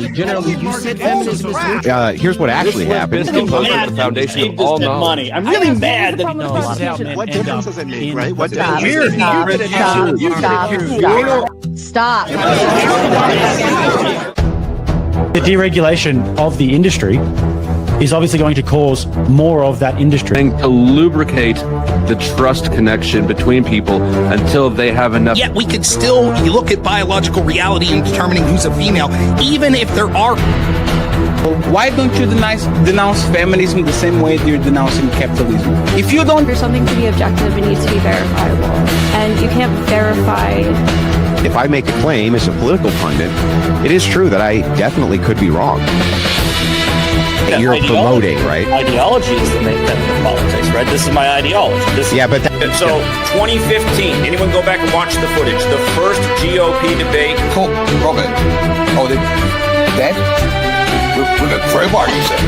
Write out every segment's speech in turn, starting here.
Generally, you said feminism is neutral. Here's what actually happened. The foundation of all knowledge. Money. I'm really mad that what difference does it make, right? What Stop. the deregulation of the industry is obviously going to cause more of that industry. To lubricate the trust connection between people until they have enough. Yet we could still look at biological reality in determining who's a female, even if there are. Why don't you denounce feminism the same way you're denouncing capitalism? If you don't... For something to be objective, it needs to be verifiable. And you can't verify... If I make a claim as a political pundit, it is true that I definitely could be wrong. You're promoting, right? Ideology is the main thing of politics, right? This is my ideology. So, 2015, anyone go back and watch the footage? The first GOP debate. Cool, Robert. Oh, that? With a crowbar, you said?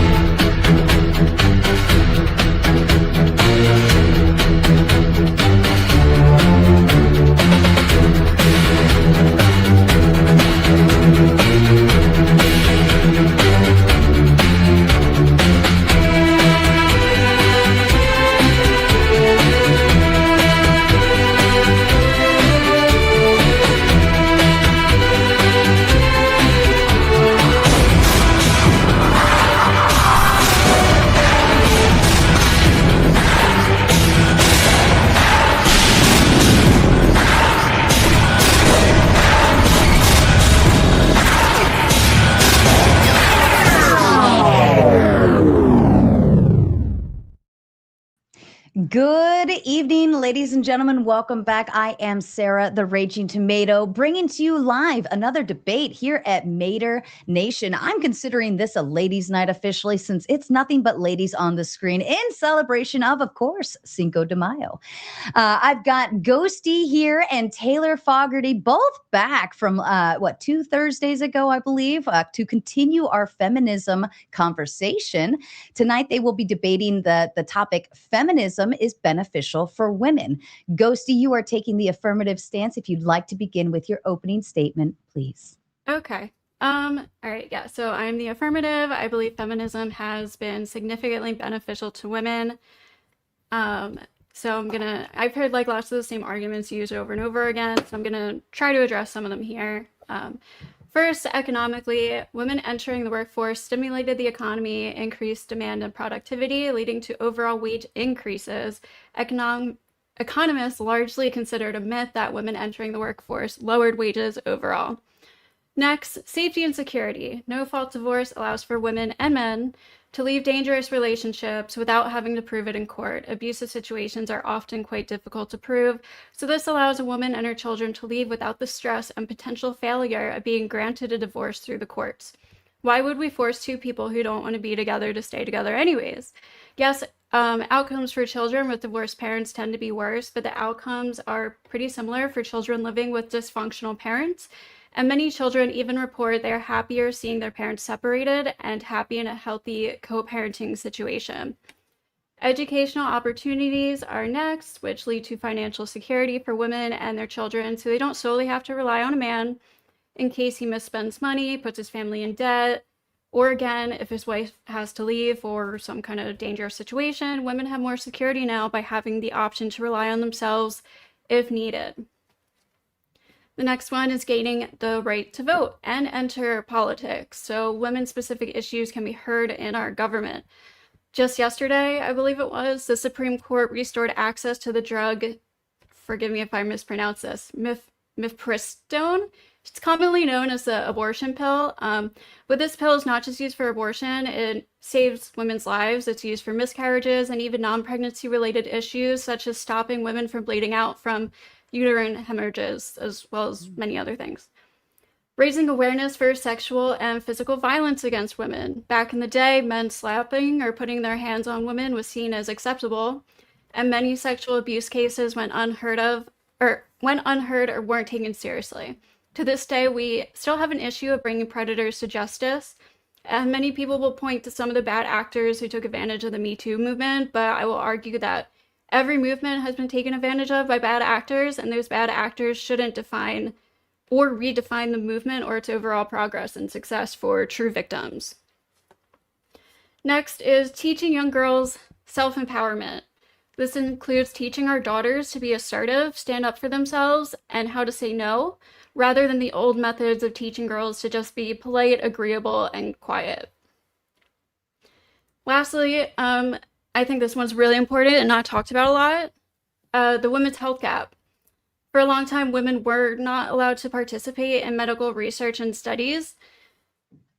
Good evening, ladies and gentlemen. Welcome back. I am Sarah, the Raging Tomato, bringing to you live another debate here at Mater Nation. I'm considering this a ladies' night officially, since it's nothing but ladies on the screen in celebration of course, Cinco de Mayo. I've got Ghosty here and Taylor Fogarty, both back from 2 Thursdays ago, I believe, to continue our feminism conversation. Tonight, they will be debating the topic, feminism is beneficial for women. Ghosty, you are taking the affirmative stance. If you'd like to begin with your opening statement, please. Okay. All right. Yeah. So I'm the affirmative. I believe feminism has been significantly beneficial to women. So I've heard like lots of the same arguments used over and over again. So I'm going to try to address some of them here. First, economically, women entering the workforce stimulated the economy, increased demand and productivity, leading to overall wage increases. Economists largely considered a myth that women entering the workforce lowered wages overall. Next, safety and security. No-fault divorce allows for women and men to leave dangerous relationships without having to prove it in court. Abusive situations are often quite difficult to prove, so this allows a woman and her children to leave without the stress and potential failure of being granted a divorce through the courts. Why would we force two people who don't want to be together to stay together anyways? Yes, outcomes for children with divorced parents tend to be worse, but the outcomes are pretty similar for children living with dysfunctional parents. And many children even report they're happier seeing their parents separated and happy in a healthy co-parenting situation. Educational opportunities are next, which lead to financial security for women and their children, so they don't solely have to rely on a man in case he misspends money, puts his family in debt, or again, if his wife has to leave for some kind of dangerous situation. Women have more security now by having the option to rely on themselves if needed. The next one is gaining the right to vote and enter politics. So women-specific issues can be heard in our government. Just yesterday, I believe it was, the Supreme Court restored access to the drug, forgive me if I mispronounce this, mifepristone. It's commonly known as the abortion pill. But this pill is not just used for abortion, it saves women's lives. It's used for miscarriages and even non-pregnancy related issues, such as stopping women from bleeding out from uterine hemorrhages, as well as many other things. Raising awareness for sexual and physical violence against women. Back in the day, men slapping or putting their hands on women was seen as acceptable, and many sexual abuse cases went unheard or weren't taken seriously. To this day, we still have an issue of bringing predators to justice, and many people will point to some of the bad actors who took advantage of the Me Too movement, but I will argue that every movement has been taken advantage of by bad actors, and those bad actors shouldn't define or redefine the movement or its overall progress and success for true victims. Next is teaching young girls self-empowerment. This includes teaching our daughters to be assertive, stand up for themselves, and how to say no, rather than the old methods of teaching girls to just be polite, agreeable, and quiet. Lastly, I think this one's really important and not talked about a lot, the women's health gap. For a long time, women were not allowed to participate in medical research and studies.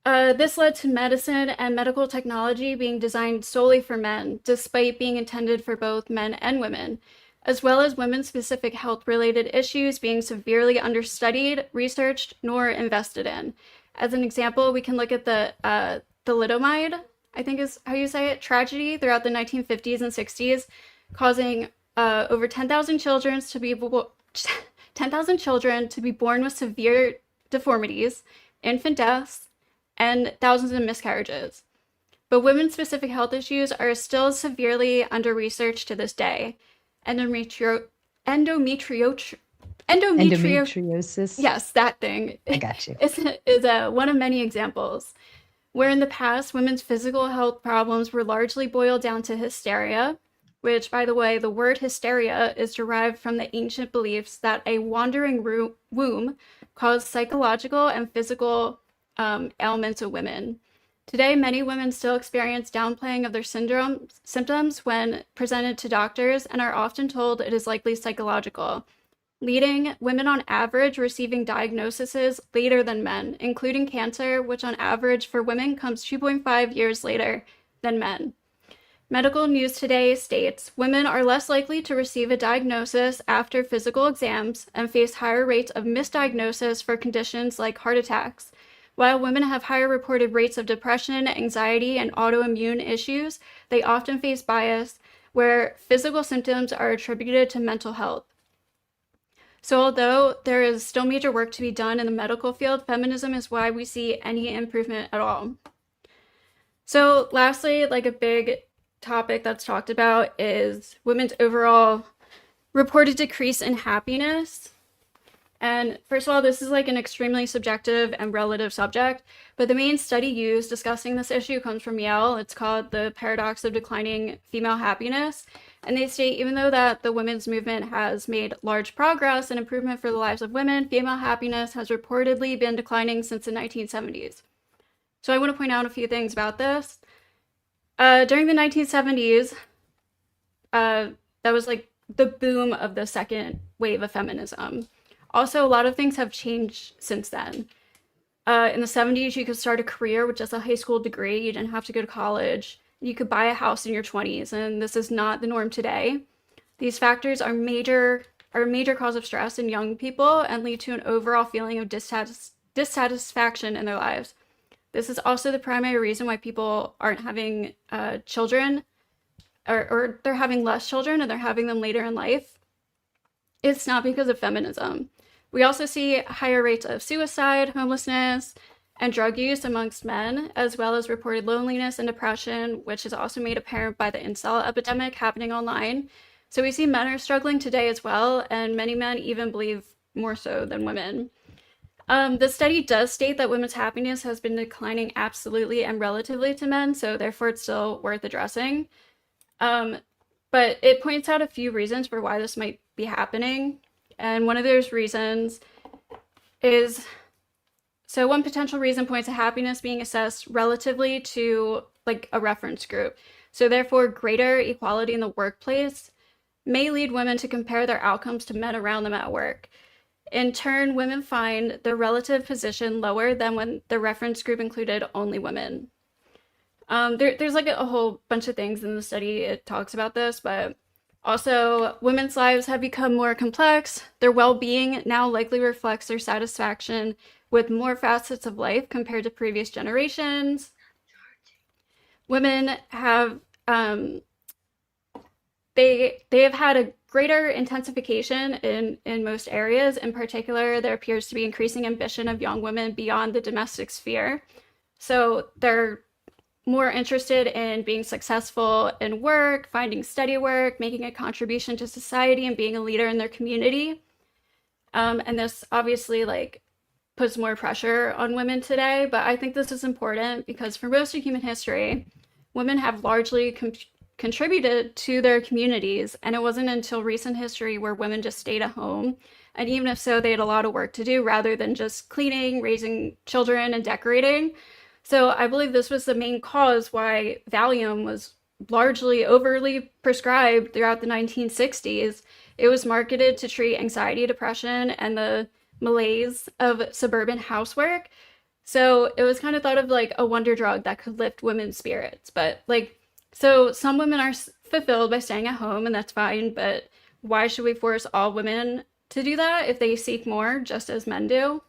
This led to medicine and medical technology being designed solely for men, despite being intended for both men and women, as well as women-specific health-related issues being severely understudied, researched, nor invested in. As an example, we can look at the thalidomide, I think is how you say it, tragedy throughout the 1950s and 60s, causing over 10,000 children to be 10,000 children to be born with severe deformities, infant deaths, and thousands of miscarriages. But women-specific health issues are still severely under-researched to this day. Endometriosis. Yes, that thing. I got you. is one of many examples. Where in the past, women's physical health problems were largely boiled down to hysteria, which, by the way, the word hysteria is derived from the ancient beliefs that a wandering womb caused psychological and physical ailments of women. Today, many women still experience downplaying of their symptoms when presented to doctors and are often told it is likely psychological, leading women on average receiving diagnoses later than men, including cancer, which on average for women comes 2.5 years later than men. Medical News Today states, women are less likely to receive a diagnosis after physical exams and face higher rates of misdiagnosis for conditions like heart attacks. While women have higher reported rates of depression, anxiety, and autoimmune issues, they often face bias where physical symptoms are attributed to mental health. So although there is still major work to be done in the medical field, feminism is why we see any improvement at all. So lastly, like a big topic that's talked about is women's overall reported decrease in happiness. And first of all, this is like an extremely subjective and relative subject, but the main study used discussing this issue comes from Yale. It's called The Paradox of Declining Female Happiness. And they state, even though that the women's movement has made large progress and improvement for the lives of women, female happiness has reportedly been declining since the 1970s. So I want to point out a few things about this. During the 1970s, that was like the boom of the second wave of feminism. Also, a lot of things have changed since then. In the 70s, you could start a career with just a high school degree. You didn't have to go to college. You could buy a house in your 20s, and this is not the norm today. These factors are a major cause of stress in young people and lead to an overall feeling of dissatisfaction in their lives. This is also the primary reason why people aren't having children, or they're having less children and they're having them later in life. It's not because of feminism. We also see higher rates of suicide, homelessness, and drug use amongst men, as well as reported loneliness and depression, which is also made apparent by the incel epidemic happening online. So we see men are struggling today as well, and many men even believe more so than women. The study does state that women's happiness has been declining absolutely and relatively to men, so therefore it's still worth addressing. But it points out a few reasons for why this might be happening. And one of those reasons is, so one potential reason points to happiness being assessed relatively to like a reference group. So therefore, greater equality in the workplace may lead women to compare their outcomes to men around them at work. In turn, women find their relative position lower than when the reference group included only women. There's like a whole bunch of things in the study. It talks about this, but also women's lives have become more complex. Their well-being now likely reflects their satisfaction with more facets of life compared to previous generations. Women have they have had a greater intensification in most areas. In particular, there appears to be increasing ambition of young women beyond the domestic sphere. So they're more interested in being successful in work, finding steady work, making a contribution to society, and being a leader in their community. And this obviously like puts more pressure on women today, but I think this is important because for most of human history, women have largely contributed to their communities, and it wasn't until recent history where women just stayed at home. And even if so, they had a lot of work to do rather than just cleaning, raising children, and decorating. So I believe this was the main cause why Valium was largely overly prescribed throughout the 1960s. It was marketed to treat anxiety, depression, and the malaise of suburban housework. So it was kind of thought of like a wonder drug that could lift women's spirits. But like, so some women are fulfilled by staying at home, and that's fine, but why should we force all women to do that if they seek more, just as men do?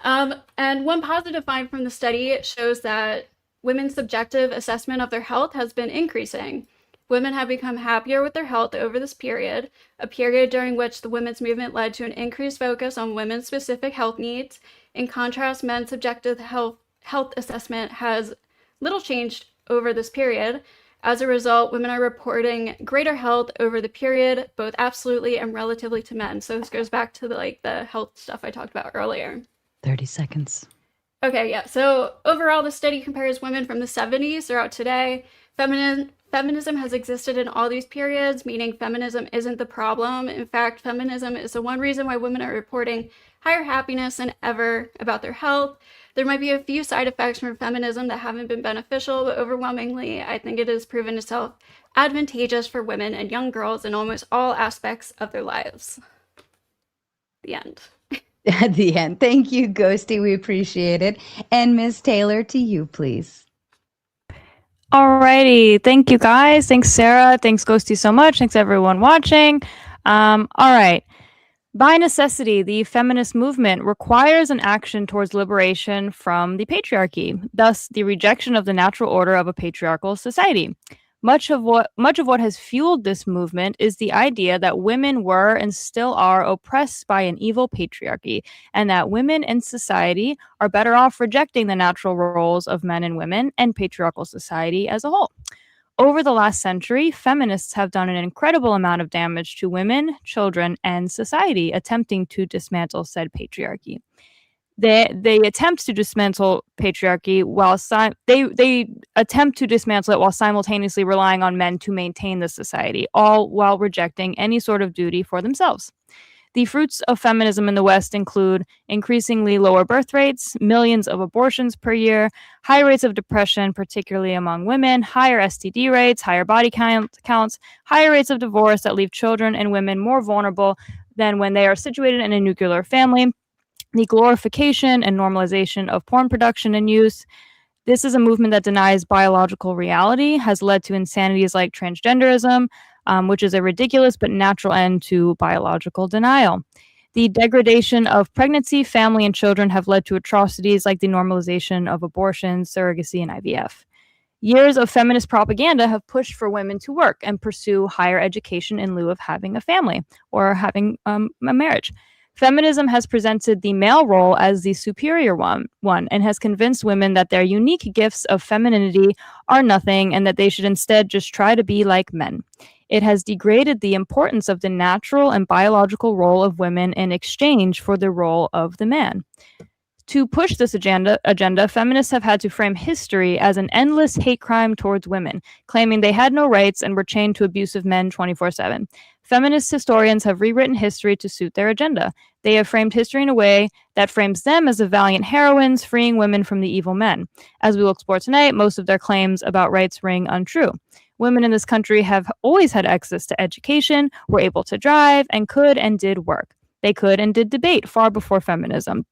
And one positive find from the study shows that women's subjective assessment of their health has been increasing. Women have become happier with their health over this period, a period during which the women's movement led to an increased focus on women's specific health needs. In contrast, men's subjective health assessment has little changed over this period. As a result, women are reporting greater health over the period, both absolutely and relatively to men. So this goes back to the health stuff I talked about earlier. 30 seconds. Okay, yeah. So overall, the study compares women from the 70s throughout today. Feminism has existed in all these periods, meaning feminism isn't the problem. In fact, feminism is the one reason why women are reporting higher happiness than ever about their health. There might be a few side effects from feminism that haven't been beneficial, but overwhelmingly, I think it has proven itself advantageous for women and young girls in almost all aspects of their lives. The end. At the end. Thank you, Ghosty. We appreciate it. And Ms. Taylor, to you, please. Alrighty. Thank you, guys. Thanks, Sarah. Thanks, Ghosty, so much. Thanks, everyone watching. All right. By necessity, the feminist movement requires an action towards liberation from the patriarchy, thus the rejection of the natural order of a patriarchal society. Much of what has fueled this movement is the idea that women were and still are oppressed by an evil patriarchy, and that women in society are better off rejecting the natural roles of men and women and patriarchal society as a whole. Over the last century, feminists have done an incredible amount of damage to women, children, and society, attempting to dismantle said patriarchy. They attempt to dismantle patriarchy while they attempt to dismantle it while simultaneously relying on men to maintain the society, all while rejecting any sort of duty for themselves. The fruits of feminism in the West include increasingly lower birth rates, millions of abortions per year, high rates of depression, particularly among women, higher STD rates, higher body counts, higher rates of divorce that leave children and women more vulnerable than when they are situated in a nuclear family, the glorification and normalization of porn production and use. This is a movement that denies biological reality, has led to insanities like transgenderism, which is a ridiculous but natural end to biological denial. The degradation of pregnancy, family, and children have led to atrocities like the normalization of abortion, surrogacy, and IVF. Years of feminist propaganda have pushed for women to work and pursue higher education in lieu of having a family or having a marriage. Feminism has presented the male role as the superior one and has convinced women that their unique gifts of femininity are nothing and that they should instead just try to be like men. It has degraded the importance of the natural and biological role of women in exchange for the role of the man. To push this agenda, feminists have had to frame history as an endless hate crime towards women, claiming they had no rights and were chained to abusive men 24/7. Feminist historians have rewritten history to suit their agenda. They have framed history in a way that frames them as the valiant heroines freeing women from the evil men. As we will explore tonight, most of their claims about rights ring untrue. Women in this country have always had access to education, were able to drive, and could and did work. They could and did debate far before feminism.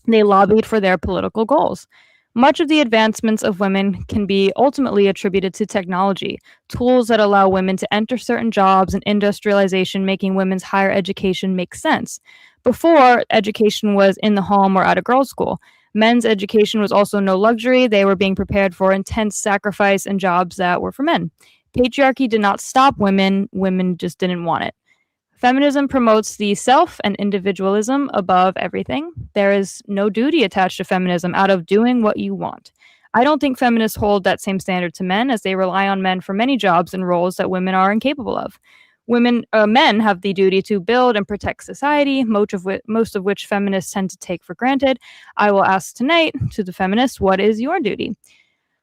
They lobbied for their political goals. Much of the advancements of women can be ultimately attributed to technology, tools that allow women to enter certain jobs and industrialization, making women's higher education make sense. Before, education was in the home or at a girls' school. Men's education was also no luxury. They were being prepared for intense sacrifice and jobs that were for men. Patriarchy did not stop women. Women just didn't want it. Feminism promotes the self and individualism above everything. There is no duty attached to feminism out of doing what you want. I don't think feminists hold that same standard to men, as they rely on men for many jobs and roles that women are incapable of. Men have the duty to build and protect society, most of which feminists tend to take for granted. I will ask tonight to the feminists, what is your duty?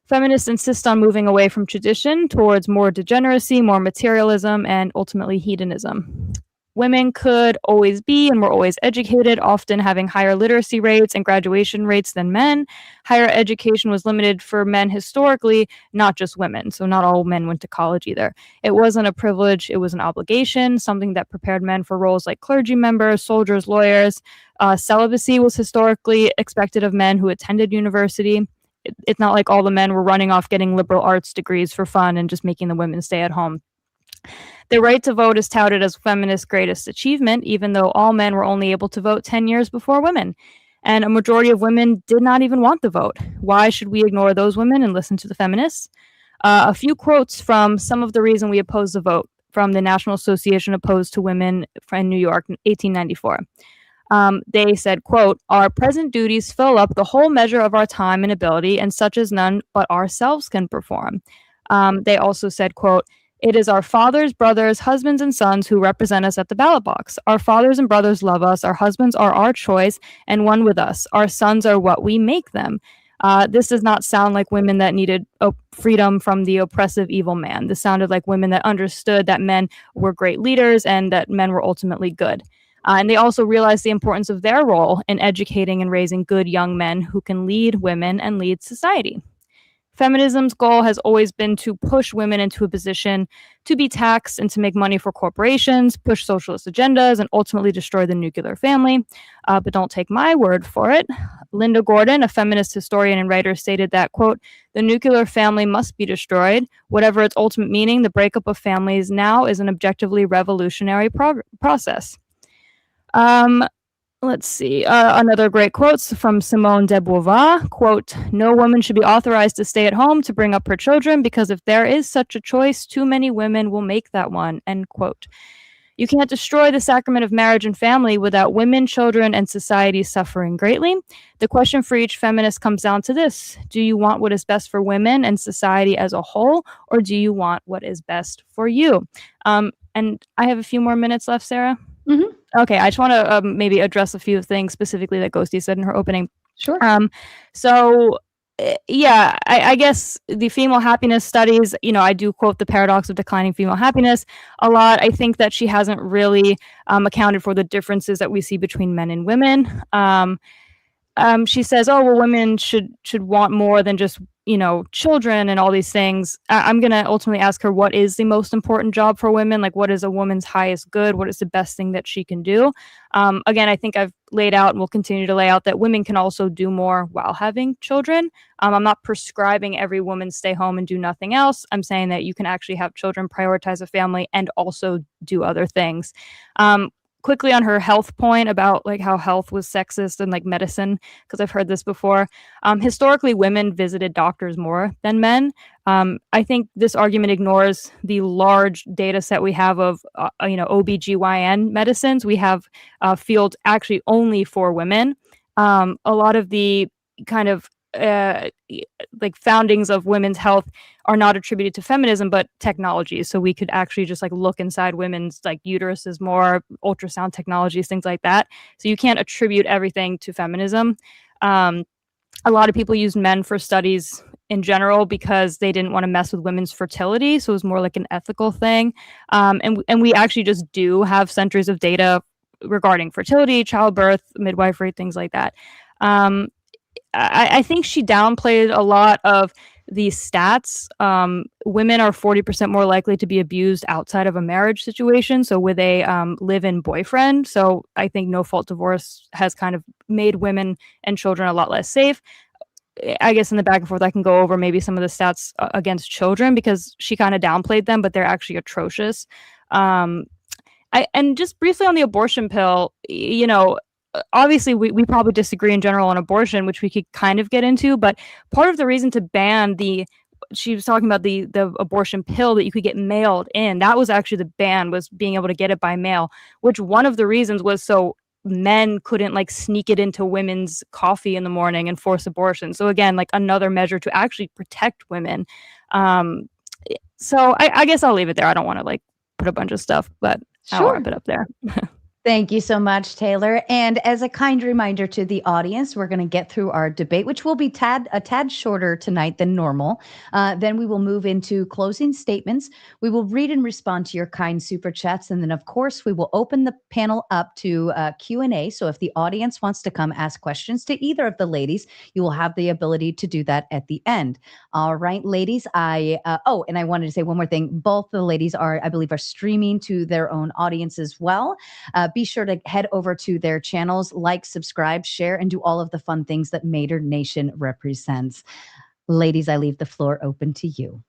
Feminists insist on moving away from tradition towards more degeneracy, more materialism, and ultimately hedonism. Women could always be and were always educated, often having higher literacy rates and graduation rates than men. Higher education was limited for men historically, not just women. So not all men went to college either. It wasn't a privilege, it was an obligation, something that prepared men for roles like clergy members, soldiers, lawyers. Celibacy was historically expected of men who attended university. It's not like all the men were running off getting liberal arts degrees for fun and just making the women stay at home. The right to vote is touted as feminists' greatest achievement, even though all men were only able to vote 10 years before women. And a majority of women did not even want the vote. Why should we ignore those women and listen to the feminists? A few quotes from some of the reason we oppose the vote from the National Association Opposed to Women in New York in 1894. They said, quote, "Our present duties fill up the whole measure of our time and ability, and such as none but ourselves can perform." They also said, quote, "It is our fathers, brothers, husbands, and sons who represent us at the ballot box. Our fathers and brothers love us. Our husbands are our choice and one with us. Our sons are what we make them." This does not sound like women that needed freedom from the oppressive evil man. This sounded like women that understood that men were great leaders and that men were ultimately good. And they also realized the importance of their role in educating and raising good young men who can lead women and lead society. Feminism's goal has always been to push women into a position to be taxed and to make money for corporations, push socialist agendas, and ultimately destroy the nuclear family. But don't take my word for it. Linda Gordon, a feminist historian and writer, stated that, quote, "The nuclear family must be destroyed. Whatever its ultimate meaning, the breakup of families now is an objectively revolutionary process." Let's see. Another great quotes from Simone de Beauvoir, quote, "No woman should be authorized to stay at home to bring up her children, because if there is such a choice, too many women will make that one," end quote. You can't destroy the sacrament of marriage and family without women, children, and society suffering greatly. The question for each feminist comes down to this: do you want what is best for women and society as a whole, or do you want what is best for you? And I have a few more minutes left, Sarah. Mm-hmm. Okay, I just want to maybe address a few things specifically that Ghosty said in her opening. Sure. Yeah, I guess the female happiness studies, I do quote the paradox of declining female happiness a lot. I think that she hasn't really accounted for the differences that we see between men and women. She says, oh, well, women should want more than just, children and all these things. I'm going to ultimately ask her, what is the most important job for women? Like, what is a woman's highest good? What is the best thing that she can do? Again, I think I've laid out and will continue to lay out that women can also do more while having children. I'm not prescribing every woman stay home and do nothing else. I'm saying that you can actually have children, prioritize a family, and also do other things. Quickly on her health point about like how health was sexist and like medicine, because I've heard this before. Historically, women visited doctors more than men. I think this argument ignores the large data set we have of, OBGYN medicines. We have fields actually only for women. A lot of the kind of like foundings of women's health are not attributed to feminism but technology, so we could actually just like look inside women's like uteruses more, ultrasound technologies, things like that. So you can't attribute everything to feminism. A lot of people use men for studies in general because they didn't want to mess with women's fertility, so it was more like an ethical thing. And we actually just do have centuries of data regarding fertility, childbirth, midwifery, things like that. I think she downplayed a lot of these stats. Women are 40% more likely to be abused outside of a marriage situation, so with a live-in boyfriend. So I think no-fault divorce has kind of made women and children a lot less safe. I guess in the back and forth, I can go over maybe some of the stats against children because she kind of downplayed them, but they're actually atrocious. And just briefly on the abortion pill, obviously we probably disagree in general on abortion, which we could kind of get into, but part of the reason to ban she was talking about the abortion pill that you could get mailed in, that was actually the ban, was being able to get it by mail, which one of the reasons was so men couldn't like sneak it into women's coffee in the morning and force abortion. So again, like another measure to actually protect women. So I guess I'll leave it there. I don't want to like go into too much more. Mm-hmm. I just want to put a bunch of stuff, but I'll Sure. wrap it up there. Thank you so much, Taylor. And as a kind reminder to the audience, we're going to get through our debate, which will be a tad shorter tonight than normal. Then we will move into closing statements. We will read and respond to your kind super chats. And then, of course, we will open the panel up to Q&A. So if the audience wants to come ask questions to either of the ladies, you will have the ability to do that at the end. All right, ladies. And I wanted to say one more thing. Both the ladies I believe, are streaming to their own audience as well. Be sure to head over to their channels, like, subscribe, share, and do all of the fun things that Mater Nation represents. Ladies, I leave the floor open to you.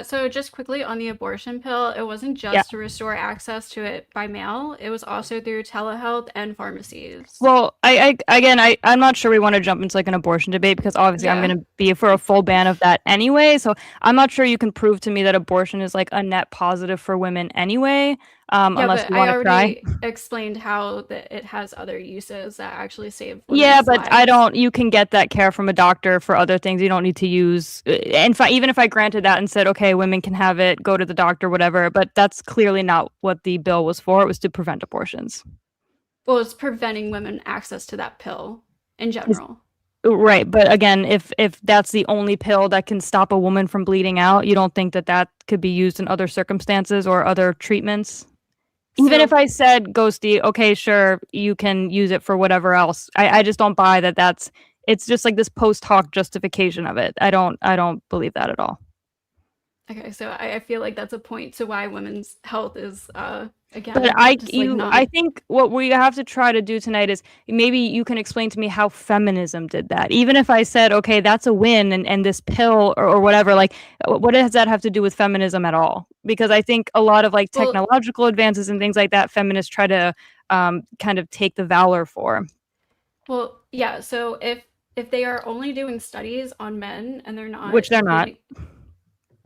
So just quickly on the abortion pill, it wasn't just to restore access to it by mail. It was also through telehealth and pharmacies. Well, I'm not sure we want to jump into like an abortion debate because obviously I'm going to be for a full ban of that anyway. So I'm not sure you can prove to me that abortion is like a net positive for women anyway. Unless you want to try. I already explained how it has other uses that actually save women's but lives. you can get that care from a doctor for other things. You don't need to use, even if I granted that and said, okay, women can have it, go to the doctor, whatever, but that's clearly not what the bill was for. It was to prevent abortions. Well, it's preventing women access to that pill in general. Right. But again, if that's the only pill that can stop a woman from bleeding out, you don't think that could be used in other circumstances or other treatments? Even if I said, Ghosty, okay, sure, you can use it for whatever else. I just don't buy that it's just like this post hoc justification of it. I don't believe that at all. Okay, so I feel like that's a point to why women's health is again. But I think what we have to try to do tonight is maybe you can explain to me how feminism did that. Even if I said, okay, that's a win, and this pill or whatever, like, what does that have to do with feminism at all? Because I think a lot of like technological advances and things like that, feminists try to kind of take the valor for. Well, yeah. So if they are only doing studies on men and they're not, which they're not.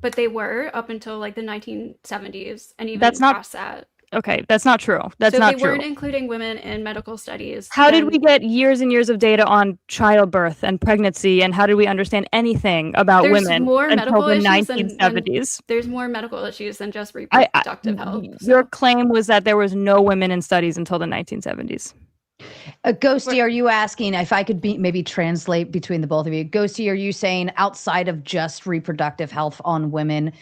But they were up until like the 1970s and even past that. Okay, that's not true. That's not true. So they weren't including women in medical studies. How did we get years and years of data on childbirth and pregnancy, and how did we understand anything about women until the 1970s? There's more medical issues than just reproductive health. Your claim was that there was no women in studies until the 1970s. Ghosty, are you asking if I could maybe translate between the both of you? Ghosty, are you saying outside of just reproductive health on women,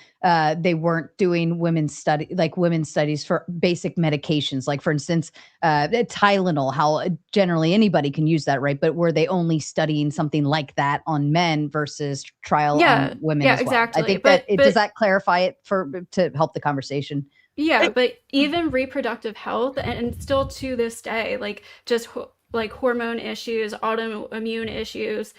they weren't doing women's studies for basic medications, like for instance, Tylenol? How generally anybody can use that, right? But were they only studying something like that on men versus trial on women? Yeah, as well? exactly. I think does that clarify it to help the conversation? Yeah, but even reproductive health, and still to this day, like just like hormone issues, autoimmune issues,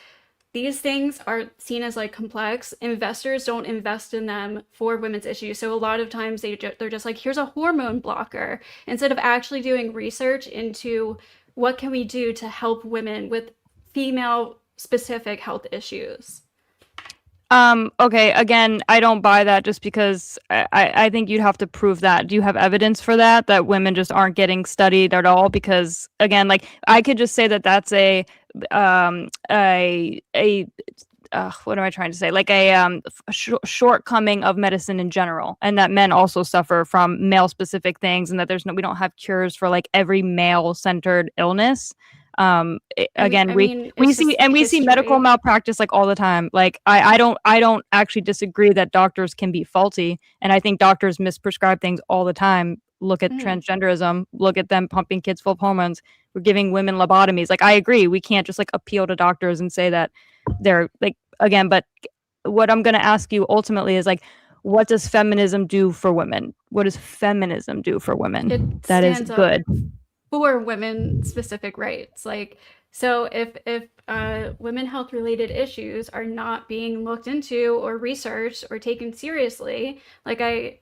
these things are seen as like complex. Investors don't invest in them for women's issues. So a lot of times they're just like, here's a hormone blocker, instead of actually doing research into what can we do to help women with female specific health issues. Okay, again, I don't buy that just because I think you'd have to prove that. Do you have evidence for that women just aren't getting studied at all? Because again, like I could just say that that's what am I trying to say? Like a shortcoming of medicine in general, and that men also suffer from male specific things, and that we don't have cures for like every male centered illness. We see medical malpractice like all the time. Like I don't actually disagree that doctors can be faulty, and I think doctors misprescribe things all the time. Look at transgenderism, look at them pumping kids full of hormones. We're giving women lobotomies. Like I agree, we can't just like appeal to doctors and say that they're like, again, but what I'm going to ask you ultimately is like, what does feminism do for women? What does feminism do for women that is good? For women specific rights. Like, so if women health related issues are not being looked into or researched or taken seriously, like I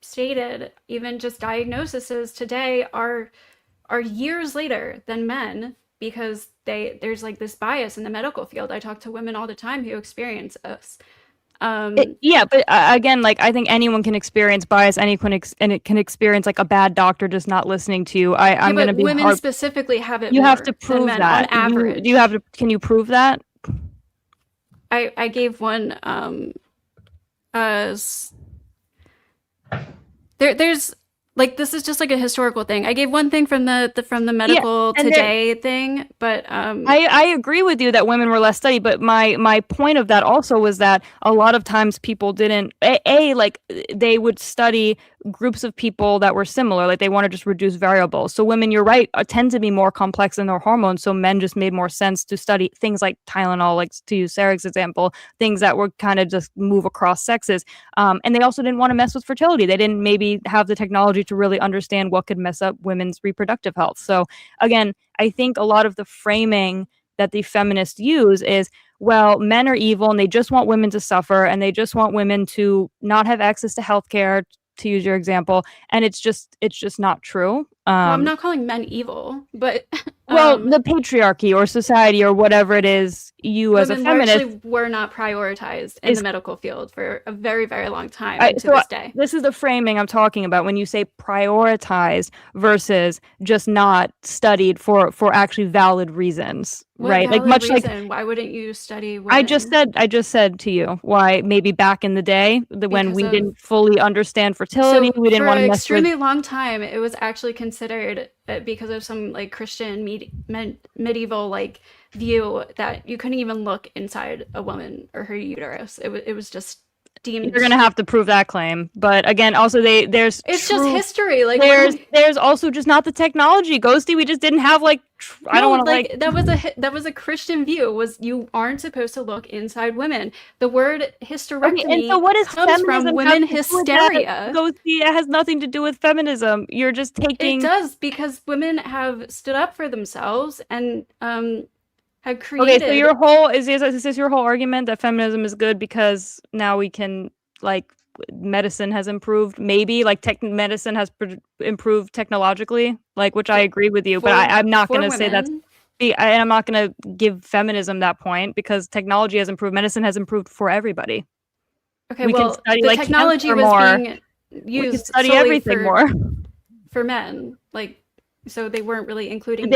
stated, even just diagnoses today are years later than men, because there's like this bias in the medical field. I talk to women all the time who experience this. But again, like I think anyone can experience bias. Anyone can experience like a bad doctor just not listening to you. I'm going to be women specifically have it. You have to prove that on average. Can you prove that? I gave one. there's like, this is just like a historical thing. I gave one thing from the medical today thing, but I agree with you that women were less studied, but my point of that also was that a lot of times people didn't like they would study groups of people that were similar, like they want to just reduce variables. So women, you're right, tend to be more complex in their hormones, so men just made more sense to study things like Tylenol, like to use Sarah's example, things that were kind of just move across sexes. And they also didn't want to mess with fertility. They didn't maybe have the technology to really understand what could mess up women's reproductive health. So again, I think a lot of the framing that the feminists use is, well, men are evil and they just want women to suffer and they just want women to not have access to healthcare, to use your example, and it's just not true. Well, I'm not calling men evil, but well, the patriarchy or society or whatever it is, you as a feminist were not prioritized in the medical field for a very, very long time to this day. This is the framing I'm talking about when you say prioritized versus just not studied for actually valid reasons. Right, like much reason? Why wouldn't you study women? I just said to you why maybe back in the day when we didn't fully understand fertility, we didn't want to mess with. For an extremely long time, it was actually considered, because of some like Christian medieval like view, that you couldn't even look inside a woman or her uterus. It was just deemed. You're gonna have to prove that claim, but again, also there's it's just history. Like there's also just not the technology. Ghosty, we just didn't have like. I don't want to like that was a Christian view. Was you aren't supposed to look inside women. The word hysterectomy and so what is comes from women hysteria. Ghosty, it has nothing to do with feminism. You're just taking. It does, because women have stood up for themselves and have created. Okay, so your whole is this your whole argument that feminism is good because now we can like medicine has improved, maybe like medicine has improved technologically, like, which I agree with you, but I'm not going to say that's I'm not going to give feminism that point because technology has improved. Medicine has improved for everybody. Okay, we can study, like, technology was being used study everything more for men, like, so they weren't really including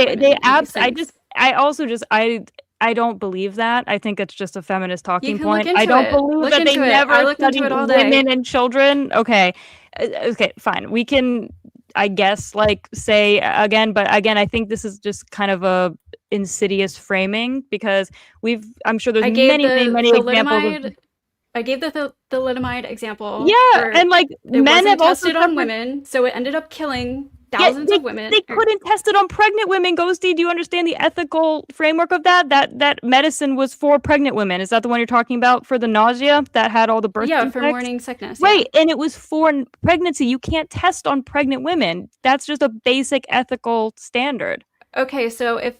I don't believe that. I think it's just a feminist talking point. I don't believe that they never study women and children. Okay, fine. We can, I guess, like say again, but again, I think this is just kind of a insidious framing because I'm sure there's many examples. I gave the thalidomide example. Yeah, and like men have also tested on women, so it ended up killing thousands of women. They couldn't test it on pregnant women. Ghosty, do you understand the ethical framework of that? That medicine was for pregnant women. Is that the one you're talking about for the nausea that had all the birth defects? For morning sickness. Right, and it was for pregnancy. You can't test on pregnant women. That's just a basic ethical standard. Okay, so if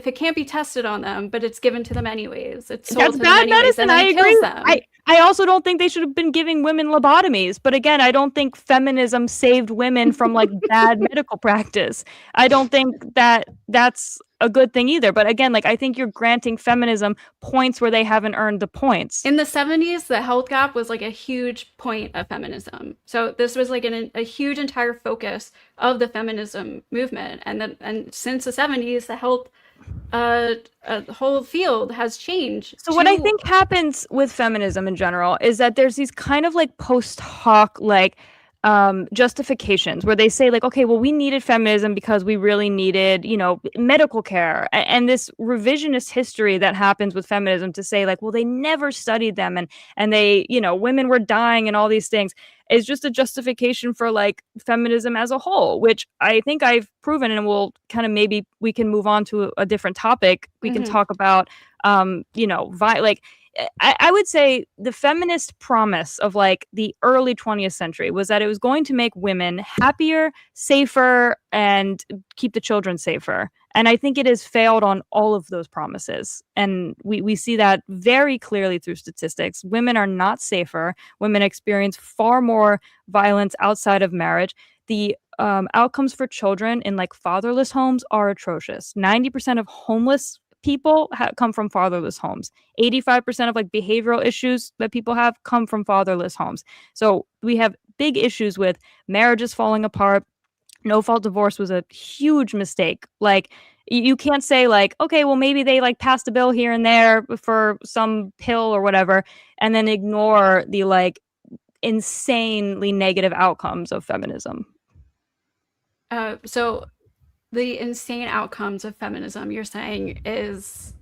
it can't be tested on them, but it's given to them anyways, it's sold that's to bad them anyways, medicine. and I it agree. kills them. I also don't think they should have been giving women lobotomies. But again, I don't think feminism saved women from like bad medical practice. I don't think that that's a good thing either. But again, like I think you're granting feminism points where they haven't earned the points. In the 70s, the health gap was like a huge point of feminism. So this was like a huge entire focus of the feminism movement. And since the 70s, the health whole field has changed. So what I think happens with feminism in general is that there's these kind of like post hoc like justifications where they say like, okay, well, we needed feminism because we really needed, medical care, and this revisionist history that happens with feminism to say like, well, they never studied them and they, women were dying and all these things is just a justification for like feminism as a whole, which I think I've proven, and we'll kind of maybe we can move on to a different topic. We can talk about, I would say the feminist promise of like the early 20th century was that it was going to make women happier, safer, and keep the children safer. And I think it has failed on all of those promises. And we see that very clearly through statistics. Women are not safer. Women experience far more violence outside of marriage. The outcomes for children in like fatherless homes are atrocious. 90% of homeless people come from fatherless homes. 85% of like behavioral issues that people have come from fatherless homes. So we have big issues with marriages falling apart. No-fault divorce was a huge mistake. Like you can't say like, okay, well, maybe they like passed a bill here and there for some pill or whatever, and then ignore the like insanely negative outcomes of feminism. So the insane outcomes of feminism, you're saying, is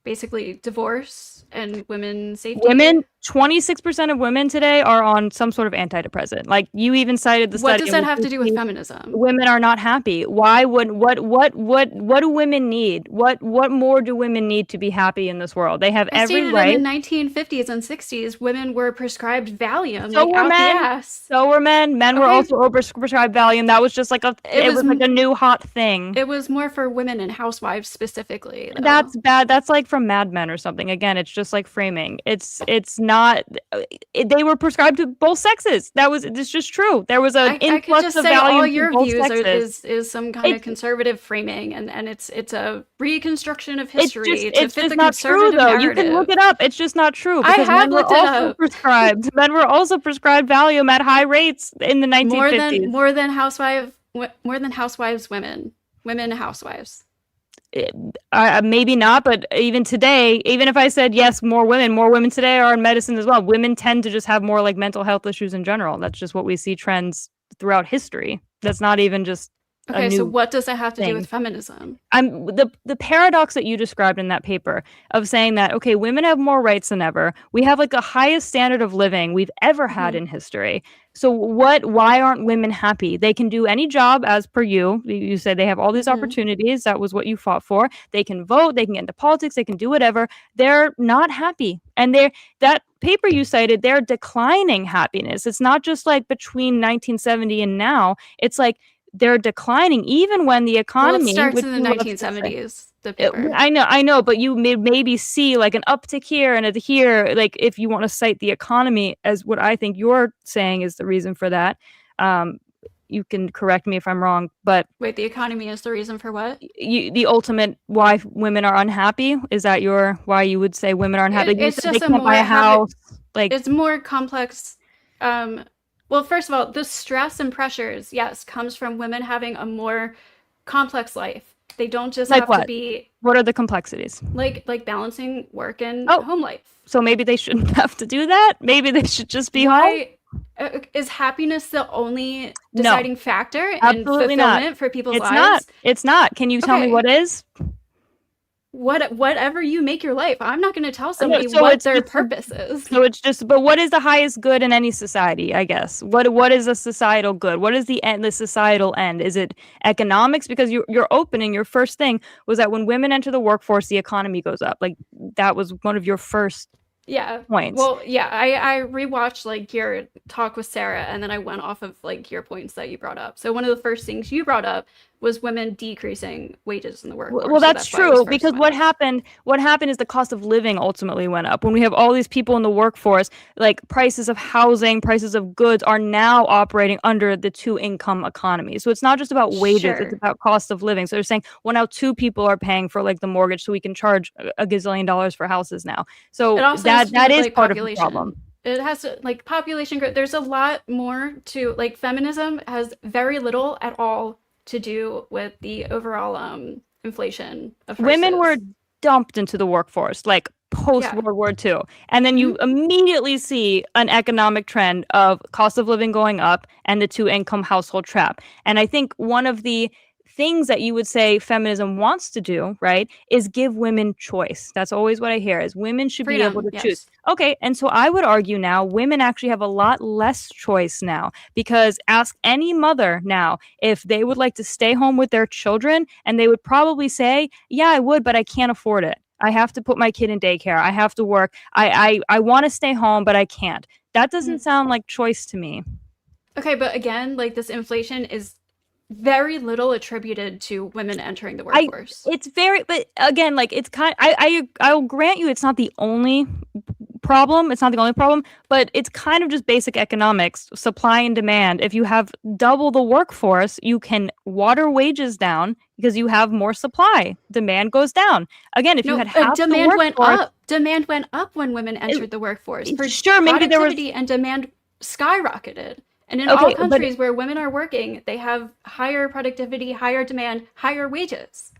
basically divorce and women's safety? Women, 26% of women today are on some sort of antidepressant. Like, you even cited the study. What does that have to do with feminism? Women are not happy. Why would what do women need? What more do women need to be happy in this world? They have every right. In the 1950s and 60s, women were prescribed Valium. So like, were out men. The ass. So were men. Men were also prescribed Valium. That was just like it was like a new hot thing. It was more for women and housewives specifically, though. That's bad. That's like from Mad Men or something. Again, it's just like framing. It's not. They were prescribed to both sexes. It's just true. There was an influx of Valium. All your to both views sexes. is some kind of conservative framing, and it's a reconstruction of history it's to fit just the not true, conservative though. narrative. You can look it up. It's just not true. I Because have men were looked it also up. prescribed. Men were also prescribed Valium at high rates in the 1950s. More than housewives women housewives. Maybe not, but even today, even if I said yes, more women today are in medicine as well. Women tend to just have more like mental health issues in general. That's just what we see trends throughout history. That's not even just okay. So what does that have to do with feminism? The paradox that you described in that paper of saying that, okay, women have more rights than ever. We have like the highest standard of living we've ever had in history. So why aren't women happy? They can do any job as per you. You said they have all these opportunities. That was what you fought for. They can vote, they can get into politics, they can do whatever. They're not happy. And that paper you cited, they're declining happiness. It's not just like between 1970 and now. It's like they're declining even when the economy. Well, it starts in the 1970s. The paper. I know, but you maybe see like an uptick here and here. Like, if you want to cite the economy as what I think you're saying is the reason for that, you can correct me if I'm wrong. But wait, the economy is the reason for what? The ultimate why women are unhappy, is that why you would say women are unhappy? It's just they can't buy a house. Like, it's more complex. Well, first of all, the stress and pressures, yes, comes from women having a more complex life. They don't just have to be. What are the complexities? Like balancing work and home life. So maybe they shouldn't have to do that. Maybe they should just be home. Is happiness the only deciding factor in absolutely fulfillment not. for people's It's lives? It's not. Can you tell me what is? Whatever you make your life. I'm not going to tell somebody what their purpose is. So it's just, but what is the highest good in any society, I guess? What is a societal good? What is the societal end? Is it economics? Because your opening, your first thing was that when women enter the workforce, the economy goes up. Like, that was one of your first points. Well, yeah, I rewatched like your talk with Sarah, and then I went off of like your points that you brought up. So one of the first things you brought up was women decreasing wages in the workforce. Well, that's true, because what happened is the cost of living ultimately went up. When we have all these people in the workforce, like, prices of housing, prices of goods are now operating under the two-income economy. So it's not just about wages, it's about cost of living. So they're saying, well, now two people are paying for like the mortgage, so we can charge a gazillion dollars for houses now. So that is part of the problem. It has to, like, population growth. There's a lot more to, like, feminism has very little at all to do with the overall inflation of prices. Women were dumped into the workforce like post World War II, and then you immediately see an economic trend of cost of living going up and the two-income household trap. And I think one of the things that you would say feminism wants to do, right, is give women choice. That's always what I hear, is women should be able to choose. Okay, and so I would argue now women actually have a lot less choice now, because ask any mother now if they would like to stay home with their children, and they would probably say, yeah, I would, but I can't afford it. I have to put my kid in daycare. I have to work. I want to stay home, but I can't. That doesn't sound like choice to me. Okay, but again, like, this inflation is very little attributed to women entering the workforce. But again, like, it's kind. I'll grant you, it's not the only problem. It's not the only problem, but it's kind of just basic economics, supply and demand. If you have double the workforce, you can water wages down because you have more supply. Demand goes down. Again, if you had half demand the workforce, demand went up when women entered the workforce. Sure, maybe there was and demand skyrocketed. And in all countries where women are working, they have higher productivity, higher demand, higher wages.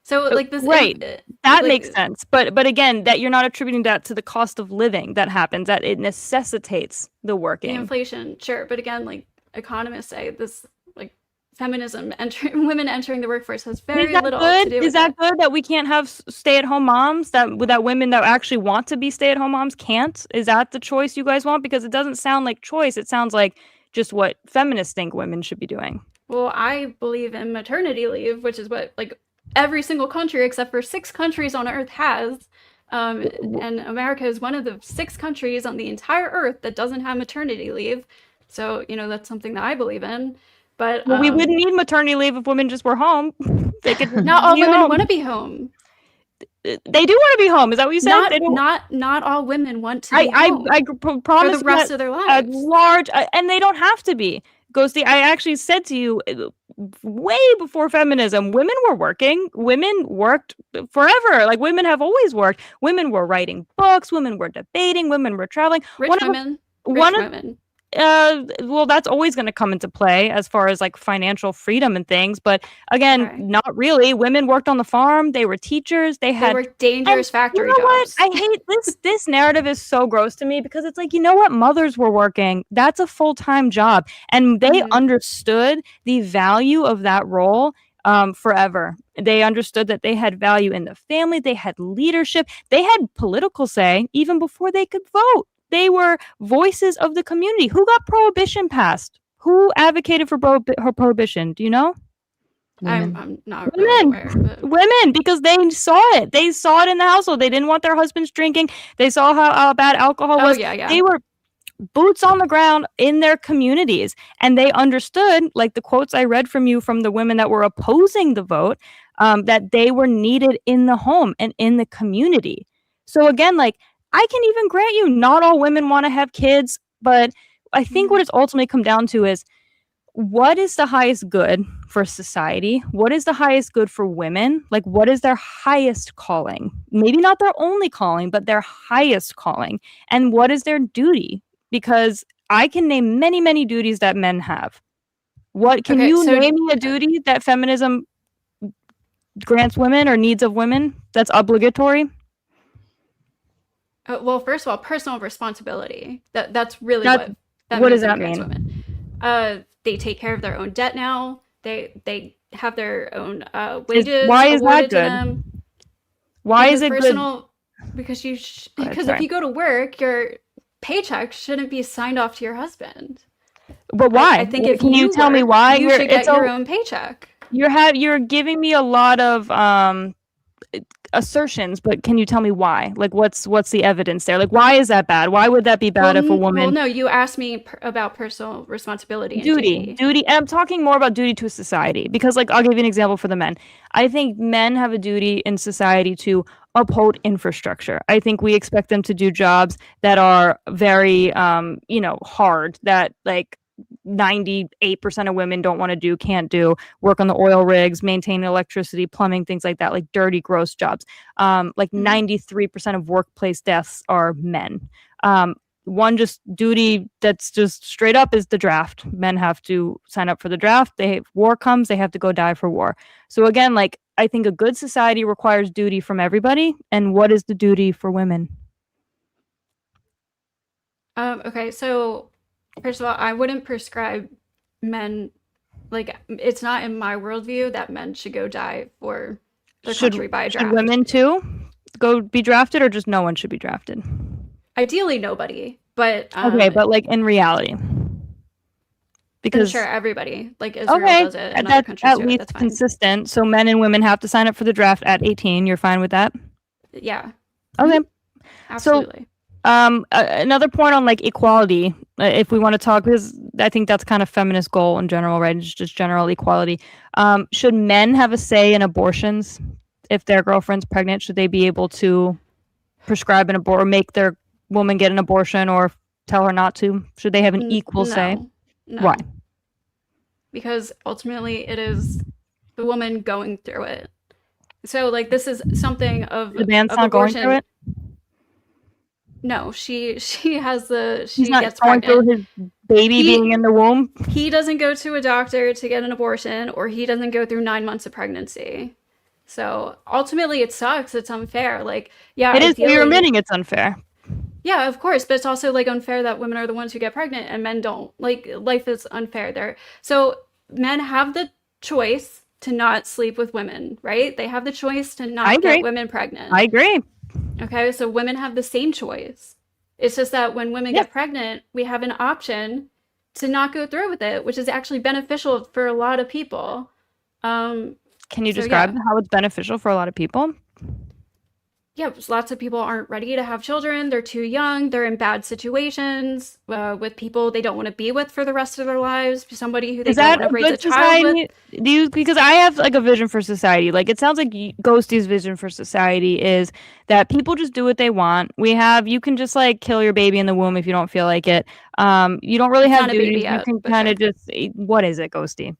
So like this, right? That like, makes sense. But again, that you're not attributing that to the cost of living that happens. That it necessitates the working. The inflation, sure, but again, like economists say, this like feminism, women entering the workforce has very little to do with Is that good that we can't have stay-at-home moms? That women that actually want to be stay-at-home moms can't? Is that the choice you guys want? Because it doesn't sound like choice. It sounds like just what feminists think women should be doing. Well, I believe in maternity leave, which is what like every single country except for 6 countries on Earth has. And America is one of the 6 countries on the entire Earth that doesn't have maternity leave. So, you know, that's something that I believe in. But we wouldn't need maternity leave if women just were home. They could. Not all women want to be home. They do want to be home. Is that what you said? Not all women want to be home. I promise for the rest of their lives. A large, and they don't have to be. Ghosty, I actually said to you way before feminism, women were working. Women worked forever. Like women have always worked. Women were writing books. Women were debating. Women were traveling. Rich women. Well, that's always going to come into play as far as like financial freedom and things. But again, not really. Women worked on the farm. They were teachers. They worked dangerous factory jobs. What? I hate this. This narrative is so gross to me because it's like, you know what? Mothers were working. That's a full-time job. And they understood the value of that role forever. They understood that they had value in the family. They had leadership. They had political say even before they could vote. They were voices of the community. Who got prohibition passed? Who advocated for prohibition? Do you know? I'm not really aware. But... Women, because they saw it. They saw it in the household. They didn't want their husbands drinking. They saw how bad alcohol was. Yeah. They were boots on the ground in their communities. And they understood, like the quotes I read from you from the women that were opposing the vote, that they were needed in the home and in the community. So again, like, I can even grant you not all women want to have kids, but I think what it's ultimately come down to is what is the highest good for society? What is the highest good for women? Like, what is their highest calling? Maybe not their only calling, but their highest calling. And what is their duty? Because I can name many, many duties that men have. Can you name me a duty that feminism grants women or needs of women that's obligatory? Well, first of all, personal responsibility. That's really what does that mean? Women. They take care of their own debt now. They have their own wages. Why is that good? Why is it personal, good? Because because if you go to work, your paycheck shouldn't be signed off to your husband. But why? I think if can you tell me why you should get your own paycheck. You're giving me a lot of assertions, but can you tell me why? Like, what's the evidence there? Like, why is that bad? Why would that be bad if a woman? Well, no, you asked me about personal responsibility and duty. And I'm talking more about duty to society because, like, I'll give you an example for the men. I think men have a duty in society to uphold infrastructure. I think we expect them to do jobs that are very, hard. That like 98% of women don't want to do, can't do, work on the oil rigs, maintain electricity, plumbing, things like that, like dirty, gross jobs. Like 93% of workplace deaths are men. One just duty that's just straight up is the draft. Men have to sign up for the draft. War comes, they have to go die for war. So again, like, I think a good society requires duty from everybody. And what is the duty for women? Okay, so first of all, I wouldn't prescribe men, like, it's not in my worldview that men should go die for their country by a draft. Should women too go be drafted, or just no one should be drafted? Ideally, nobody, but... okay, but like in reality. Because sure, everybody, like Israel does it, and other countries at do least it, that's fine. Consistent, so men and women have to sign up for the draft at 18. You're fine with that? Yeah. Okay. Absolutely. So, another point on like equality, if we want to talk, because I think that's kind of feminist goal in general, right? It's just general equality. Should men have a say in abortions? If their girlfriend's pregnant, should they be able to prescribe an abortion, or make their woman get an abortion, or tell her not to? Should they have an equal say? No. Why? Because ultimately it is the woman going through it. So like this is something of the man's of not abortion. going through it. No, she has the She's not gets going pregnant. through his baby being in the womb. He doesn't go to a doctor to get an abortion, or he doesn't go through 9 months of pregnancy. So ultimately, it sucks. It's unfair. Like, yeah, It is. You're ideally- admitting it's unfair. Yeah, of course, but it's also like unfair that women are the ones who get pregnant and men don't. Like, life is unfair there. So men have the choice to not sleep with women, right? They have the choice to I not agree. get women pregnant. I agree. Okay, so women have the same choice. It's just that when women Yes. get pregnant, we have an option to not go through with it, which is actually beneficial for a lot of people. Can you So, describe yeah. how it's beneficial for a lot of people? Yeah, lots of people aren't ready to have children. They're too young. They're in bad situations with people they don't want to be with for the rest of their lives. Somebody who they Is don't that want a to raise a good child with. society? Do you, because I have like a vision for society. Like it sounds like Ghosty's vision for society is that people just do what they want. You can just like kill your baby in the womb if you don't feel like it. You don't really It's have not a baby duties. yet, You can but kind of sure. just, what is it, Ghosty?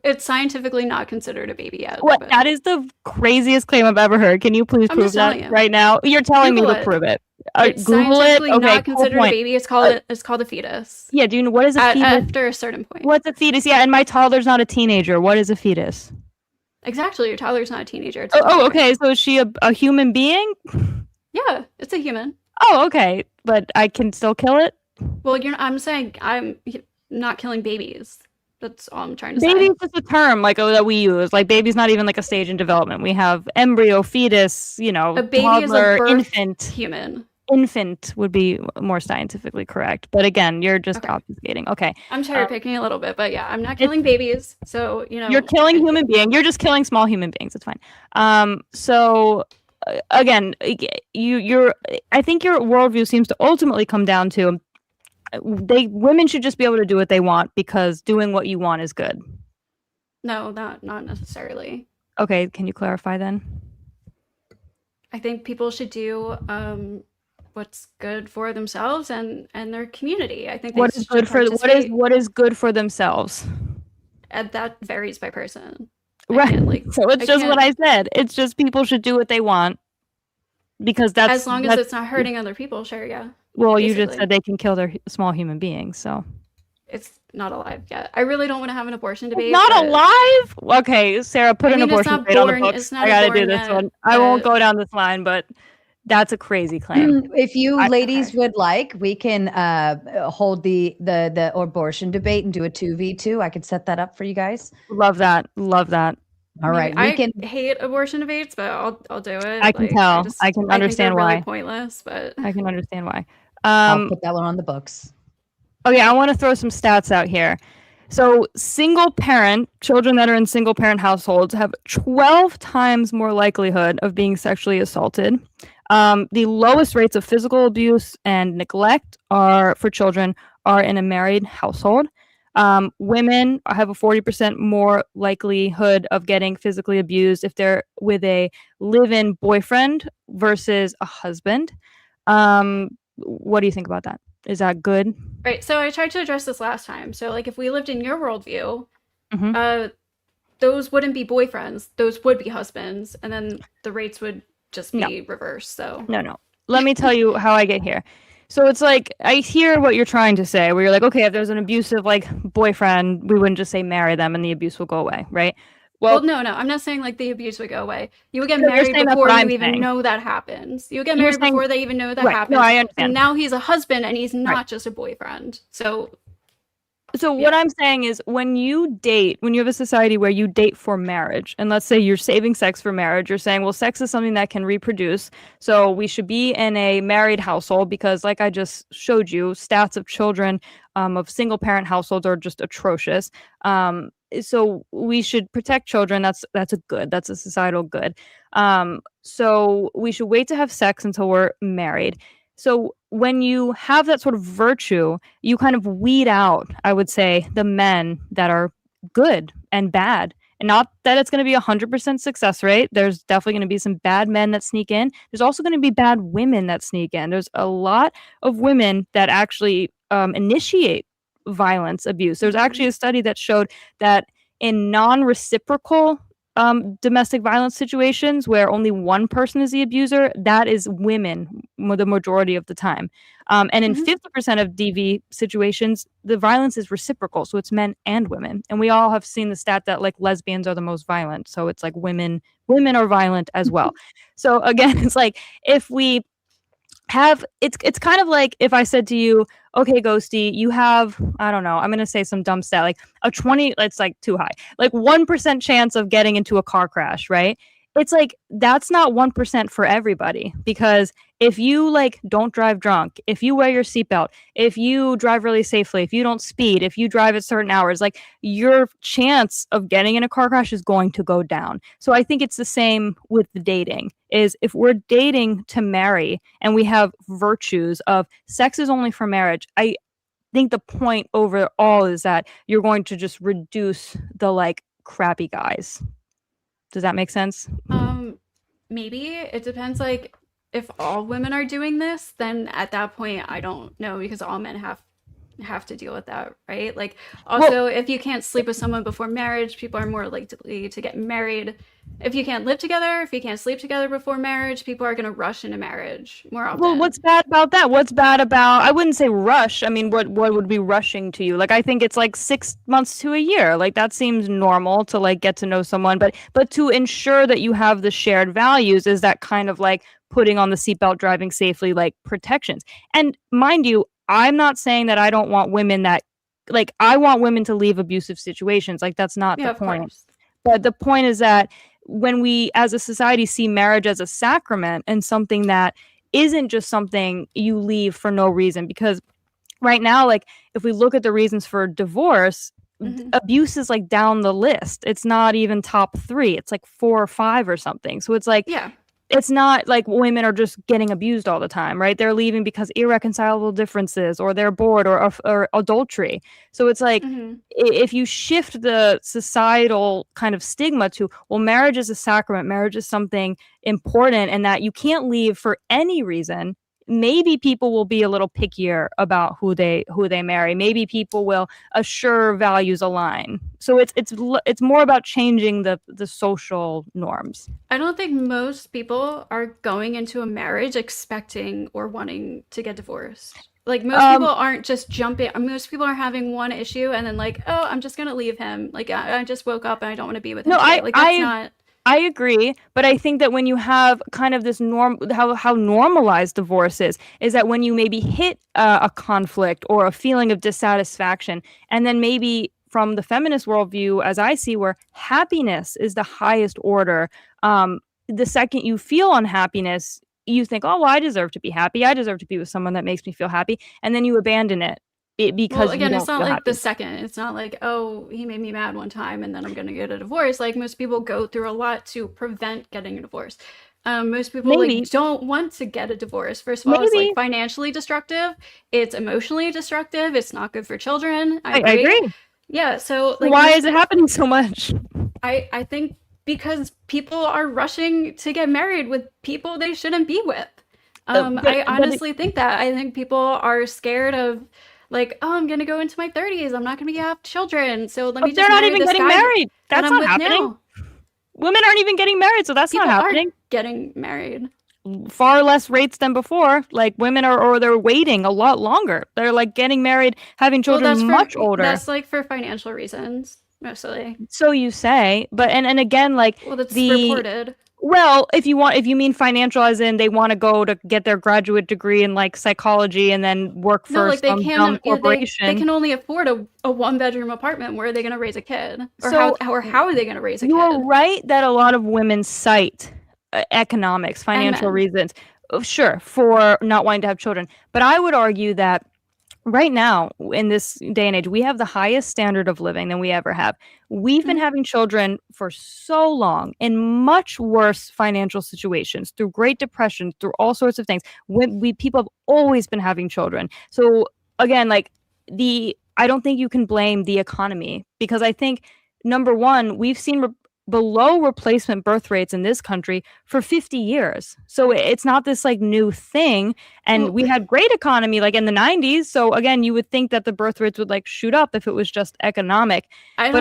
It's scientifically not considered a baby yet. What? but- That is the craziest claim I've ever heard. Can you please I'm prove just that telling you. right now? You're telling Google me to it. prove it. It's Google it. scientifically Okay, not cool considered a point. baby. It's called a fetus. Yeah, do you know what is a fetus? After a certain point. What's a fetus? Yeah, and my toddler's not a teenager. What is a fetus? Exactly. Your toddler's not a teenager. It's a Oh, toddler. okay. So is she a human being? Yeah, it's a human. Oh, okay. But I can still kill it? Well, I'm saying I'm not killing babies. That's all I'm trying to say. Baby is just a term like that we use. Like baby's not even like a stage in development. We have embryo, fetus, A baby toddler, is a birth infant. human. Infant would be more scientifically correct. But again, you're just Okay. obfuscating. Okay. I'm cherry picking a little bit, but yeah, I'm not killing babies. So, You're killing human being. You're just killing small human beings. It's fine. So again, I think your worldview seems to ultimately come down to women should just be able to do what they want because doing what you want is good. No, not necessarily. Okay, can you clarify then? I think people should do what's good for themselves and their community. I think What is good for what is good for themselves? And that varies by person. Right. So it's just what I said. It's just people should do what they want because that's as long as it's not hurting other people. Sure, yeah. Well, you just basically. said they can kill their small human beings, so It's not alive yet. I really don't want to have an abortion debate. not but- alive. Okay, Sarah, put I an mean, it's abortion not debate on the born- books. it's not I gotta do born this yet, one. I won't but- go down this line, but that's a crazy claim. If you I- ladies would like, we can hold the abortion debate and do a 2v2. I could set that up for you guys. Love that. Love that. All right, I we can. hate abortion debates, but I'll do it. I can tell. I can think understand they're really why. pointless, but I can understand why. I'll put that one on the books. Okay, I want to throw some stats out here. So, single parent children that are in single parent households have 12 times more likelihood of being sexually assaulted. The lowest rates of physical abuse and neglect for children are in a married household. Women have a 40% more likelihood of getting physically abused if they're with a live-in boyfriend versus a husband. What do you think about that? Is that good? right. So I tried to address this last time. So like if we lived in your worldview, Mhm. those wouldn't be boyfriends. Those would be husbands, and then the rates would just be No. reversed. So No. Let me tell you how I get here. So it's like I hear what you're trying to say, where you're like, okay, if there's an abusive like boyfriend, we wouldn't just say marry them and the abuse will go away, right? well, no, I'm not saying like the abuse would go away. You would get No, you're married saying that's before what you I'm even saying. know that happens. You would get You're married saying- before they even know that Right. happens. No, I And understand. now he's a husband and he's not Right. just a boyfriend. So So what I'm saying is when you have a society where you date for marriage, and let's say you're saving sex for marriage, you're saying, well, sex is something that can reproduce. So we should be in a married household because like I just showed you, stats of children of single parent households are just atrocious. So we should protect children. That's a good. That's a societal good. So we should wait to have sex until we're married. So when you have that sort of virtue, you kind of weed out, I would say, the men that are good and bad. And not that it's going to be 100% success rate. There's definitely going to be some bad men that sneak in. There's also going to be bad women that sneak in. There's a lot of women that actually initiate violence, abuse. There's actually a study that showed that in non-reciprocal domestic violence situations where only one person is the abuser, that is women the majority of the time. And in 50% of DV situations, the violence is reciprocal. So it's men and women. And we all have seen the stat that like lesbians are the most violent. So it's like women are violent as well. So again, it's like if we have it's kind of like if I said to you, okay, Ghosty, you have, I don't know, I'm gonna say some dumb stat, like a 20, it's like too high, like 1% chance of getting into a car crash, right? It's like that's not 1% for everybody, because if you like don't drive drunk, if you wear your seatbelt, if you drive really safely, if you don't speed, if you drive at certain hours, like your chance of getting in a car crash is going to go down. So I think it's the same with the dating, is if we're dating to marry and we have virtues of sex is only for marriage, I think the point overall is that you're going to just reduce the like crappy guys. Does that make sense? Maybe. It depends, like, if all women are doing this, then at that point, I don't know, because all men have to deal with that, right? Like, also, if you can't sleep with someone before marriage, people are more likely to get married. If you can't live together, if you can't sleep together before marriage, people are going to rush into marriage more often. Well, what's bad about that? What's bad about, I wouldn't say rush. I mean, what would be rushing to you? Like, I think it's like 6 months to a year. Like, that seems normal to like get to know someone. But to ensure that you have the shared values is that kind of like putting on the seatbelt, driving safely, like protections. And mind you, I'm not saying that I don't want women that, like, I want women to leave abusive situations. Like, that's not the point. Course. But the point is that when we, as a society, see marriage as a sacrament and something that isn't just something you leave for no reason, because right now, like, if we look at the reasons for divorce, abuse is like down the list. It's not even top 3. It's like 4 or 5 or something. So it's like, it's not like women are just getting abused all the time, right? They're leaving because irreconcilable differences, or they're bored, or adultery. So it's like, if you shift the societal kind of stigma to, well, marriage is a sacrament, marriage is something important, and that you can't leave for any reason, maybe people will be a little pickier about who they marry. Maybe people will assure values align. So it's more about changing the social norms. I don't think most people are going into a marriage expecting or wanting to get divorced. Like, most people aren't just jumping. Most people are having one issue and then like, oh, I'm just gonna leave him. Like, I just woke up and I don't want to be with him. I agree, but I think that when you have kind of this how normalized divorce is that when you maybe hit a conflict or a feeling of dissatisfaction, and then maybe from the feminist worldview, as I see, where happiness is the highest order, the second you feel unhappiness, you think, oh, well, I deserve to be happy. I deserve to be with someone that makes me feel happy, and then you abandon it. Because well, again, it's not like happy. the second. It's not like, oh, he made me mad one time and then I'm gonna get a divorce. Like, most people go through a lot to prevent getting a divorce. Most people like don't want to get a divorce. First of all, it's like financially destructive. It's emotionally destructive. It's not good for children. I agree. Yeah. So like, why is it happening so much? I think because people are rushing to get married with people they shouldn't be with. I honestly think that. I think people are scared of, like, oh, I'm gonna go into my 30s. I'm not gonna have children. So let me just. They're not even getting married. That's not happening. Women aren't even getting married, so that's not happening. People aren't getting married. Far less rates than before. Like, women or they're waiting a lot longer. They're like getting married, having children much older. That's like for financial reasons, mostly. So you say, but and again, like, well, that's reported. Well, if you mean financial, as in they want to go to get their graduate degree in like psychology and then work for some dumb corporation. They can only afford a 1-bedroom apartment. Where are they going to raise a kid? Or how are they going to raise a kid? You're right that a lot of women cite economics, financial reasons, sure, for not wanting to have children. But I would argue that right now, in this day and age, we have the highest standard of living than we ever have. We've been having children for so long in much worse financial situations, through Great Depression, through all sorts of things. People have always been having children. So again, like, I don't think you can blame the economy, because I think, number one, we've seen below replacement birth rates in this country for 50 years. So it's not this like new thing. And we had great economy like in the 90s. So again, you would think that the birth rates would like shoot up if it was just economic. I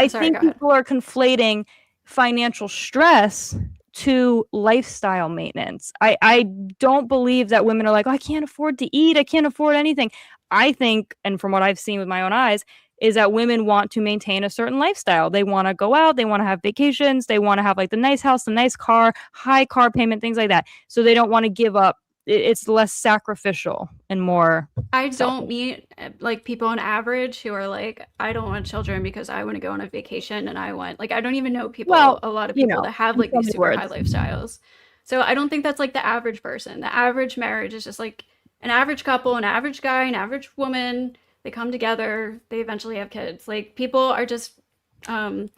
think people are conflating financial stress to lifestyle maintenance. I don't believe that women are like, oh, I can't afford to eat, I can't afford anything. I think, and from what I've seen with my own eyes, is that women want to maintain a certain lifestyle. They want to go out, they want to have vacations, they want to have like the nice house, the nice car, high car payment, things like that. So they don't want to give up. It's less sacrificial and more. I don't meet like people on average who are like, I don't want children because I want to go on a vacation and I want, like, I don't even know people, a lot of people that have like these super high lifestyles. So I don't think that's like the average person. The average marriage is just like an average couple, an average guy, an average woman. They come together, they eventually have kids. Like, people are just they're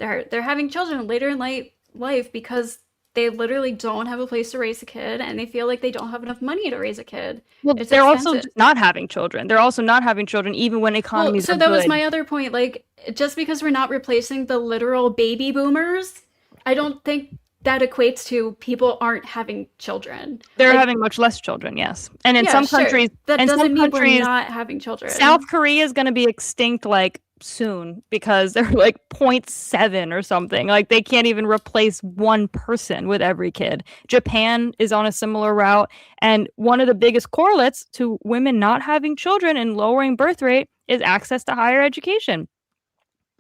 having children later in life because they literally don't have a place to raise a kid and they feel like they don't have enough money to raise a kid. Well, they're also just not having children. They're also not having children even when economies are good. So that was my other point. Like, just because we're not replacing the literal baby boomers, I don't think that equates to people aren't having children. They're having much less children, yes. And in some countries, that doesn't mean we're not having children. South Korea is going to be extinct like soon because they're like 0.7 or something. Like, they can't even replace one person with every kid. Japan is on a similar route. And one of the biggest correlates to women not having children and lowering birth rate is access to higher education.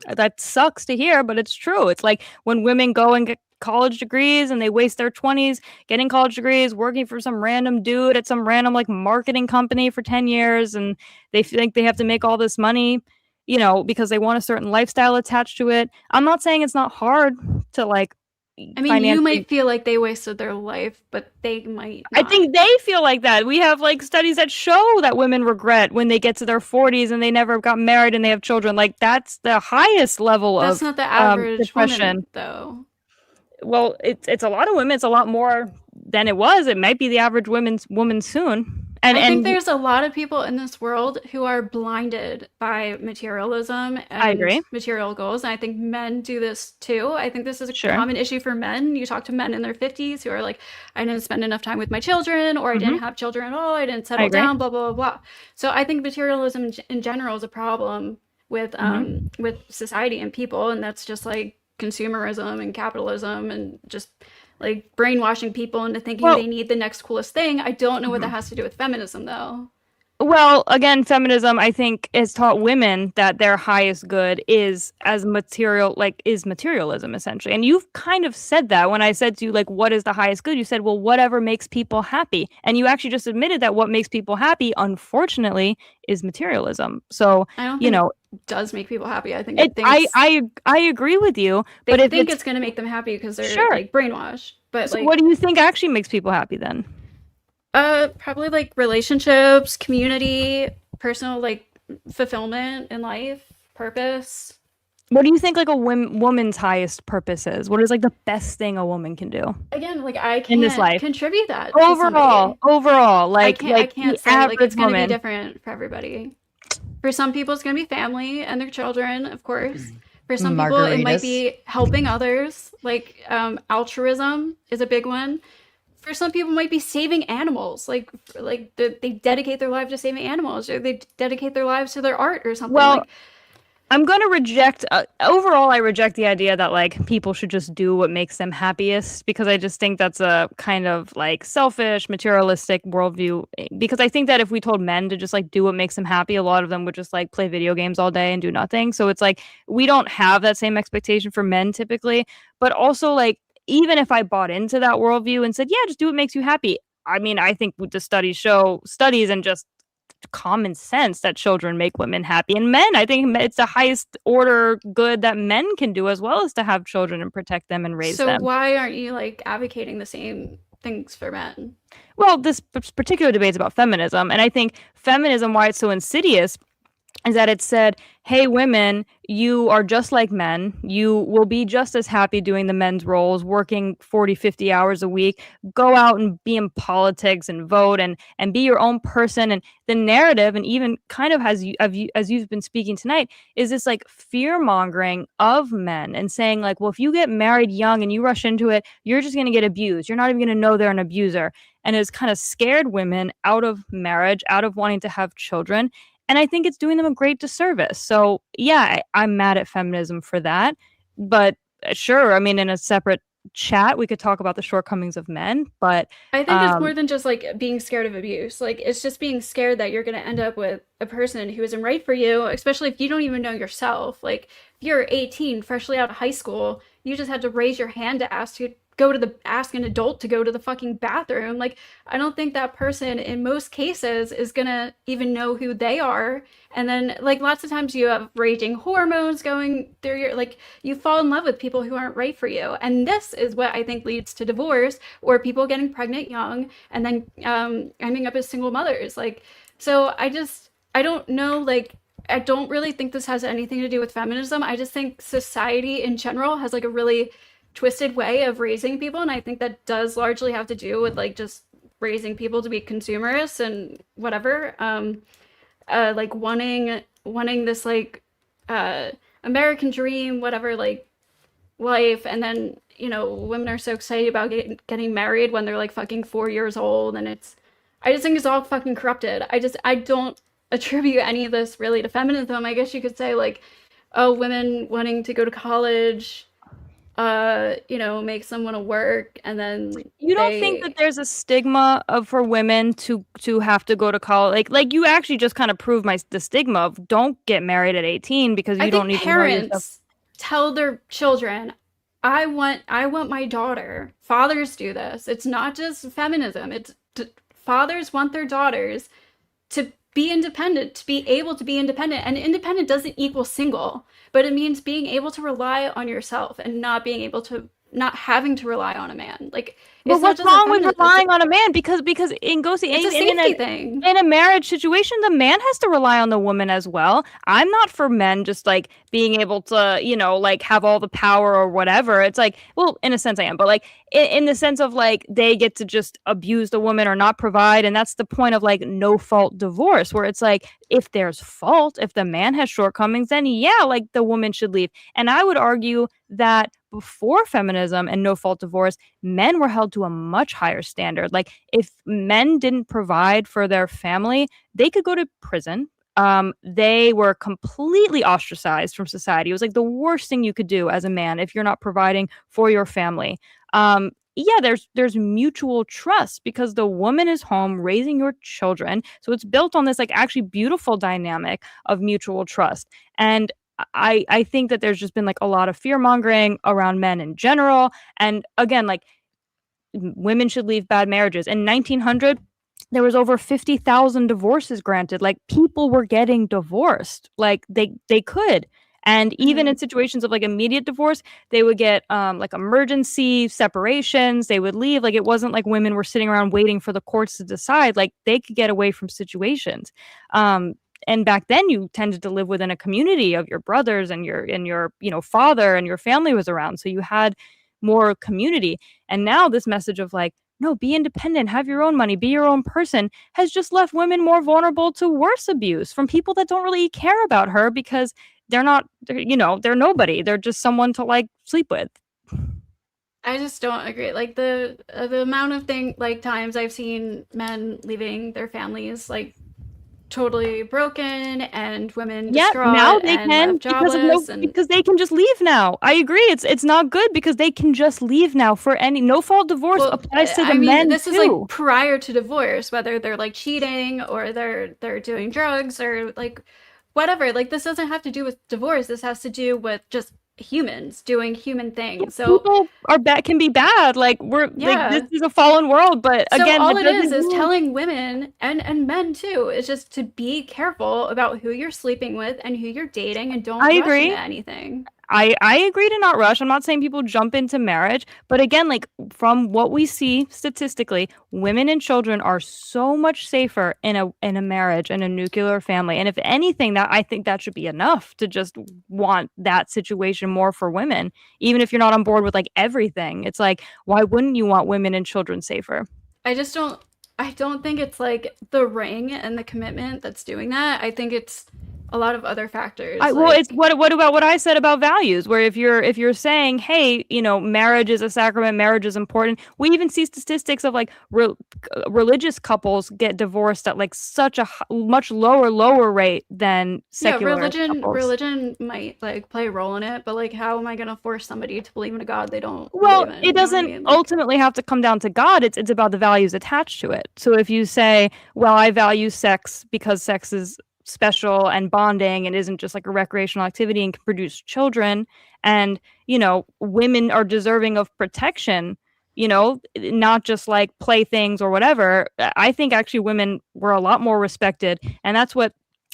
That sucks to hear, but it's true. It's like when women go and get college degrees and they waste their 20s getting college degrees, working for some random dude at some random like marketing company for 10 years, and they think they have to make all this money, you know, because they want a certain lifestyle attached to it. I'm not saying it's not hard to like, I mean, you might feel like they wasted their life, but they might not. I think they feel like that. We have like studies that show that women regret when they get to their 40s and they never got married and they have children. Like, that's the highest level That's of not the average depression. woman, though. Well, it's a lot of women. It's a lot more than it was. It might be the average woman soon. And I think there's a lot of people in this world who are blinded by materialism and I agree. material goals. And I think men do this too. I think this is a common issue for men. You talk to men in their 50s who are like, I didn't spend enough time with my children, or I didn't have children at all. I didn't settle down, blah, blah, blah, blah. So I think materialism in general is a problem with society and people. And that's just like consumerism and capitalism and just like brainwashing people into thinking they need the next coolest thing. I don't know what that has to do with feminism, though. Well, again, feminism, I think, has taught women that their highest good is materialism, essentially. And you've kind of said that when I said to you, like, what is the highest good? You said, well, whatever makes people happy. And you actually just admitted that what makes people happy, unfortunately, is materialism. So, I don't think it does make people happy. I think I agree with you. But I think it's going to make them happy because they're like brainwashed. But so what do you think actually makes people happy then? Probably like relationships, community, personal like fulfillment in life, purpose. What do you think like a woman's highest purpose is? What is like the best thing a woman can do? Again, like I can't in this life contribute that overall, like I can't say like it's going to be woman. different for everybody. For some people, it's going to be family and their children, of course. For some people, it might be helping others. Like altruism is a big one. For some people, it might be saving animals. Like they dedicate their life to saving animals, or they dedicate their lives to their art or something. Well, I'm going to reject, overall, I reject the idea that like people should just do what makes them happiest, because I just think that's a kind of like selfish, materialistic worldview. Because I think that if we told men to just like do what makes them happy, a lot of them would just like play video games all day and do nothing. So it's like, we don't have that same expectation for men typically, but also like, even if I bought into that worldview and said, yeah, just do what makes you happy. I mean, I think the studies and just common sense that children make women happy. And men, I think it's the highest order good that men can do, as well as to have children and protect them and raise them. So why aren't you like advocating the same things for men? Well, this particular debate is about feminism. And I think feminism, why it's so insidious, is that it said, hey, women, you are just like men. You will be just as happy doing the men's roles, working 40, 50 hours a week. Go out and be in politics and vote and be your own person. And the narrative, and even kind of as you've been speaking tonight, is this like fear mongering of men and saying like, well, if you get married young and you rush into it, you're just going to get abused. You're not even going to know they're an abuser. And it's kind of scared women out of marriage, out of wanting to have children. And I think it's doing them a great disservice. So, yeah, I'm mad at feminism for that. But sure, I mean, in a separate chat we could talk about the shortcomings of men, but I think it's more than just like being scared of abuse. Like it's just being scared that you're going to end up with a person who isn't right for you, especially if you don't even know yourself. Like if you're 18, freshly out of high school, you just had to raise your hand to ask an adult to go to the fucking bathroom. Like I don't think that person in most cases is gonna even know who they are. And then like lots of times you have raging hormones going through your, like you fall in love with people who aren't right for you. And this is what I think leads to divorce or people getting pregnant young and then ending up as single mothers. Like, so I don't know, like I don't really think this has anything to do with feminism. I just think society in general has like a really twisted way of raising people, and I think that does largely have to do with like just raising people to be consumerists and whatever, like wanting this like American dream, whatever, like life, and then women are so excited about getting married when they're like fucking 4 years old, and I just think it's all fucking corrupted. I don't attribute any of this really to feminism. I guess you could say like, oh, women wanting to go to college makes them want to work, and then you don't think that there's a stigma for women to have to go to college? Like you actually just kind of proved the stigma of don't get married at 18 because you don't need parents tell their children, I want my daughter. Fathers do this. It's not just feminism. Fathers want their daughters to be independent, to be able to be independent. And independent doesn't equal single, but it means being able to rely on yourself and not having to rely on a man. Like, but what's wrong with relying on a man? Because in Ghosty, it's a safety thing. In a marriage situation, the man has to rely on the woman as well. I'm not for men just like being able to, like have all the power or whatever. It's like, well, in a sense I am, but like in the sense of like they get to just abuse the woman or not provide, and that's the point of like no fault divorce, where it's like if there's fault, if the man has shortcomings, then yeah, like the woman should leave. And I would argue that before feminism and no fault divorce, men were held to a much higher standard. Like if men didn't provide for their family, they could go to prison. They were completely ostracized from society. It was like the worst thing you could do as a man if you're not providing for your family. Yeah, there's mutual trust because the woman is home raising your children. So it's built on this like actually beautiful dynamic of mutual trust. And I think that there's just been like a lot of fear mongering around men in general. And again, like women should leave bad marriages. In 1900, there was over 50,000 divorces granted. Like people were getting divorced, like they could. And even in situations of like immediate divorce, they would get like emergency separations. They would leave. Like it wasn't like women were sitting around waiting for the courts to decide. Like they could get away from situations. And back then you tended to live within a community of your brothers and your father, and your family was around. So you had more community. And now this message of like, no, be independent, have your own money, be your own person, has just left women more vulnerable to worse abuse from people that don't really care about her because they're nobody. They're just someone to like sleep with. I just don't agree. Like the amount of times I've seen men leaving their families like totally broken and women distraught. Now they and can because they can just leave now. I agree. It's not good because they can just leave now for any no fault divorce applies to the men this too. is like prior to divorce, whether they're like cheating or they're doing drugs or like whatever. Like this doesn't have to do with divorce. This has to do with just humans doing human things. So people can be bad. Like like this is a fallen world, but so again, all it is telling women and men too is just to be careful about who you're sleeping with and who you're dating, and don't rush into anything. I agree to not rush. I'm not saying people jump into marriage, but again, like from what we see statistically, women and children are so much safer in a marriage and a nuclear family. And if anything, that I think that should be enough to just want that situation more for women, even if you're not on board with like everything. It's like, why wouldn't you want women and children safer? I don't think it's like the ring and the commitment that's doing that. I think it's a lot of other factors. Well, it's what about what I said about values? Where if you're saying, hey, marriage is a sacrament, marriage is important. We even see statistics of like religious couples get divorced at like such a much lower rate than secular couples. Religion might like play a role in it, but like, how am I going to force somebody to believe in a God they don't? Well, believe in, it doesn't ultimately have to come down to God. It's about the values attached to it. So if you say, well, I value sex because sex is special and bonding and isn't just like a recreational activity and can produce children, and women are deserving of protection, not just like playthings or whatever. I think actually women were a lot more respected, and that's what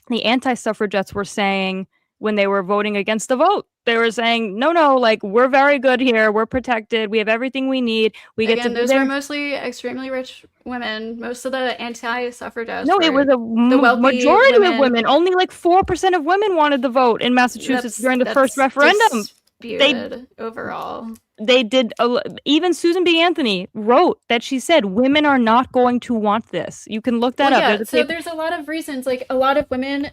the anti-suffragettes were saying when they were voting against the vote. They were saying, no, like, we're very good here. We're protected. We have everything we need. We get to those were mostly extremely rich women. Most of the anti-suffragettes. No, it was a majority of women. Only like 4% of women wanted the vote in Massachusetts during the first referendum. Overall. They did. Even Susan B. Anthony wrote that she said women are not going to want this. You can look that up. Yeah, there's a lot of reasons. Like, a lot of women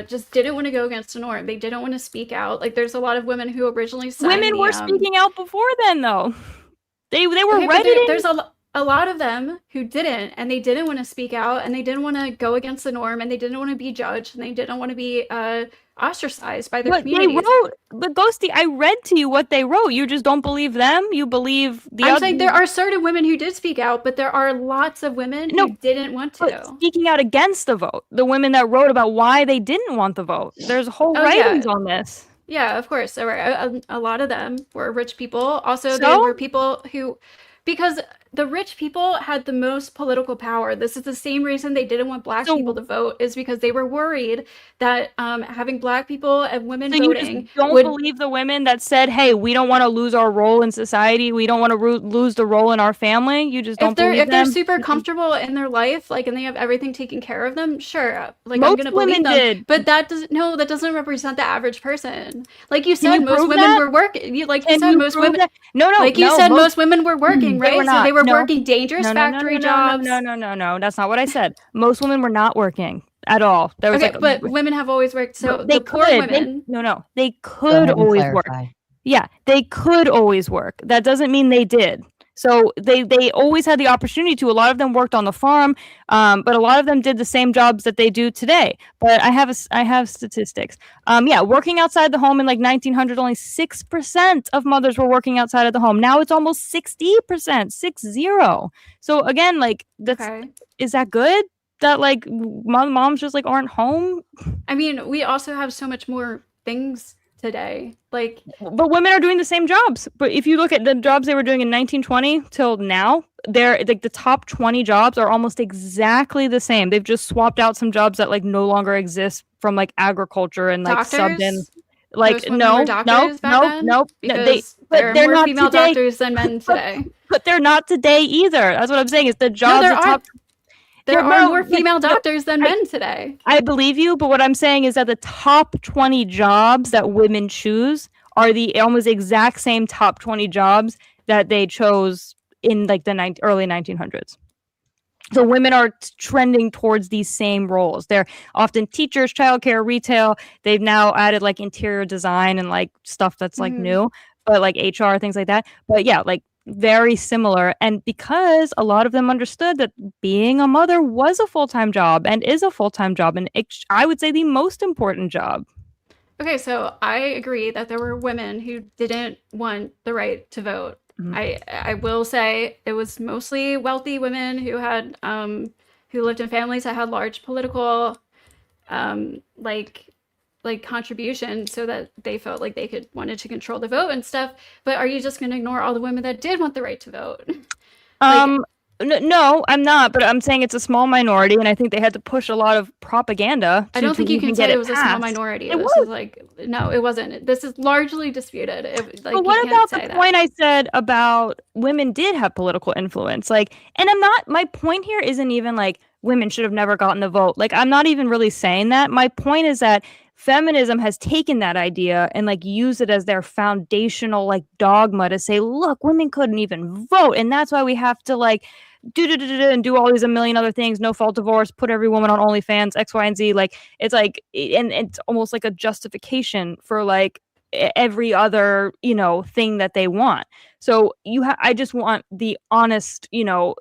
just didn't want to go against the norm. They didn't want to speak out. Like, there's a lot of women who originally signed women were speaking out before then, though. They were ready. There's a lot of them who didn't, and they didn't want to speak out, and they didn't want to go against the norm, and they didn't want to be judged, and they didn't want to be ostracized by their communities. But Ghosty, I read to you what they wrote. You just don't believe them. You believe the other. I'm saying there are certain women who did speak out, but there are lots of women who didn't want to. But speaking out against the vote, the women that wrote about why they didn't want the vote. There's whole writings on this. Yeah, of course. There were a lot of them were rich people. Also, they were people who, because the rich people had the most political power. This is the same reason they didn't want black people to vote, is because they were worried that having black people and women voting you just don't believe the women that said, hey, we don't want to lose our role in society. We don't want to lose the role in our family. You just don't believe them. If they're super comfortable in their life, like, and they have everything taken care of them, sure. Like, I'm going to believe them. Did. But that doesn't represent the average person. Like you said, most women were working. Most women. Most women were working, right? So they were working dangerous factory jobs. No, that's not what I said. Most women were not working at all. There was but women have always worked. So the poor women. They could always work. Yeah, they could always work. That doesn't mean they did. So they always had the opportunity to. A lot of them worked on the farm, but a lot of them did the same jobs that they do today. But I have statistics. Working outside the home in like 1900, only 6% of mothers were working outside of the home. Now it's almost 60%, 60. So again, like, is that good? That like moms just like aren't home? I mean, we also have so much more things today, but women are doing the same jobs. But if you look at the jobs they were doing in 1920 till now, they're like the top 20 jobs are almost exactly the same. They've just swapped out some jobs that like no longer exist from like agriculture and like subbed in. Like no. They're more female doctors than men today. But they're not today either. That's what I'm saying. Is the jobs there are more female doctors than men today. I believe you, but what I'm saying is that the top 20 jobs that women choose are the almost exact same top 20 jobs that they chose in like the early 1900s. So women are trending towards these same roles. They're often teachers, childcare, retail. They've now added like interior design and like stuff that's like new, but like HR, things like that. But yeah, like very similar. And because a lot of them understood that being a mother was a full-time job and is a full-time job, and I would say the most important job. Okay, so I agree that there were women who didn't want the right to vote. I will say it was mostly wealthy women who had who lived in families that had large political contribution, so that they felt like they wanted to control the vote and stuff. But are you just going to ignore all the women that did want the right to vote? No, I'm not. But I'm saying it's a small minority, and I think they had to push a lot of propaganda. I don't think you can say it was a small minority. No, it wasn't. This is largely disputed. But what about the point I said about women did have political influence? Like, and my point here isn't even like women should have never gotten the vote. Like, I'm not even really saying that. My point is that feminism has taken that idea and like used it as their foundational like dogma to say, look, women couldn't even vote, and that's why we have to like and do all these a million other things, no fault divorce, put every woman on OnlyFans, X, Y, and Z. Like it's like, and it's almost like a justification for like every other, you know, thing that they want. So I just want the honest, you know,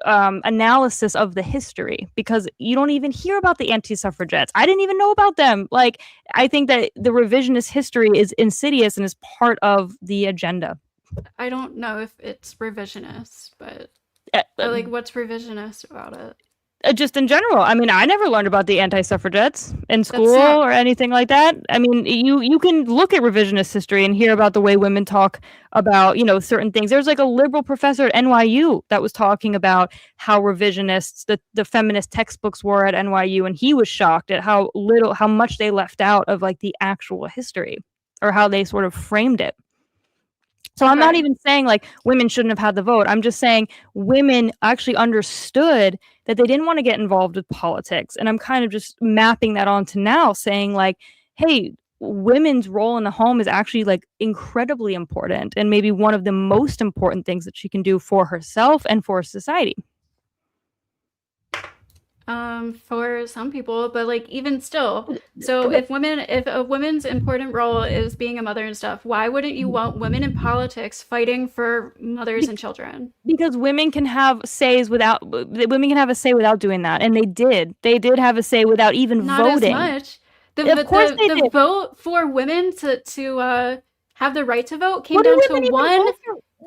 analysis of the history, because you don't even hear about the anti-suffragettes. I didn't even know about them. Like, I think that the revisionist history is insidious and is part of the agenda. I don't know if it's revisionist, but like, what's revisionist about it? Just in general. I mean, I never learned about the anti-suffragettes in school or anything like that. I mean, you can look at revisionist history and hear about the way women talk about, you know, certain things. There's like a liberal professor at NYU that was talking about how revisionists, the feminist textbooks were at NYU, and he was shocked at how much they left out of like the actual history, or how they sort of framed it. So I'm not even saying like women shouldn't have had the vote. I'm just saying women actually understood that they didn't want to get involved with politics. And I'm kind of just mapping that onto now, saying like, hey, women's role in the home is actually like incredibly important, and maybe one of the most important things that she can do for herself and for society. For some people, but like even still, so if a woman's important role is being a mother and stuff, why wouldn't you want women in politics fighting for mothers and children? Because women can have a say without doing that, and they did have a say without even voting. Not as much. Of course they did. The vote for women to have the right to vote came down to one.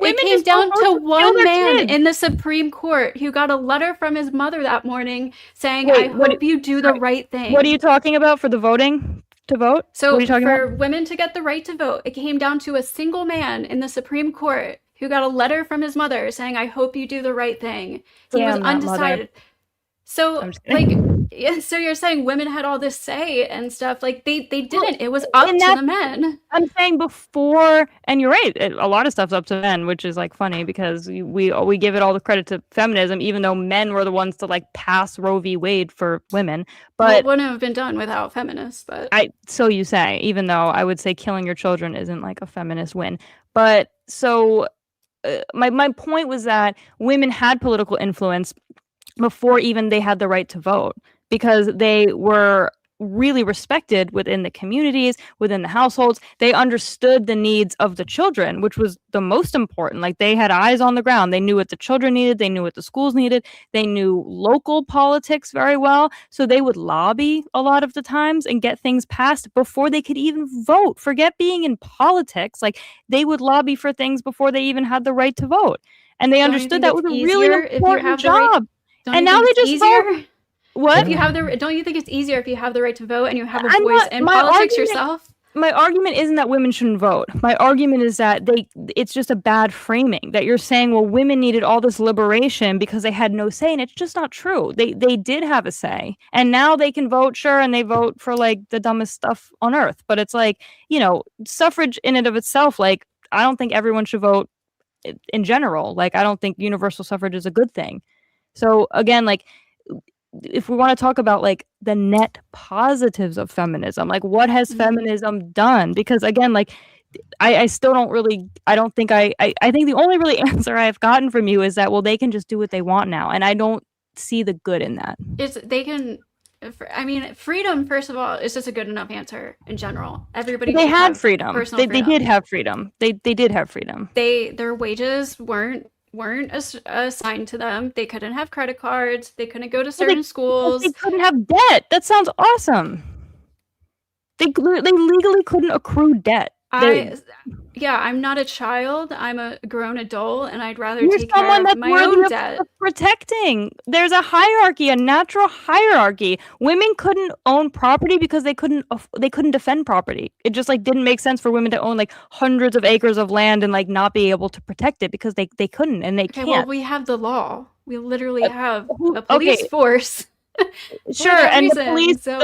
It came down to one man in the Supreme Court who got a letter from his mother that morning saying, I hope you do the right thing. What are you talking about for the voting to vote? So for women to get the right to vote, it came down to a single man in the Supreme Court who got a letter from his mother saying, I hope you do the right thing. He was undecided. So like, yeah, so you're saying women had all this say and stuff? Like they didn't. It was up to the men. I'm saying before, and you're right. A lot of stuff's up to men, which is like funny because we give it all the credit to feminism, even though men were the ones to like pass Roe v. Wade for women. But it wouldn't have been done without feminists. But so you say, even though I would say killing your children isn't like a feminist win. But so my point was that women had political influence before even they had the right to vote, because they were really respected within the communities, within the households. They understood the needs of the children, which was the most important. Like they had eyes on the ground. They knew what the children needed. They knew what the schools needed. They knew local politics very well. So they would lobby a lot of the times and get things passed before they could even vote. Forget being in politics. Like they would lobby for things before they even had the right to vote. And they understood that was a really important job. And now they just vote. What? If you have don't you think it's easier if you have the right to vote and you have a voice in politics yourself? My argument isn't that women shouldn't vote. My argument is that it's just a bad framing, that you're saying, well, women needed all this liberation because they had no say, and it's just not true. They did have a say, and now they can vote, sure, and they vote for like the dumbest stuff on earth. But it's like, you know, suffrage in and of itself, like I don't think everyone should vote in general. Like I don't think universal suffrage is a good thing. So again, like if we want to talk about like the net positives of feminism, like what has feminism done? Because again, like I still don't really, I think the only really answer I've gotten from you is that, well, they can just do what they want now. And I don't see the good in that. Freedom, first of all, is just a good enough answer in general. Everybody they had freedom. They did have freedom. They did have freedom. Their wages weren't assigned to them. They couldn't have credit cards. They couldn't go to certain schools. They couldn't have debt. That sounds awesome. They legally couldn't accrue debt. I'm not a child. I'm a grown adult, and I'd rather take care of my own debt. Protecting. There's a hierarchy, a natural hierarchy. Women couldn't own property because they couldn't defend property. It just like didn't make sense for women to own like hundreds of acres of land and like not be able to protect it because they couldn't, and they can't. Well, we have the law. We literally have a police force. Sure, and the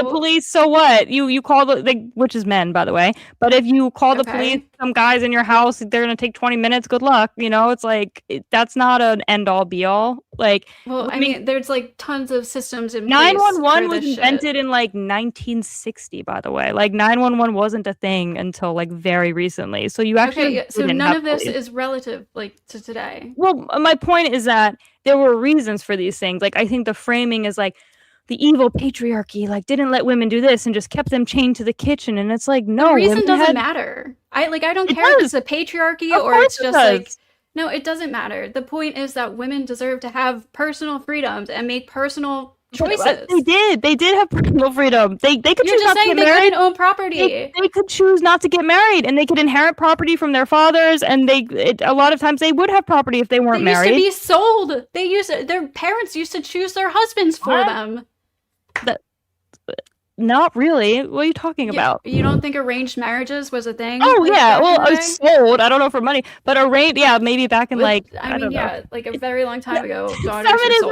police. So what? You call which is men, by the way. But if you call the police, some guys in your house, they're gonna take 20 minutes. Good luck. You know, it's like that's not an end all be all. Like, Well, I mean, there's like tons of systems in place. 911 for was this shit. invented in like 1960, by the way. Like 911 wasn't a thing until like very recently. So you actually Okay, so didn't none have of this police. is relative like to today. Well, my point is that there were reasons for these things. Like I think the framing is like the evil patriarchy like didn't let women do this and just kept them chained to the kitchen, and it's like no, The reason women doesn't had... matter. I don't It care if does. it's a patriarchy Of or course it's it just like does. no, it doesn't matter. The point is that women deserve to have personal freedoms and make personal choices. They did have personal freedom. They could You're choose just not to saying get they married. couldn't own property. They could choose not to get married, and they could inherit property from their fathers, and a lot of times they would have property if they weren't They used married. to be sold. Their parents used to choose their husbands for What? them. Not really. What are you talking about? You don't think arranged marriages was a thing? Oh like, yeah, back in well, the day? sold. I don't know for money, but arranged. Yeah, maybe back in like I don't mean, know. yeah, like a very long time ago, daughters were Feminism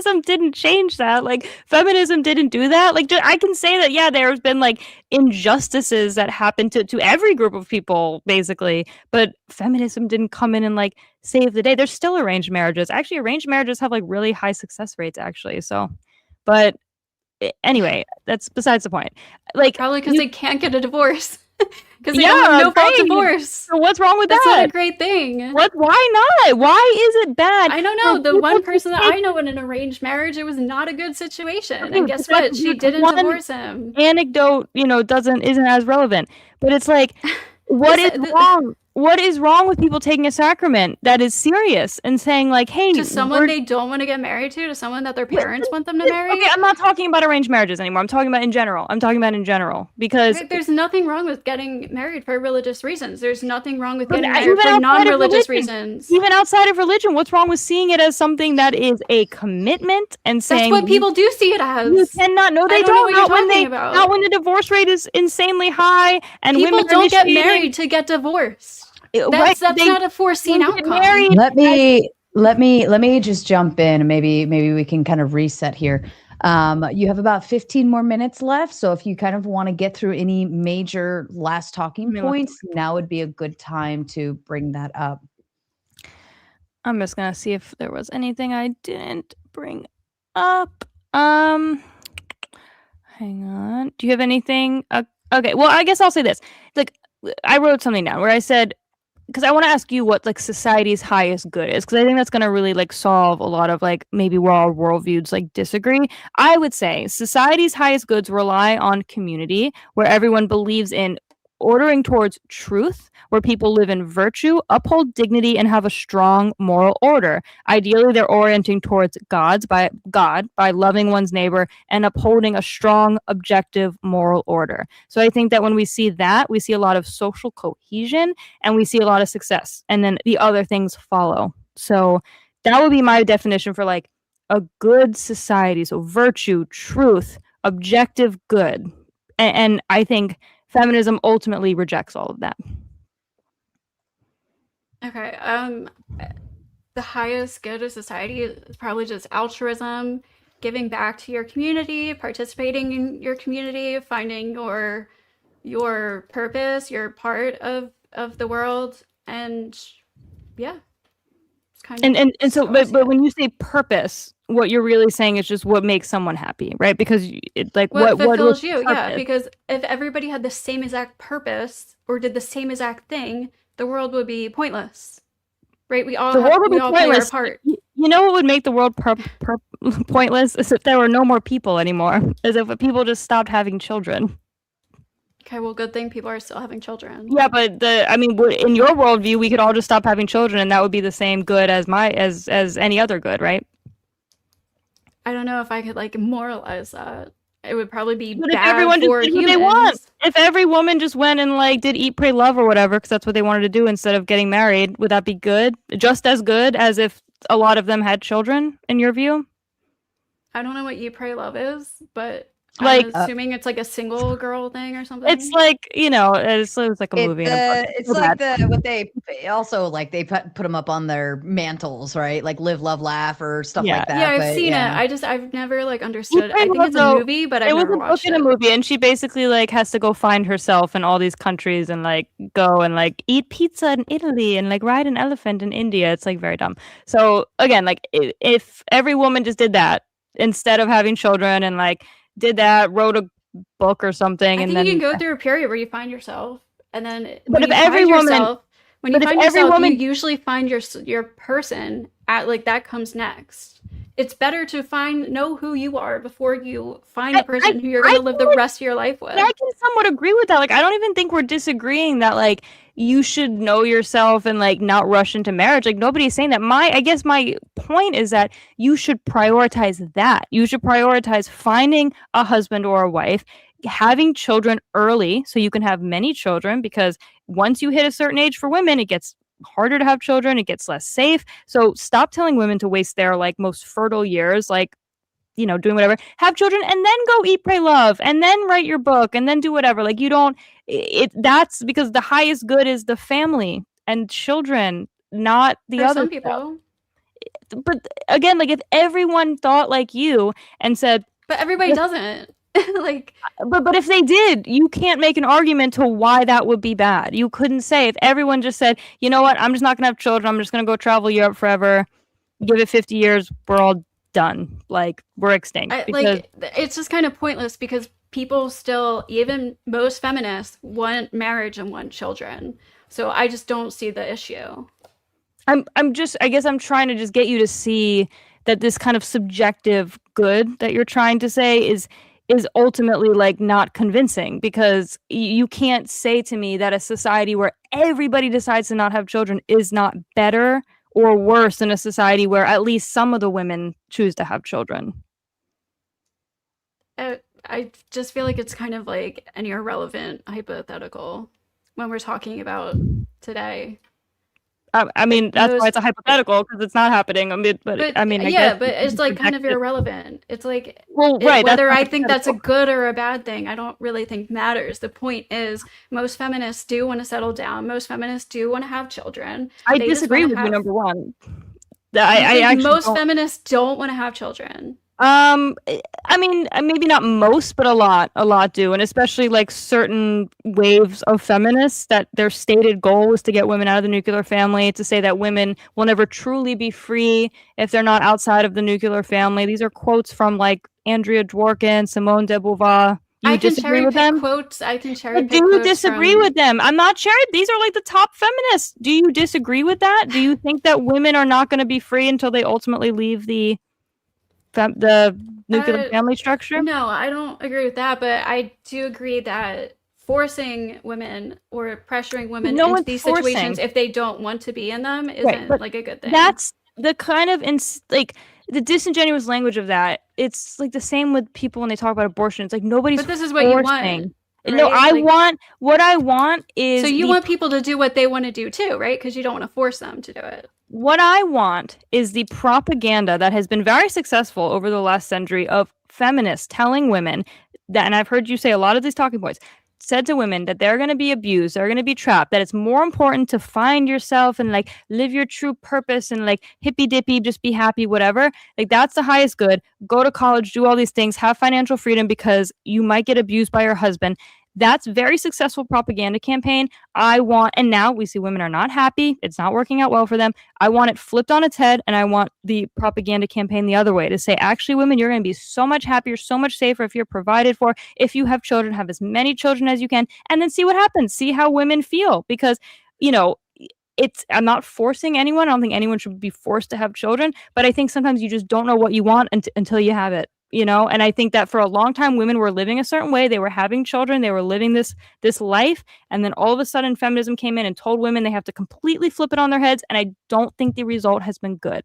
sold. didn't change that. Like feminism didn't do that. Like I can say that yeah, there's been like injustices that happen to every group of people basically, but feminism didn't come in and like save the day. There's still arranged marriages. Actually, arranged marriages have like really high success rates actually. So, but anyway, that's besides the point. Like Probably because they can't get a divorce. Because they Yeah, don't have no fault great. divorce. So what's wrong with That's that? not a great thing. What? Why not? Why is it bad? I don't know. for The people one to person that take I know in an arranged marriage, it was not a good situation. Okay, And guess but what? She that's didn't one divorce him. anecdote, isn't as relevant. But it's like, what is wrong? What is wrong with people taking a sacrament that is serious and saying like, hey, To someone they don't want to get married to someone that their parents want them to marry? Okay, I'm not talking about arranged marriages anymore. I'm talking about in general. Because There's nothing wrong with getting married for religious reasons. There's nothing wrong with But getting even married for outside of non-religious religion- reasons. even outside of religion, what's wrong with seeing it as something that is a commitment and saying That's what people do see it as. you cannot. No, they I don't know what you're Not when talking about. Not when the divorce rate is insanely high and People women are don't get initiating- married to get divorced. Right, That's they- not a foreseen they get outcome. married- Let me just jump in and maybe we can kind of reset here. You have about 15 more minutes left, so if you kind of want to get through any major last talking points, now would be a good time to bring that up. I'm just gonna see if there was anything I didn't bring up. Hang on. Do you have anything? Okay. Well, I guess I'll say this. Like, I wrote something down where I said, because I want to ask you what like society's highest good is, because I think that's going to really like solve a lot of like maybe where our worldviews like disagree. I would say society's highest goods rely on community, where everyone believes in ordering towards truth, where people live in virtue, uphold dignity, and have a strong moral order. Ideally, they're orienting towards God by loving one's neighbor and upholding a strong, objective moral order. So I think that when we see that, we see a lot of social cohesion and we see a lot of success, and then the other things follow. So that would be my definition for like a good society. So virtue, truth, objective good. And I think feminism ultimately rejects all of that. Okay. The highest good of society is probably just altruism, giving back to your community, participating in your community, finding your purpose, your part of the world, and yeah. It's kind of And so but when you say purpose, what you're really saying is just what makes someone happy, right? Because like what fulfills was you, yeah. purpose? Because if everybody had the same exact purpose or did the same exact thing, the world would be pointless, right? We all The world would be play our pointless. part. You know what would make the world pointless is if there were no more people anymore. Is if people just stopped having children. Okay, well, good thing people are still having children. Yeah, but in your worldview, we could all just stop having children, and that would be the same good as as any other good, right? I don't know if I could like moralize that. It would probably be But if bad everyone just for did what humans. they want, if every woman just went and like did eat, pray, love or whatever, because that's what they wanted to do instead of getting married, would that be good? Just as good as if a lot of them had children, in your view? I don't know what Eat, Pray, Love is, but Like, I'm assuming it's like a single girl thing or something. it's like, you know, it's like a movie. It's like what they also like they put them up on their mantles, right? Like Live, Love, Laugh or stuff like that. Yeah, I've but seen yeah. it. I've never like understood. Eat, Pray, I think Love, it's a though, movie, but I've it was never a book watched and it. a movie, and she basically like has to go find herself in all these countries and like go and like eat pizza in Italy and like ride an elephant in India. It's like very dumb. So again, like if every woman just did that instead of having children and like did that, wrote a book or something, I and think then you can go through a period where you find yourself, and then But when if you every find woman- yourself, when you but if find every yourself, woman- you usually find your person at like that comes next. It's better to know who you are before you find the person who you're going to live the rest of your life with. I can somewhat agree with that. Like, I don't even think we're disagreeing that like you should know yourself and like not rush into marriage. Like nobody's saying that. I guess my point is that you should prioritize that. You should prioritize finding a husband or a wife, having children early so you can have many children, because once you hit a certain age for women, it gets harder to have children, it gets less safe. So stop telling women to waste their like most fertile years like, you know, doing whatever, have children, and then go eat, pray, love, and then write your book, and then do whatever. Like you don't that's because the highest good is the family and children, not the For other some stuff. people, But again, like if everyone thought like you and said, but everybody doesn't. Like, but if they did, you can't make an argument to why that would be bad. You couldn't say if everyone just said, you know what, I'm just not gonna have children, I'm just gonna go travel Europe forever, give it 50 years, we're all done, like we're extinct. like it's just kind of pointless because people still, even most feminists, want marriage and want children. So I just don't see the issue. I guess I'm trying to just get you to see that this kind of subjective good that you're trying to say is ultimately like not convincing, because you can't say to me that a society where everybody decides to not have children is not better or worse than a society where at least some of the women choose to have children. I just feel like it's kind of like an irrelevant hypothetical when we're talking about today. I mean, that's why it's a hypothetical, because it's not happening. I mean, but I mean, I guess but it's like kind of irrelevant. It's like, well, right, whether I think that's a good or a bad thing, I don't really think matters. The point is, most feminists do want to settle down. Most feminists do want to have children. I disagree with you, number one. Most feminists don't want to have children. I mean, maybe not most, but a lot do, and especially like certain waves of feminists that their stated goal is to get women out of the nuclear family, to say that women will never truly be free if they're not outside of the nuclear family. These are quotes from like Andrea Dworkin, Simone de Beauvoir. I can cherry pick quotes. I can cherry pick. Do you disagree with them? I'm not cherry. These are like the top feminists. Do you disagree with that? Do you think that women are not going to be free until they ultimately leave the nuclear family structure? No, I don't agree with that, but I do agree that forcing women or pressuring women into these situations if they don't want to be in them isn't like a good thing. That's the kind of like the disingenuous language of that. It's like the same with people when they talk about abortion. It's like nobody's. But this is what you want. Right? No, what I want is. So you want people to do what they want to do too, right? Because you don't want to force them to do it. What I want is the propaganda that has been very successful over the last century of feminists telling women that, and I've heard you say a lot of these talking points, said to women that they're going to be abused, they're going to be trapped, that it's more important to find yourself and like live your true purpose and like hippy dippy, just be happy, whatever. Like that's the highest good. Go to college, do all these things, have financial freedom because you might get abused by your husband. That's very successful propaganda campaign. And now we see women are not happy. It's not working out well for them. I want it flipped on its head, and I want the propaganda campaign the other way to say, actually, women, you're going to be so much happier, so much safer if you're provided for. If you have children, have as many children as you can, and then see what happens. See how women feel, because, you know, I'm not forcing anyone. I don't think anyone should be forced to have children, but I think sometimes you just don't know what you want until you have it. You know, and I think that for a long time, women were living a certain way. They were having children. They were living this life. And then all of a sudden, feminism came in and told women they have to completely flip it on their heads. And I don't think the result has been good.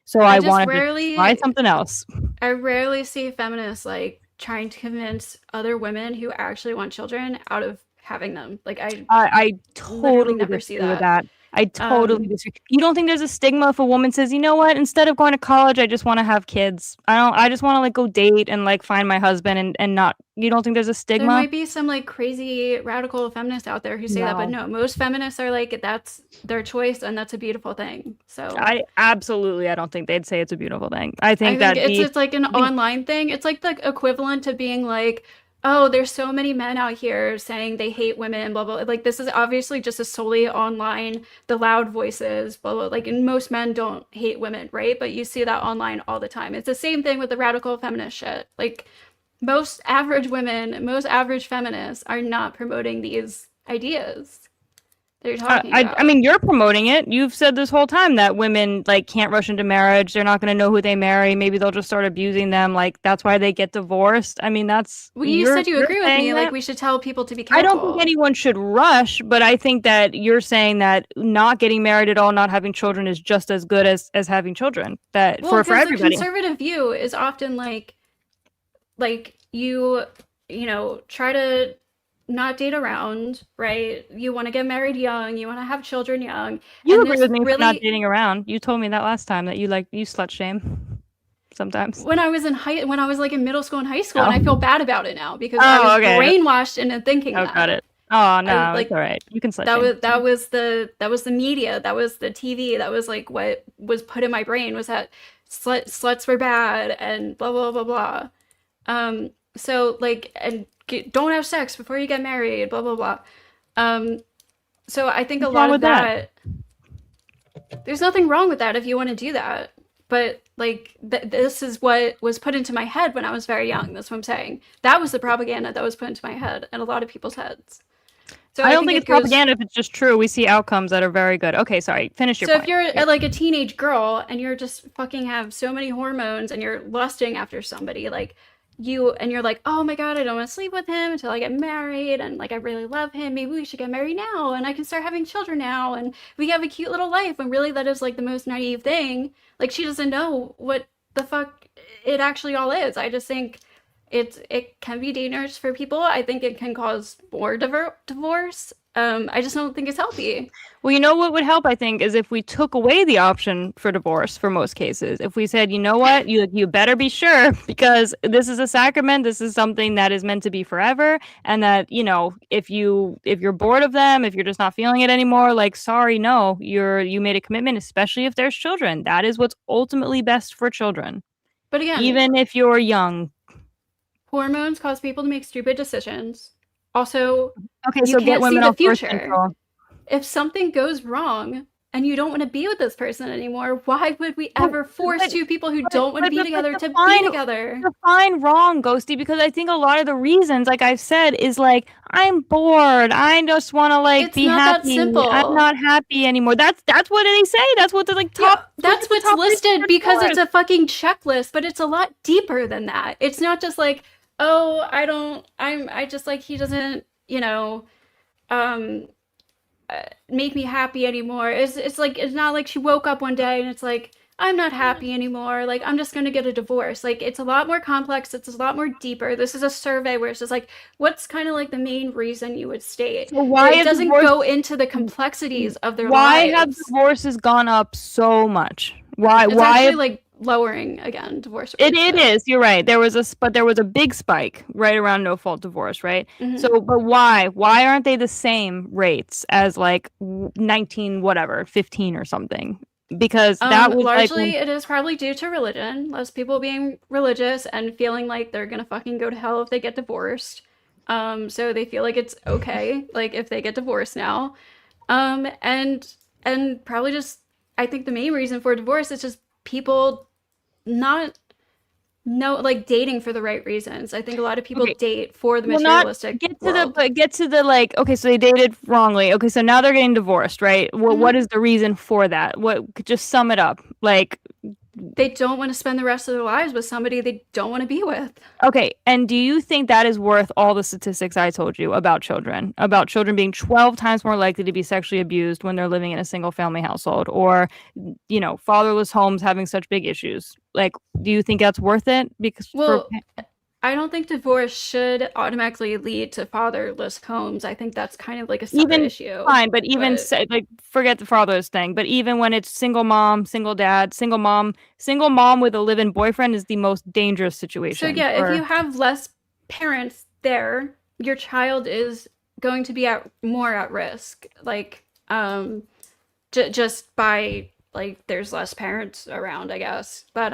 So I want to try something else. I rarely see feminists like trying to convince other women who actually want children out of having them. Like I totally never see that. I totally disagree. You don't think there's a stigma if a woman says, you know what, instead of going to college, I just want to have kids. I just want to like go date and like find my husband and not, you don't think there's a stigma? There might be some like crazy radical feminists out there who say that, but no, most feminists are like, that's their choice and that's a beautiful thing. So I don't think they'd say it's a beautiful thing. I think it's like an online thing. It's like the equivalent to being like, oh, there's so many men out here saying they hate women, blah, blah. Like, this is obviously just a solely online, the loud voices, blah, blah. Like, and most men don't hate women, right? But you see that online all the time. It's the same thing with the radical feminist shit. Like, most average women, most average feminists are not promoting these ideas that you're talking about. I mean, you're promoting it. You've said this whole time that women like can't rush into marriage. They're not going to know who they marry. Maybe they'll just start abusing them. Like that's why they get divorced. I mean, that's. Well, you said you agree with me. Like we should tell people to be careful. I don't think anyone should rush, but I think that you're saying that not getting married at all, not having children, is just as good as having children. That for everybody. The conservative view is often like you know, try to not date around, right? You want to get married young, you want to have children young. You agree with me for not dating around. You told me that last time that you slut shame sometimes. When I was like in middle school and high school, and I feel bad about it now because I was brainwashed into thinking that. Got it. Oh no, it's all right. You can slut shame. That was the media, that was the TV, that was like what was put in my brain was that sluts were bad and blah blah blah blah. So like and don't have sex before you get married, blah blah blah. So I think a lot of that there's nothing wrong with that if you want to do that, but like this is what was put into my head when I was very young. That's what I'm saying. That was the propaganda that was put into my head and a lot of people's heads. So I don't think it's propaganda if it's just true. We see outcomes that are very good. Okay, sorry. Finish your point. So if you're like a teenage girl and you're just fucking have so many hormones and you're lusting after somebody, like you're like, oh my god, I don't want to sleep with him until I get married, and like I really love him, maybe we should get married now and I can start having children now and we have a cute little life, when really that is like the most naive thing. Like she doesn't know what the fuck it actually all is. I just think it can be dangerous for people. I think it can cause more divorce. I just don't think it's healthy. Well, you know what would help, I think, is if we took away the option for divorce for most cases. If we said, you know what, you better be sure, because this is a sacrament, this is something that is meant to be forever, and that, you know, if you're bored of them, if you're just not feeling it anymore, like, sorry, no, you made a commitment, especially if there's children. That is what's ultimately best for children. But again, even if you're young. Hormones cause people to make stupid decisions. Also, okay, so get women off birth control. If something goes wrong and you don't want to be with this person anymore, why would we ever force two people who don't want to be together to be together? Define wrong, Ghosty, because I think a lot of the reasons, like I've said, is like, I'm bored. I just want to like be happy. I'm not happy anymore. That's what they say. That's what the like top. Yeah, that's what's listed because it's a fucking checklist, but it's a lot deeper than that. It's not just like, oh, I just like, he doesn't, you know, make me happy anymore. It's like, it's not like she woke up one day and it's like, I'm not happy anymore. Like, I'm just going to get a divorce. Like, it's a lot more complex. It's a lot more deeper. This is a survey where it's just like, what's kind of like the main reason you would stay? So why it doesn't go into the complexixities of their lives. Why have divorces gone up so much? Why? It's actually like lowering again divorce rates. It is. You're right. There was a big spike right around no fault divorce, right? Mm-hmm. So, but why? Why aren't they the same rates as like 15 or something? Because that was largely it is probably due to religion. Less people being religious and feeling like they're gonna fucking go to hell if they get divorced. So they feel like it's okay, like if they get divorced now. And probably just, I think the main reason for divorce is just people not dating for the right reasons. I think a lot of people date for the materialistic get to the like, okay, so they dated wrongly. Okay, so now they're getting divorced, right? Well, what is the reason for that? Just sum it up. Like, they don't want to spend the rest of their lives with somebody they don't want to be with. Okay, and do you think that is worth all the statistics I told you about children being 12 times more likely to be sexually abused when they're living in a single family household, or, you know, fatherless homes having such big issues? Like, do you think that's worth it? Because I don't think divorce should automatically lead to fatherless homes. I think that's kind of like a separate Even issue. fine, but even But say, like, forget the fatherless thing. But even when it's single mom, single dad, single mom with a live-in boyfriend is the most dangerous so situation. yeah, if for- you have less parents there, your child is going to be more at risk. Like just by like there's less parents around, I guess. But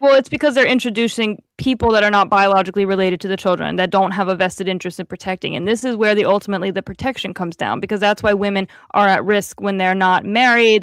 Well, it's because they're introducing people that are not biologically related to the children, that don't have a vested interest in protecting. And this is where ultimately the protection comes down, because that's why women are at risk when they're not married.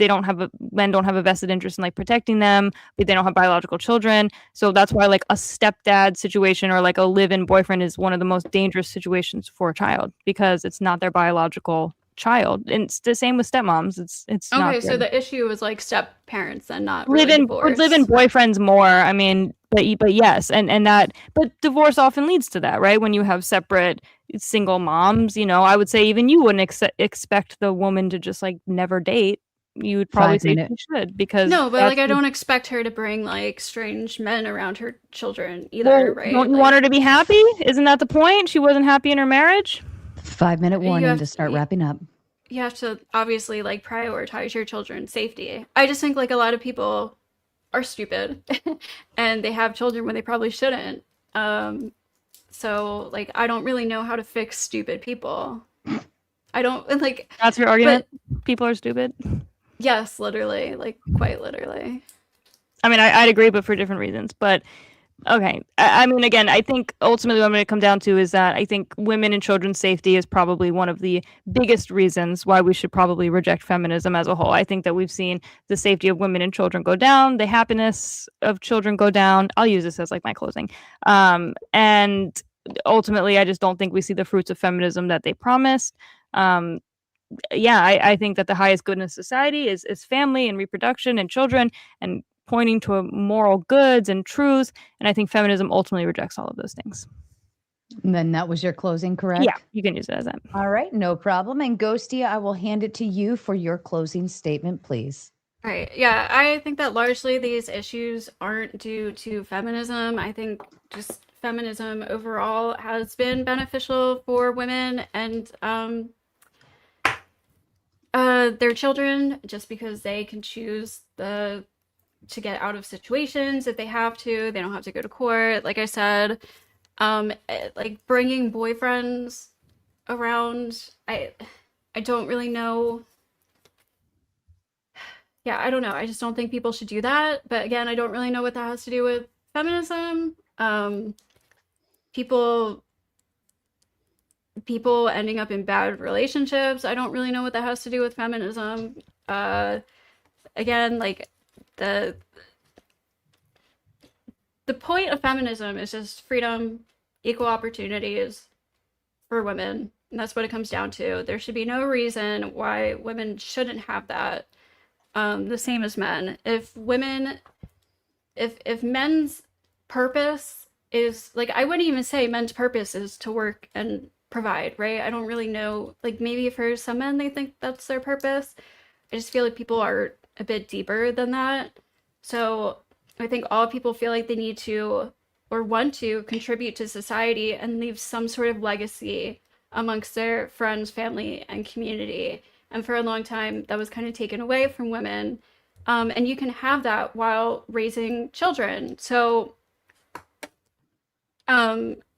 Men don't have a vested interest in like protecting them, but they don't have biological children. So that's why like a stepdad situation or like a live-in boyfriend is one of the most dangerous situations for a child, because it's not their biological child. And it's the same with stepmoms. It's not okay, so good. the issue is like step parents and not really live-in divorce. live-in boyfriends more. I mean, but yes, and that, but divorce often leads to that, right? When you have separate single moms, I would say even you wouldn't expect the woman to just like never date. You would probably 5 say minute. she should, because No, but that's like I don't expect her to bring like strange men around her children either, well, right? don't you Like, want her to be happy? Isn't that the point? She wasn't happy in her marriage. 5 minute warning have to start wrapping up. you have to obviously like prioritize your children's safety. I just think like a lot of people are stupid and they have children when they probably shouldn't. So like I don't really know how to fix stupid people. I don't like That's your argument. People are stupid. yes, literally, like quite literally. I mean, I'd agree, but for different reasons. But okay. I mean, again, I think ultimately what I'm going to come down to is that I think women and children's safety is probably one of the biggest reasons why we should probably reject feminism as a whole. I think that we've seen the safety of women and children go down, the happiness of children go down. I'll use this as like my closing. And ultimately, I just don't think we see the fruits of feminism that they promised. I think that the highest good in society is family and reproduction and children and pointing to moral goods and truth. And I think feminism ultimately rejects all of those things. And then that was your closing, correct? Yeah, you can use it as that. All right, no problem. And Ghostia, I will hand it to you for your closing statement, please. All right. Yeah, I think that largely these issues aren't due to feminism. I think just feminism overall has been beneficial for women and their children, just because they can choose to get out of situations if they have to. They don't have to go to court. Like I said, like bringing boyfriends around, I don't really know. Yeah, I don't know. I just don't think people should do that. But again, I don't really know what that has to do with feminism. People ending up in bad relationships, I don't really know what that has to do with feminism. Again, like the point of feminism is just freedom, equal opportunities for women, and that's what it comes down to. There should be no reason why women shouldn't have that. The same as men. If men's purpose is like, I wouldn't even say men's purpose is to work and provide, right? I don't really know. Like maybe for some men they think that's their purpose. I just feel like people are a bit deeper than that. So I think all people feel like they need to or want to contribute to society and leave some sort of legacy amongst their friends, family, and community. And for a long time, that was kind of taken away from women. And you can have that while raising children. So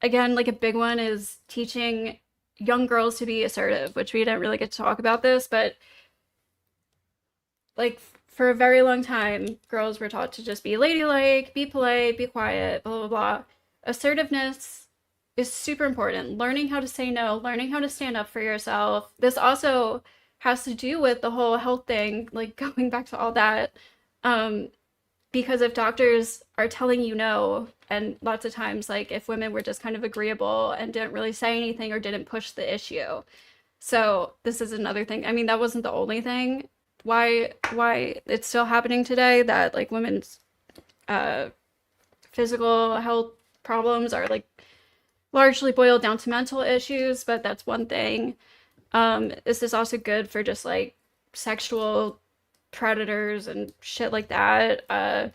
again, like a big one is teaching young girls to be assertive, which we didn't really get to talk about this, but like for a very long time, girls were taught to just be ladylike, be polite, be quiet, blah, blah, blah. Assertiveness is super important. Learning how to say no, learning how to stand up for yourself. This also has to do with the whole health thing, like going back to all that. Because if doctors are telling you no, and lots of times, like if women were just kind of agreeable and didn't really say anything or didn't push the issue. So this is another thing. I mean, that wasn't the only thing. Why it's still happening today, that like women's physical health problems are like largely boiled down to mental issues, but that's one thing. This is also good for just like sexual predators and shit like that.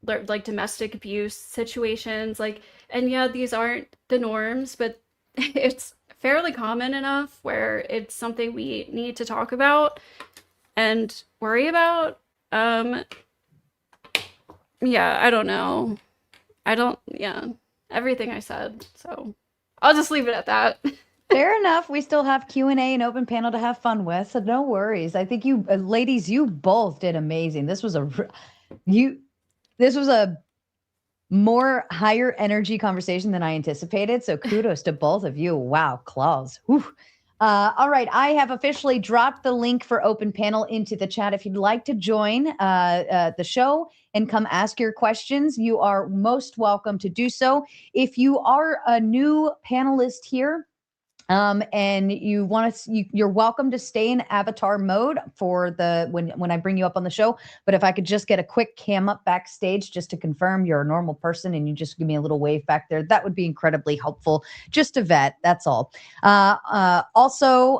like domestic abuse situations, like, and yeah, these aren't the norms, but it's fairly common enough where it's something we need to talk about and worry about. Yeah, I don't know. Yeah, everything I said. So I'll just leave it at that. Fair enough. We still have Q&A and open panel to have fun with, so no worries. I think you ladies, you both did amazing. This was a more higher energy conversation than I anticipated. So kudos to both of you. Wow, claws. Whew. All right, I have officially dropped the link for open panel into the chat. If you'd like to join the show and come ask your questions, you are most welcome to do so. If you are a new panelist here, and you want to, you're welcome to stay in avatar mode for the when I bring you up on the show. But if I could just get a quick cam up backstage just to confirm you're a normal person and you just give me a little wave back there, that would be incredibly helpful. Just to vet, that's all. Also,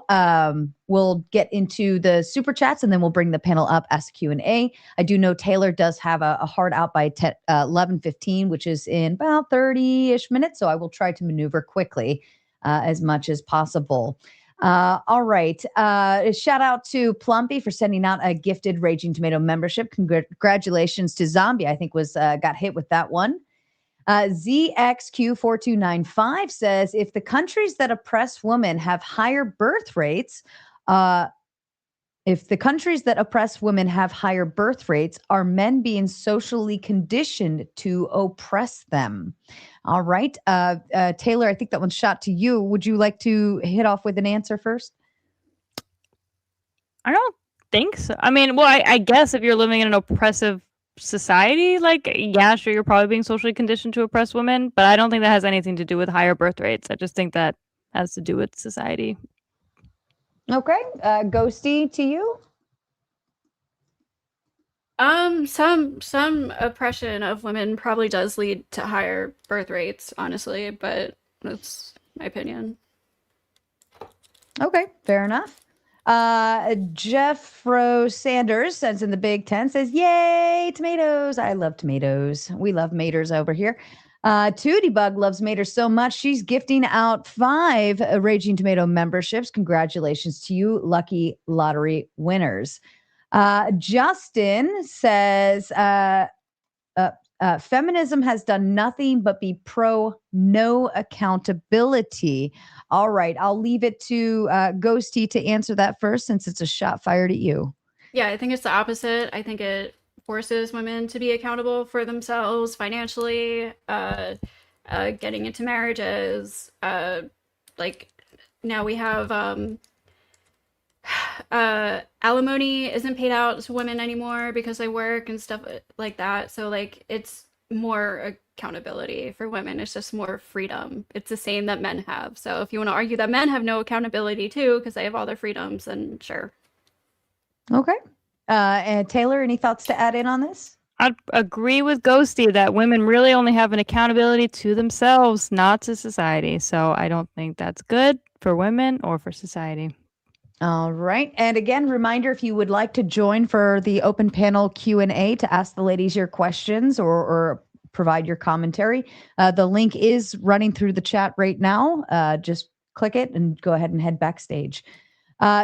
we'll get into the super chats and then we'll bring the panel up, ask Q&A. I do know Taylor does have a hard out by 11:15, which is in about 30-ish minutes. So I will try to maneuver quickly as much as possible. All right. Shout out to Plumpy for sending out a gifted Raging Tomato membership. Congratulations to Zombie. I think got hit with that one. ZXQ4295 says, if the countries that oppress women have higher birth rates, are men being socially conditioned to oppress them? All right. Taylor, I think that one's shot to you. Would you like to hit off with an answer first? I don't think so. I mean, well, I guess if you're living in an oppressive society, like, yeah, sure, you're probably being socially conditioned to oppress women, but I don't think that has anything to do with higher birth rates. I just think that has to do with society. Okay. Ghosty, to you? Some oppression of women probably does lead to higher birth rates, honestly, but that's my opinion. Okay, fair enough. Jeffro Sanders sends in the Big Ten, says, yay, tomatoes. I love tomatoes. We love maters over here. Tootie Bug loves maters so much, she's gifting out 5 Raging Tomato memberships. Congratulations to you, lucky lottery winners. Justin says, feminism has done nothing but be pro no accountability. All right, I'll leave it to Ghosty to answer that first, since it's a shot fired at you. Yeah, I think it's the opposite. I think it forces women to be accountable for themselves financially, getting into marriages. Like now we have alimony isn't paid out to women anymore because they work and stuff like that. So like it's more accountability for women. It's just more freedom. It's the same that men have. So if you want to argue that men have no accountability too because they have all their freedoms, then sure. Okay. And Taylor, any thoughts to add in on this? I'd agree with Ghosty that women really only have an accountability to themselves, not to society. So I don't think that's good for women or for society. All right. And again, reminder, if you would like to join for the open panel Q&A to ask the ladies your questions or provide your commentary, the link is running through the chat right now. Just click it and go ahead and head backstage.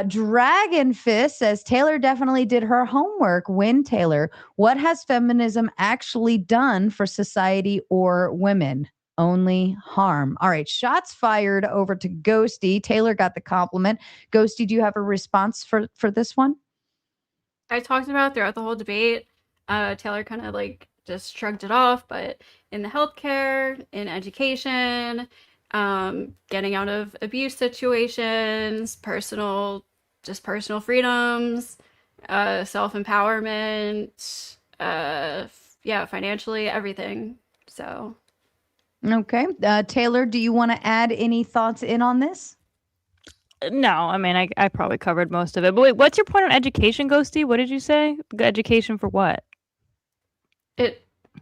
Dragon Fist says, Taylor definitely did her homework. Win, Taylor. What has feminism actually done for society or women? Only harm. All right, shots fired over to Ghosty. Taylor got the compliment. Ghosty, do you have a response for this one? I talked about throughout the whole debate. Taylor kind of like just shrugged it off, but in the healthcare, in education, getting out of abuse situations, personal freedoms, self-empowerment, yeah, financially, everything. So. Okay. Taylor, do you want to add any thoughts in on this? No, I mean, I probably covered most of it. But wait, what's your point on education, Ghosty? What did you say? Education for what?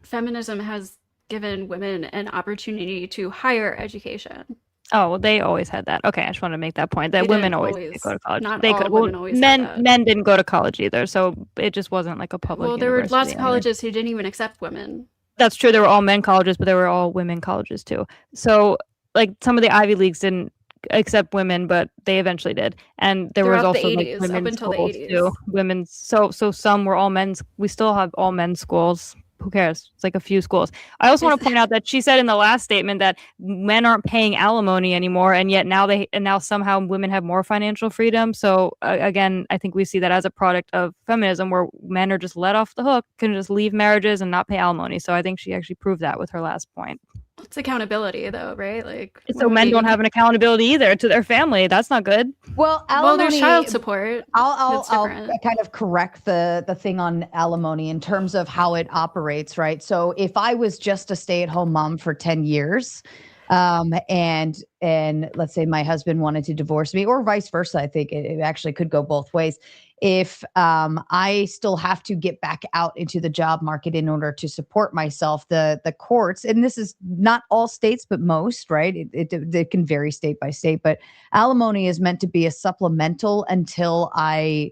Feminism has given women an opportunity to higher education. Oh, well, they always had that. Okay, I just wanted to make that point that They women didn't always always. go to college. Not They all could. women Well, always had men that. men didn't go to college either, so it just wasn't like a public. Well, there were lots of university anyway. colleges who didn't even accept women. That's true. There were all men colleges, but there were all women colleges too. So, like some of the Ivy Leagues didn't accept women, but they eventually did. And there was Throughout the also like 80s, up women's until the schools 80s. too. Women's. So some were all men's. We still have all men's schools. Who cares? It's like a few schools. I also want to point out that she said in the last statement that men aren't paying alimony anymore, and yet now somehow women have more financial freedom. So again, I think we see that as a product of feminism, where men are just let off the hook, can just leave marriages and not pay alimony. So I think she actually proved that with her last point. It's accountability, though, right? Like, So men don't have an accountability either to their family. That's not good. Well, Well, there's alimony. child support. I'll That's different. kind of correct the thing on alimony in terms of how it operates, right? So if I was just a stay-at-home mom for 10 years, and let's say my husband wanted to divorce me, or vice versa, I think it actually could go both ways. If I still have to get back out into the job market in order to support myself, the courts, and this is not all states, but most, right? It can vary state by state, but alimony is meant to be a supplemental until I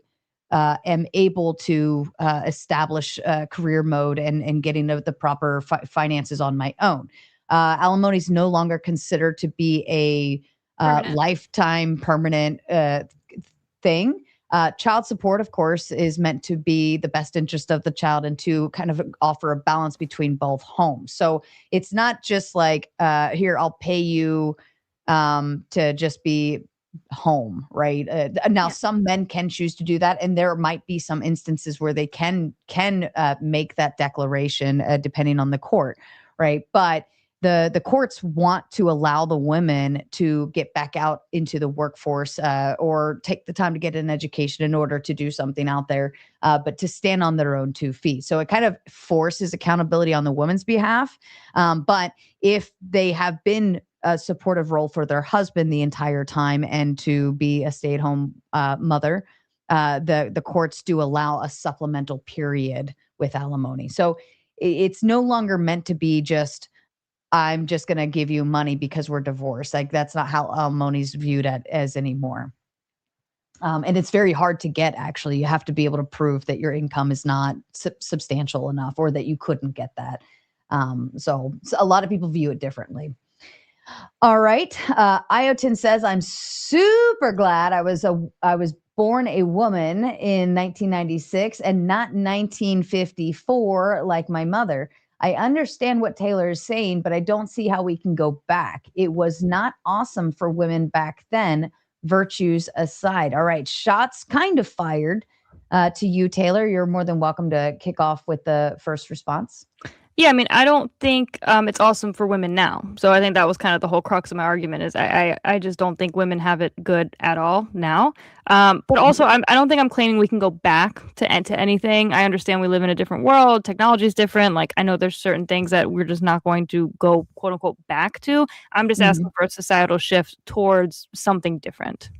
am able to establish career mode and getting the proper finances on my own. Alimony is no longer considered to be a Permanent. lifetime permanent thing. Child support, of course, is meant to be the best interest of the child and to kind of offer a balance between both homes. So it's not just like, here, I'll pay you to just be home, right? Now, some men can choose to do that, and there might be some instances where they can make that declaration depending on the court, right? But the courts want to allow the women to get back out into the workforce or take the time to get an education in order to do something out there, but to stand on their own 2 feet. So it kind of forces accountability on the woman's behalf. But if they have been a supportive role for their husband the entire time and to be a stay-at-home mother, the courts do allow a supplemental period with alimony. So it's no longer meant to be just, I'm just going to give you money because we're divorced. Like, that's not how alimony is viewed as anymore. And it's very hard to get, actually. You have to be able to prove that your income is not substantial enough or that you couldn't get that. So a lot of people view it differently. All right. Iotin says, I'm super glad I was born a woman in 1996 and not 1954 like my mother. I understand what Taylor is saying, but I don't see how we can go back. It was not awesome for women back then, virtues aside. All right, shots kind of fired to you, Taylor. You're more than welcome to kick off with the first response. Yeah, I mean, I don't think it's awesome for women now. So I think that was kind of the whole crux of my argument is I just don't think women have it good at all now. But also, I don't think I'm claiming we can go back to anything. I understand we live in a different world. Technology is different. Like, I know there's certain things that we're just not going to go, quote unquote, back to. I'm just asking for a societal shift towards something different.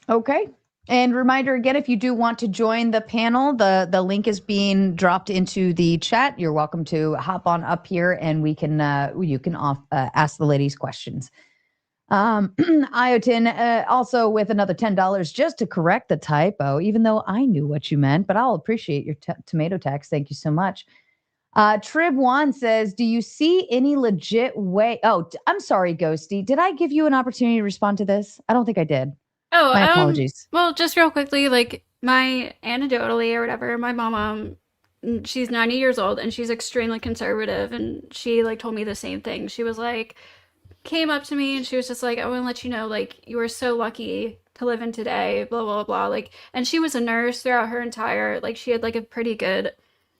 Okay. And reminder again, if you do want to join the panel, the link is being dropped into the chat. You're welcome to hop on up here and we can you can ask the ladies questions. Iotin also with another $10 just to correct the typo, even though I knew what you meant, but I'll appreciate your tomato tax. Thank you so much. Trib1 says, do you see any legit way? Oh, I'm sorry, Ghosty. Did I give you an opportunity to respond to this? I don't think I did. Oh, my apologies. Well, just real quickly, like anecdotally or whatever, my mom, she's 90 years old and she's extremely conservative, and she like told me the same thing. She was like, came up to me and she was just like, I want to let you know, like, you are so lucky to live in today, blah, blah, blah. Like, and she was a nurse throughout her entire, like, she had like a pretty good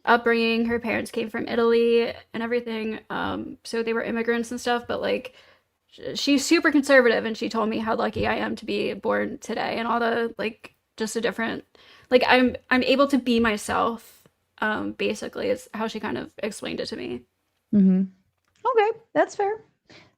upbringing. Her parents came from Italy and everything. So they were immigrants and stuff, but like, she's super conservative, and she told me how lucky I am to be born today and all the like just a different like I'm able to be myself, basically is how she kind of explained it to me. Okay, that's fair.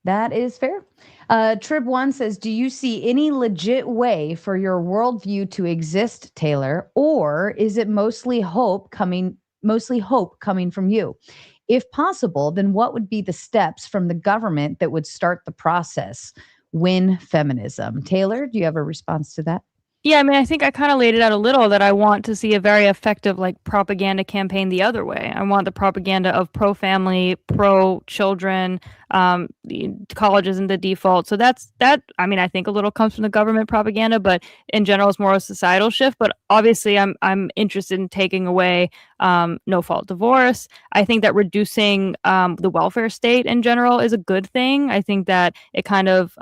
That is fair. Trib1 says, do you see any legit way for your worldview to exist, Taylor, or is it mostly hope coming from you? If possible, then what would be the steps from the government that would start the process? Win feminism. Taylor, do you have a response to that? Yeah, I mean, I think I kind of laid it out a little that I want to see a very effective like propaganda campaign the other way. I want the propaganda of pro-family, pro-children. The college isn't the default, so that's that. I mean, I think a little comes from the government propaganda, but in general, it's more a societal shift. But obviously, I'm interested in taking away no-fault divorce. I think that reducing the welfare state in general is a good thing. I think that it kind of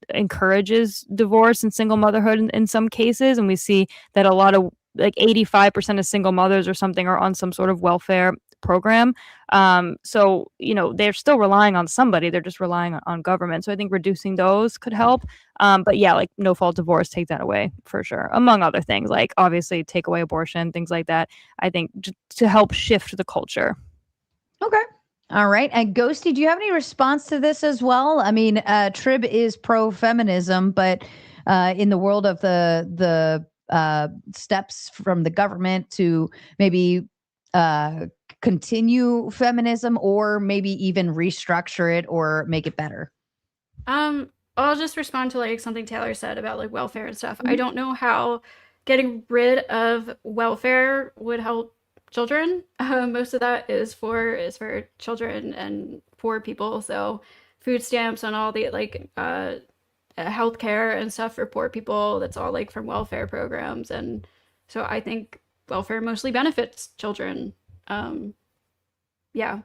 encourages divorce and single motherhood in some cases, and we see that a lot of like 85% of single mothers or something are on some sort of welfare program. So they're still relying on somebody, they're just relying on government. So I think reducing those could help. But yeah, like no fault divorce, take that away for sure, among other things, like obviously take away abortion, things like that. I think to help shift the culture. Okay. All right. And Ghosty, do you have any response to this as well? I mean, Trib is pro-feminism, but in the world of the steps from the government to maybe continue feminism or maybe even restructure it or make it better? I'll just respond to like something Taylor said about like welfare and stuff. I don't know how getting rid of welfare would help children. Most of that is for children and poor people. So food stamps and all the like healthcare and stuff for poor people, that's all like from welfare programs. And so I think welfare mostly benefits children. Yeah.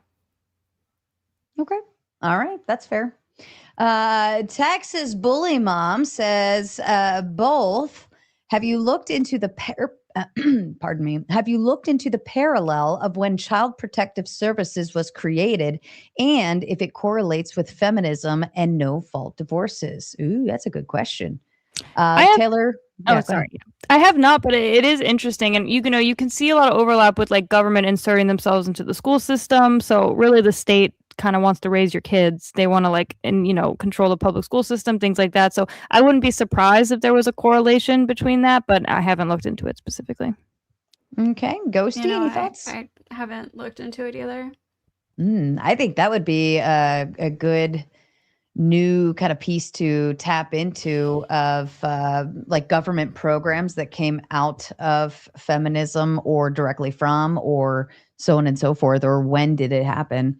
Okay. All right. That's fair. Texas Bully Mom says both. Have you looked into the pardon me. Have you looked into the parallel of when Child Protective Services was created and if it correlates with feminism and no-fault divorces? Ooh, that's a good question. Taylor? Oh, sorry. I have not, but it is interesting. And you can see a lot of overlap with like government inserting themselves into the school system. So really the state kind of wants to raise your kids. They want to control the public school system, things like that. So I wouldn't be surprised if there was a correlation between that, but I haven't looked into it specifically. Okay. Ghosty, any thoughts? I haven't looked into it either. I think that would be a good new kind of piece to tap into of like government programs that came out of feminism or directly from or so on and so forth, or when did it happen?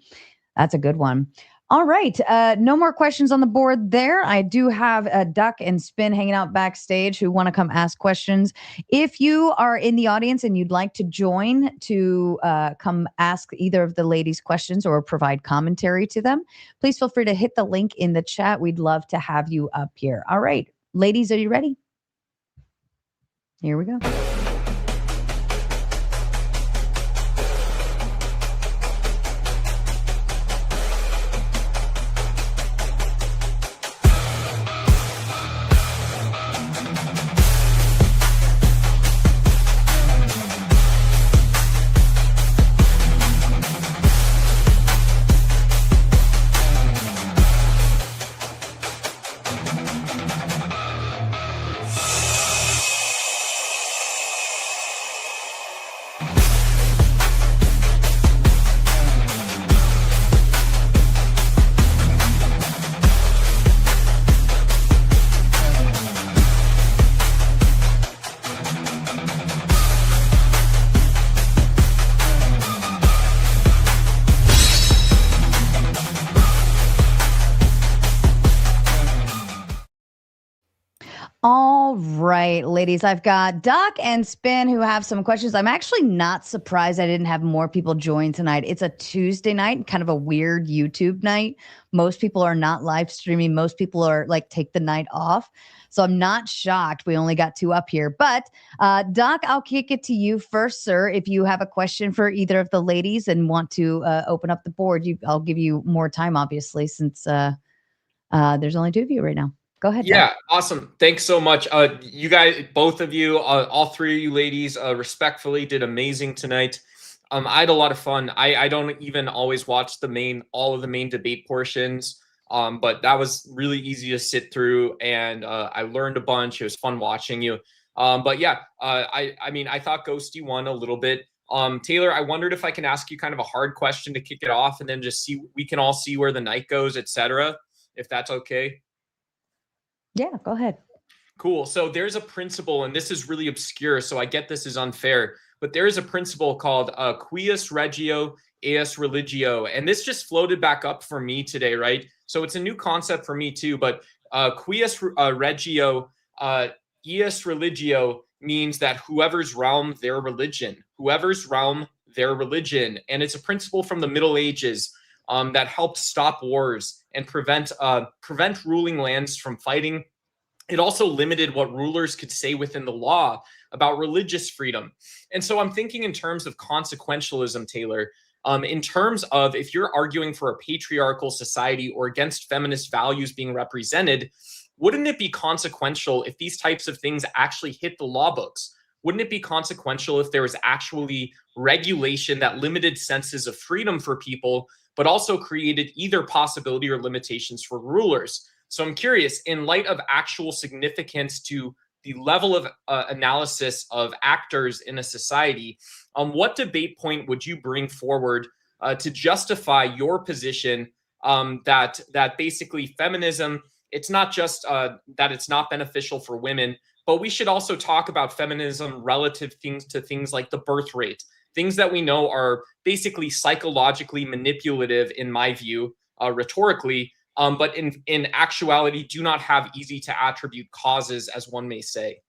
That's a good one. All right. No more questions on the board there. I do have Duck and Spin hanging out backstage who want to come ask questions. If you are in the audience and you'd like to join to come ask either of the ladies questions or provide commentary to them, please feel free to hit the link in the chat. We'd love to have you up here. All right. Ladies, are you ready? Here we go. All right, ladies, I've got Doc and Spin who have some questions. I'm actually not surprised I didn't have more people join tonight. It's a Tuesday night, kind of a weird YouTube night. Most people are not live streaming. Most people are like take the night off. So I'm not shocked we only got 2 up here. But Doc, I'll kick it to you first, sir. If you have a question for either of the ladies and want to open up the board, I'll give you more time, obviously, since there's only 2 of you right now. Go ahead. Yeah, Doc. awesome. Thanks so much. You guys, both of you, all 3 of you ladies, respectfully did amazing tonight. I had a lot of fun. I don't even always watch all of the main debate portions, but that was really easy to sit through, and I learned a bunch. It was fun watching you. But yeah, I mean, I thought Ghosty won a little bit. Taylor, I wondered if I can ask you kind of a hard question to kick it off, and then just we can all see where the night goes, etc. If that's okay. Yeah, go ahead. Cool. So there's a principle, and this is really obscure, so I get this is unfair, but there is a principle called cuius regio eius religio, and this just floated back up for me today, right? So it's a new concept for me too, but cuius regio eius religio means that whoever's realm, their religion. Whoever's realm, their religion. And it's a principle from the Middle Ages that helped stop wars and prevent ruling lands from fighting. It also limited what rulers could say within the law about religious freedom. And so I'm thinking in terms of consequentialism, Taylor, in terms of if you're arguing for a patriarchal society or against feminist values being represented, wouldn't it be consequential if these types of things actually hit the law books? Wouldn't it be consequential if there was actually regulation that limited senses of freedom for people, but also created either possibility or limitations for rulers? So I'm curious, in light of actual significance to the level of analysis of actors in a society, what debate point would you bring forward to justify your position that basically feminism, it's not just that it's not beneficial for women, but we should also talk about feminism relative to things like the birth rate, things that we know are basically psychologically manipulative, in my view, rhetorically, but in actuality do not have easy to attribute causes, as one may say.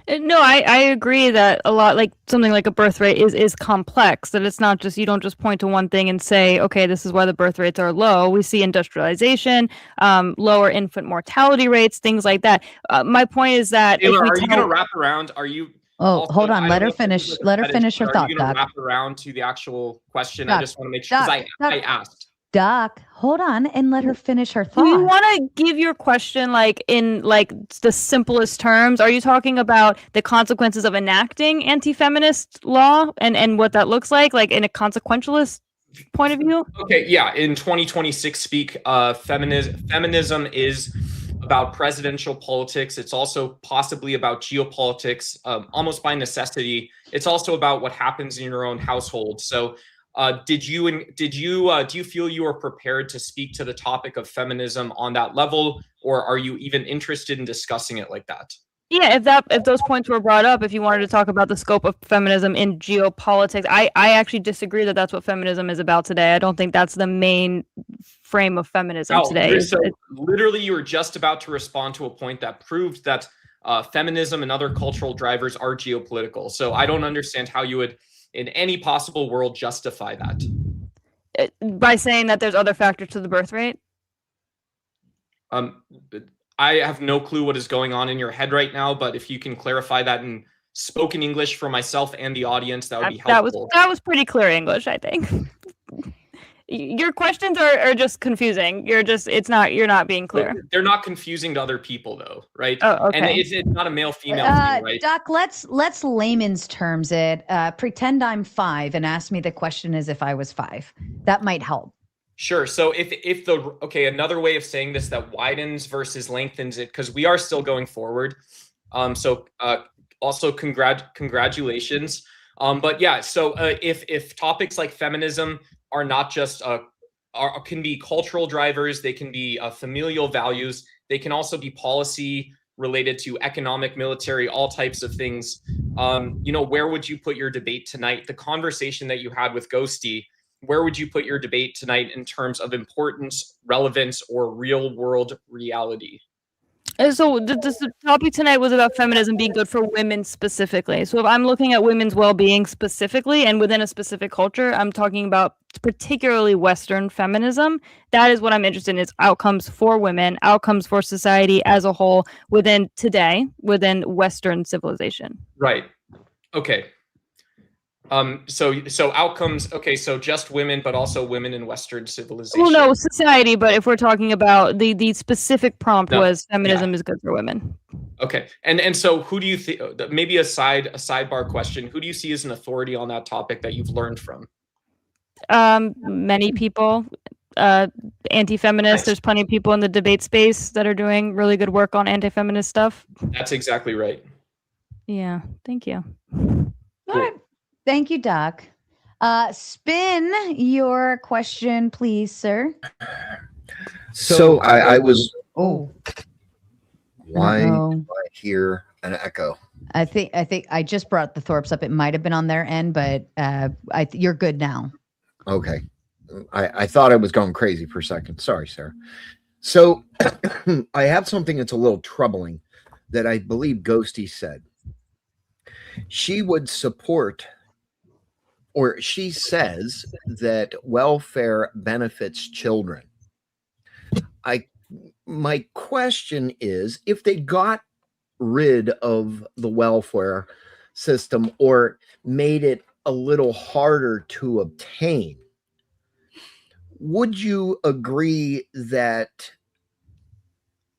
No, I agree that a lot, like something like a birth rate is complex, that it's not just, you don't just point to one thing and say, okay, this is why the birth rates are low. We see industrialization, lower infant mortality rates, things like that. My point is that Taylor, are you going to wrap around? Are you? Oh, Also, hold on. I Let don't her know if finish. this was Let her edited, finish her but thought, Are you going Doc. to wrap around to the actual question? Doc, I just want to make sure, because I asked. Doc, hold on and let her finish her Do thought. you want to give your question like in like the simplest terms? Are you talking about the consequences of enacting anti-feminist law and what that looks like in a consequentialist point of view? Okay, yeah. In 2026 speak, feminism is about presidential politics. It's also possibly about geopolitics, almost by necessity. It's also about what happens in your own household. So do you feel you are prepared to speak to the topic of feminism on that level, or are you even interested in discussing it like that? Yeah, if those points were brought up, if you wanted to talk about the scope of feminism in geopolitics, I actually disagree that that's what feminism is about today. I don't think that's the main frame of feminism today. So literally, you were just about to respond to a point that proved that feminism and other cultural drivers are geopolitical. So I don't understand how you would, in any possible world, justify that. By saying that there's other factors to the birth rate? I have no clue what is going on in your head right now, but if you can clarify that in spoken English for myself and the audience, that would be helpful. That was pretty clear English, I think. Your questions are just confusing. You're not being clear. They're not confusing to other people though, right? Oh, okay. And it's not a male-female thing, right? Doc, let's layman's terms it. Pretend I'm 5 and ask me the question as if I was 5. That might help. Sure. So another way of saying this that widens versus lengthens it, because we are still going forward. Also congratulations. But yeah, so if topics like feminism are not just can be cultural drivers, they can be familial values, they can also be policy related to economic, military, all types of things. Where would you put your debate tonight? The conversation that you had with Ghosty, where would you put your debate tonight in terms of importance, relevance, or real world reality? So the topic tonight was about feminism being good for women specifically. So if I'm looking at women's well-being specifically and within a specific culture, I'm talking about particularly Western feminism. That is what I'm interested in, is outcomes for women, outcomes for society as a whole within Western civilization. Right. Okay. So outcomes. Okay, so just women, but also women in Western civilization. Well, no, society. But if we're talking about the specific prompt was feminism is good for women. Okay, and so who do you think? Maybe a sidebar question. Who do you see as an authority on that topic that you've learned from? Many people. Anti-feminist. Nice. There's plenty of people in the debate space that are doing really good work on anti-feminist stuff. That's exactly right. Yeah. Thank you. All right. Thank you, Doc. Spin your question, please, sir. So I was. Oh, Why Uh-oh. do I hear an echo? I think I just brought the Thorpes up. It might have been on their end, but you're good now. Okay. I thought I was going crazy for a second. Sorry, Sarah. So I have something that's a little troubling that I believe Ghosty said. She would support, or she says that welfare benefits children. My question is, if they got rid of the welfare system or made it a little harder to obtain, would you agree that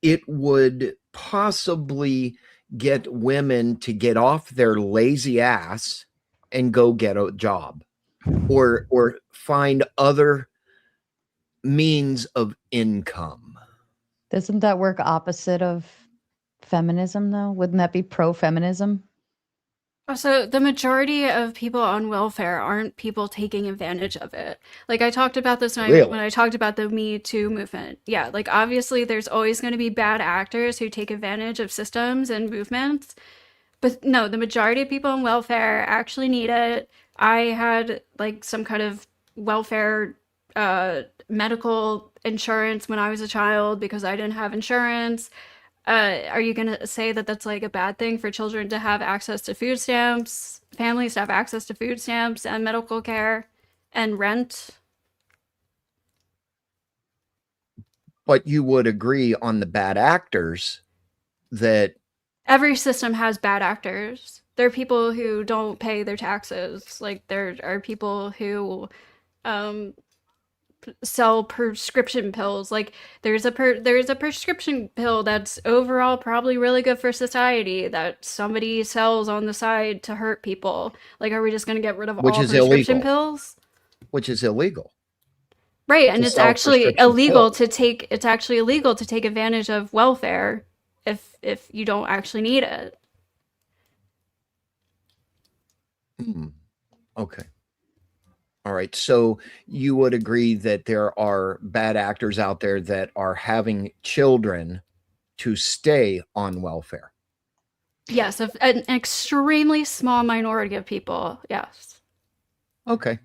it would possibly get women to get off their lazy ass and go get a job or find other means of income? Doesn't that work opposite of feminism, though? Wouldn't that be pro-feminism? So the majority of people on welfare aren't people taking advantage of it. Like I talked about this when I talked about the Me Too movement. Yeah, like obviously there's always going to be bad actors who take advantage of systems and movements. But no, the majority of people on welfare actually need it. I had like some kind of welfare medical insurance when I was a child because I didn't have insurance. Are you going to say that that's like a bad thing for children to have access to food stamps, families to have access to food stamps and medical care and rent? But you would agree on the bad actors that every system has bad actors. There are people who don't pay their taxes. Like there are people who sell prescription pills. Like there's a prescription pill that's overall probably really good for society that somebody sells on the side to hurt people. Like, are we just going to get rid of all prescription pills? Which is illegal. Right, and it's actually illegal to take advantage of welfare if you don't actually need it. Okay. All right. So you would agree that there are bad actors out there that are having children to stay on welfare? Yes, an extremely small minority of people. Yes. Okay.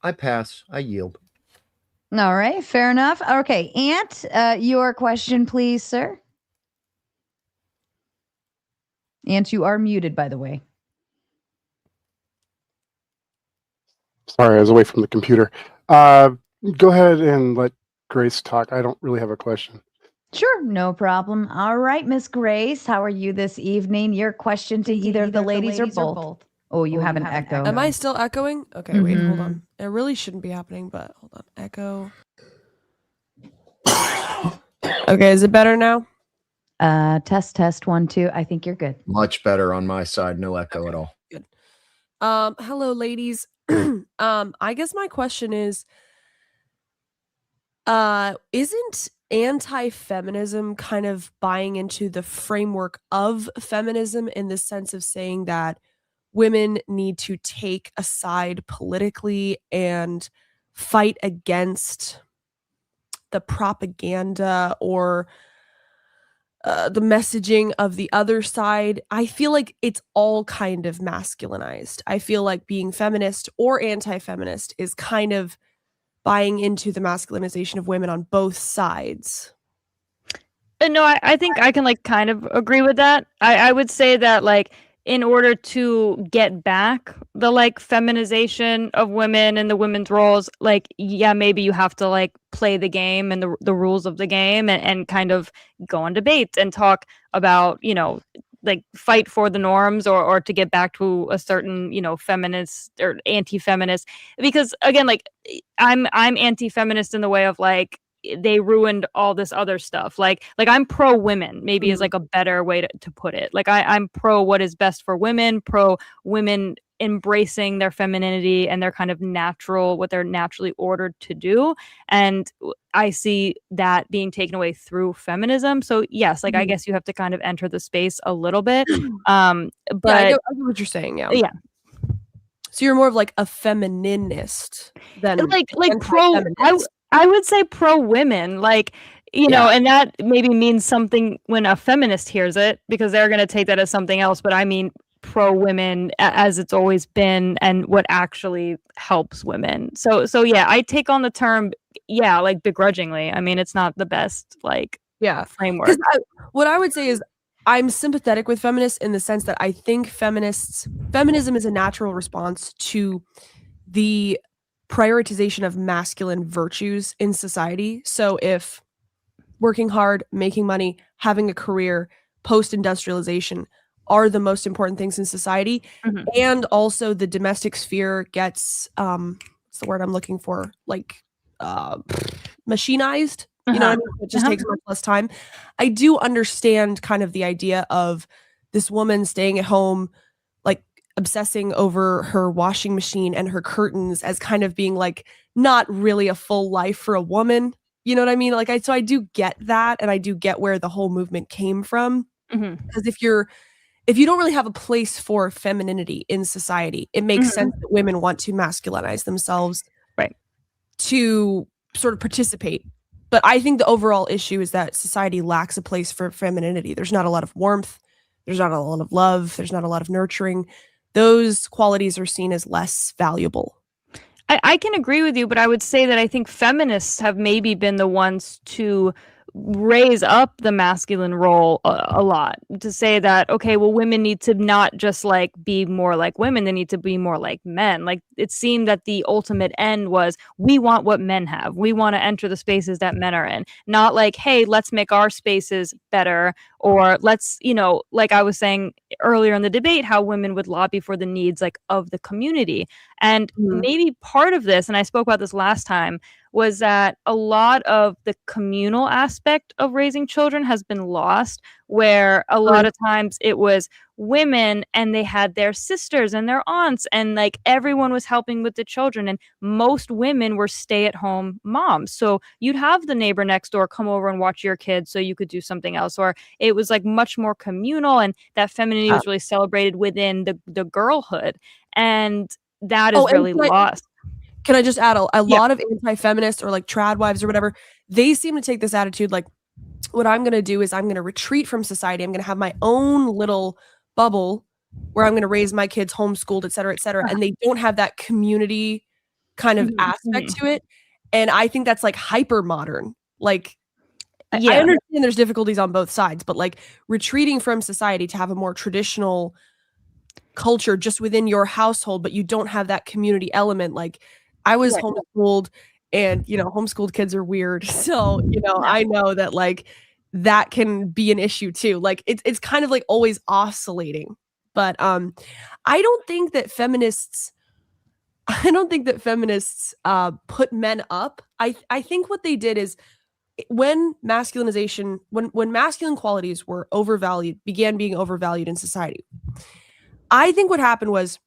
I pass. I yield. All right. Fair enough. Okay. Ant, your question, please, sir. Ant, you are muted, by the way. Sorry, I was away from the computer. Go ahead and let Grace talk. I don't really have a question. Sure, no problem. All right, Miss Grace, how are you this evening? Your question to either the ladies or both. Oh, you have an echo. Am I still echoing? Okay, wait, hold on. It really shouldn't be happening, but hold on. Echo. Okay, is it better now? Test 1 2. I think you're good. Much better on my side. No echo at all. Good. Hello, ladies. I guess my question is, isn't anti-feminism kind of buying into the framework of feminism in the sense of saying that women need to take a side politically and fight against the propaganda or the messaging of the other side? I feel like it's all kind of masculinized. I feel like being feminist or anti-feminist is kind of buying into the masculinization of women on both sides. No, I think I can like kind of agree with that. I would say that like in order to get back the like feminization of women and the women's roles, like, yeah, maybe you have to like play the game and the rules of the game and kind of go on debates and talk about, you know, like fight for the norms or to get back to a certain, you know, feminist or anti-feminist. Because again, like I'm anti-feminist in the way of like they ruined all this other stuff. Like I'm pro women, maybe is like a better way to put it. Like I'm pro what is best for women, pro women embracing their femininity and their kind of natural, what they're naturally ordered to do. And I see that being taken away through feminism. So yes, like I guess you have to kind of enter the space a little bit. But yeah, I get what you're saying. Yeah. Yeah. So you're more of like a feminist than like pro. anti-feminist. I would say pro women, like, you know, and that maybe means something when a feminist hears it, because they're going to take that as something else. But I mean pro women as it's always been, and what actually helps women. So yeah, I take on the term, like begrudgingly. I mean, it's not the best framework. What I would say is I'm sympathetic with feminists in the sense that I think feminism is a natural response to the prioritization of masculine virtues in society. So if working hard, making money, having a career, post-industrialization are the most important things in society, and also the domestic sphere gets what's the word I'm looking for, like machinized, you know what I mean? It just takes much less time. I do understand kind of the idea of this woman staying at home, like obsessing over her washing machine and her curtains as kind of being like not really a full life for a woman. You know what I mean? Like so I do get that, and I do get where the whole movement came from. Because if you don't really have a place for femininity in society, it makes sense that women want to masculinize themselves, right, to sort of participate. But I think the overall issue is that society lacks a place for femininity. There's not a lot of warmth. There's not a lot of love. There's not a lot of nurturing. Those qualities are seen as less valuable. I can agree with you, but I would say that I think feminists have maybe been the ones to raise up the masculine role a lot, to say that, okay, well, women need to not just like be more like women, they need to be more like men. Like it seemed that the ultimate end was, we want what men have, we want to enter the spaces that men are in, not like, hey, let's make our spaces better, or let's, you know, like I was saying earlier in the debate, how women would lobby for the needs like of the community. And maybe part of this, and I spoke about this last time, was that a lot of the communal aspect of raising children has been lost, where a lot of times it was women and they had their sisters and their aunts, and like everyone was helping with the children, and most women were stay-at-home moms. So you'd have the neighbor next door come over and watch your kids so you could do something else, or it was like much more communal, and that femininity was really celebrated within the girlhood, and that is really lost. Can I just add a lot of anti-feminists or like trad wives or whatever, they seem to take this attitude like, what I'm going to do is I'm going to retreat from society. I'm going to have my own little bubble where I'm going to raise my kids homeschooled, et cetera, et cetera. And they don't have that community kind of aspect to it. And I think that's like hyper modern. Like, I understand there's difficulties on both sides, but like retreating from society to have a more traditional culture just within your household, but you don't have that community element. Like I was homeschooled, and, you know, homeschooled kids are weird. So, you know, I know that like that can be an issue too. Like it's kind of like always oscillating. But I don't think that feminists put men up. I think what they did is, when masculinization, when masculine qualities were began being overvalued in society, I think what happened was,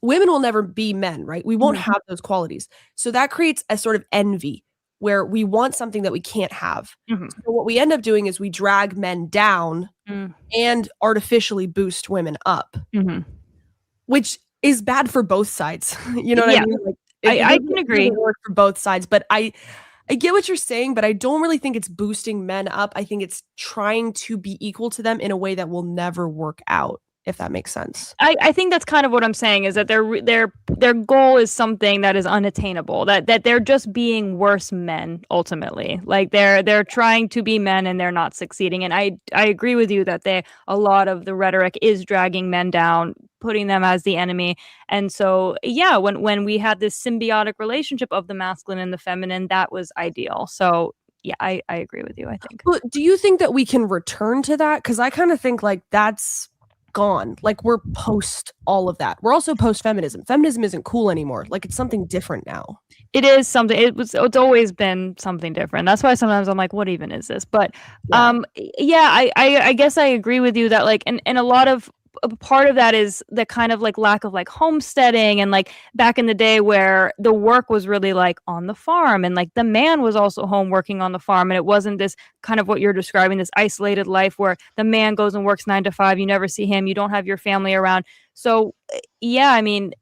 women will never be men, right? We won't have those qualities. So that creates a sort of envy where we want something that we can't have. So what we end up doing is we drag men down and artificially boost women up, which is bad for both sides. You know what I mean? Like, I can agree. Work for both sides, but I get what you're saying, but I don't really think it's boosting men up. I think it's trying to be equal to them in a way that will never work out, if that makes sense. I think that's kind of what I'm saying, is that their goal is something that is unattainable, that they're just being worse men ultimately. Like they're trying to be men and they're not succeeding. And I agree with you that a lot of the rhetoric is dragging men down, putting them as the enemy. And so when we had this symbiotic relationship of the masculine and the feminine, that was ideal. So I agree with you, I think. But do you think that we can return to that? Because I kind of think like that's gone. Like we're post all of that. We're also post feminism. Feminism isn't cool anymore. Like it's something different now. It is something. It's always been something different. That's why sometimes I'm like, what even is this? But I guess I agree with you that like, and a lot of part of that is the kind of like lack of like homesteading, and like back in the day where the work was really like on the farm, and like the man was also home working on the farm, and it wasn't this kind of what you're describing, this isolated life where the man goes and works 9 to 5, you never see him, you don't have your family around. So I mean,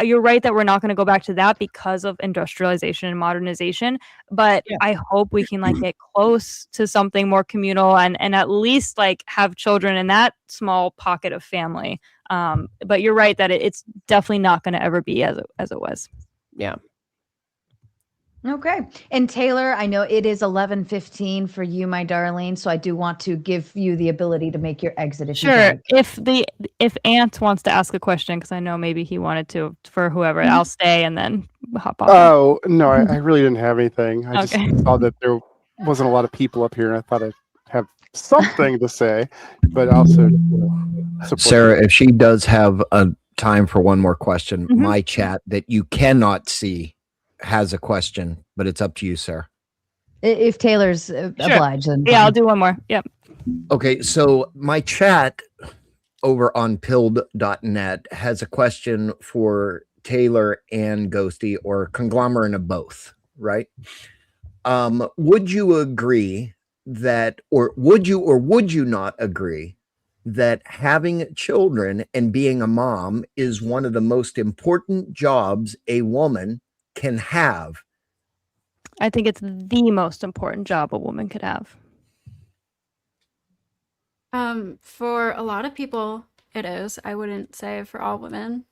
you're right that we're not going to go back to that because of industrialization and modernization. But I hope we can like get close to something more communal and at least like have children in that small pocket of family. But you're right that it's definitely not going to ever be as it was. Yeah. Okay. And Taylor, I know it is 11:15 for you, my darling. So I do want to give you the ability to make your exit if you'd Sure. like. If Ant wants to ask a question, because I know maybe he wanted to for whoever, I'll stay and then hop off. Oh, no, I really didn't have anything. I Okay. just saw that there wasn't a lot of people up here, and I thought I'd have something to say, but also support Sarah, you. if she does have a time for one more question, Mhm. my chat that you cannot see has a question, but it's up to you, Sarah. If Taylor's obliged, then Yeah, fine. I'll do one more. Yep. Okay, so my chat over on pilled.net has a question for Taylor and Ghosty, or conglomerate of both, right? Would you agree that, or would you not agree that having children and being a mom is one of the most important jobs a woman can have? I think it's the most important job a woman could have. For a lot of people, it is. I wouldn't say for all women.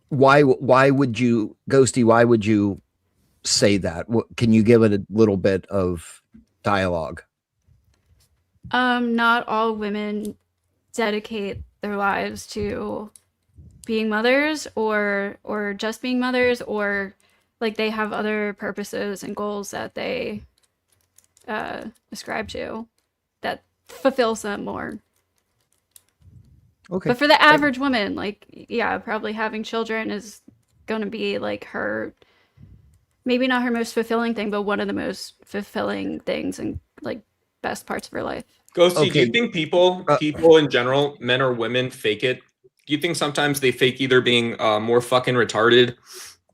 Why would you, Ghosty, why would you say that? Can you give it a little bit of dialogue? Not all women dedicate their lives to being mothers or just being mothers, or like they have other purposes and goals that they ascribe to that fulfills them more. Okay. But for the average woman, like, yeah, probably having children is going to be like her, maybe not her most fulfilling thing, but one of the most fulfilling things and like best parts of her life. Ghosty, do you think people in general, men or women, fake it? Do you think sometimes they fake either being more fucking retarded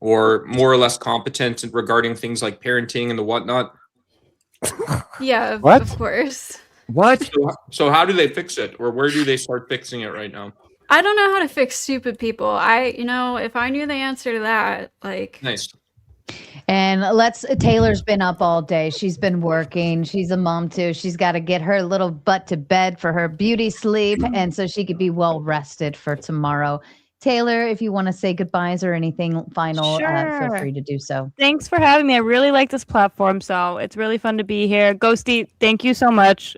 or more or less competent regarding things like parenting and the whatnot? Yeah, What? of course. What? So how do they fix it, or where do they start fixing it right now? I don't know how to fix stupid people. If I knew the answer to that, like. Nice. And Taylor's been up all day. She's been working. She's a mom too. She's got to get her little butt to bed for her beauty sleep. And so she could be well rested for tomorrow. Taylor, if you want to say goodbyes or anything final, feel Sure. free to do so. Thanks for having me. I really like this platform, so it's really fun to be here. Ghosty, thank you so much.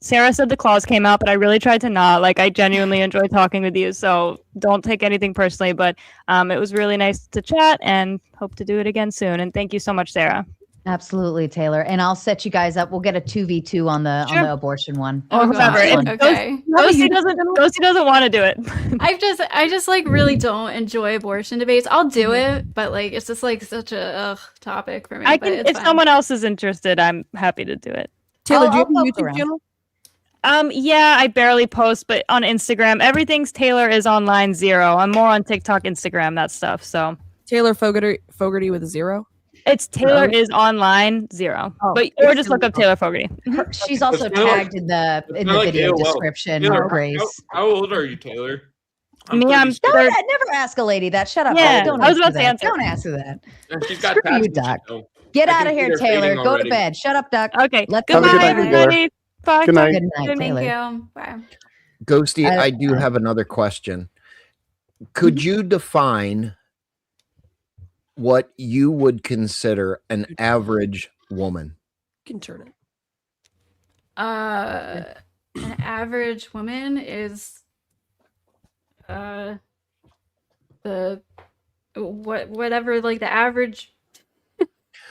Sarah said the claws came out, but I really tried to not. Like, I genuinely enjoy talking with you, so don't take anything personally. But it was really nice to chat, and hope to do it again soon. And thank you so much, Sarah. Absolutely, Taylor. And I'll set you guys up. We'll get a 2v2 on the abortion one. Or whoever. Okay. Ghosty doesn't want to do it. I just like really don't enjoy abortion debates. I'll do it, but like it's just like such a topic for me. I but can, it's if fine. someone else is interested, I'm happy to do it. Taylor, do you have a poke YouTube around. channel? Yeah, I barely post, but on Instagram, everything's Taylor is online 0. I'm more on TikTok, Instagram, that stuff. So Taylor Fogarty with a 0? it's Taylor is online 0. Or just look up Taylor Fogarty. She's also tagged in the video description. Taylor, Grace. how old are you, Taylor? I'm Never ask a lady that. Shut up. Yeah, Don't I was answer about to that. answer. Don't answer that. She's got Screw you, tattoos, Doc. so Get I out can of see here, they're Taylor. fading Go already. to bed. Shut up, Doc. Okay. Let Have a the good night, everybody. Bye. Good night. Good night, Thank Taylor. you. Bye. Ghosty, I do have another question. Could you define what you would consider an average woman? You can turn it. An average woman is whatever, like the average.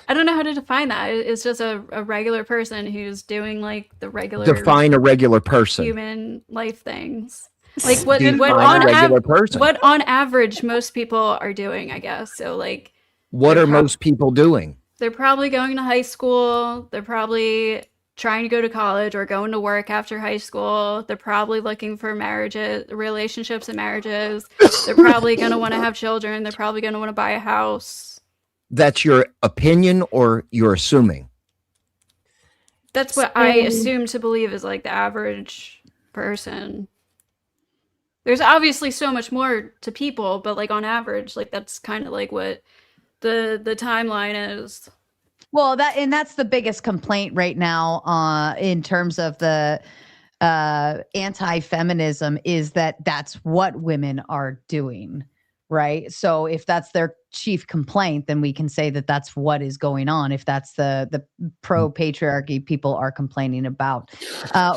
I don't know how to define that. It's just a regular person who's doing like the regular Define a regular person. human life things. Like what Define on a regular person. what on average most people are doing, I guess. So like What are most people doing? they're probably going to high school. They're probably trying to go to college or going to work after high school. They're probably looking for relationships and marriages. They're probably going to want to have children. They're probably going to want to buy a house. That's your opinion, or you're assuming? That's what I assume to believe is like the average person. there's obviously so much more to people, but like on average, like that's kind of like what the timeline is. Well, that's the biggest complaint right now in terms of the anti-feminism is that that's what women are doing, right? So if that's their chief complaint, then we can say that that's what is going on. If that's the pro-patriarchy people are complaining about.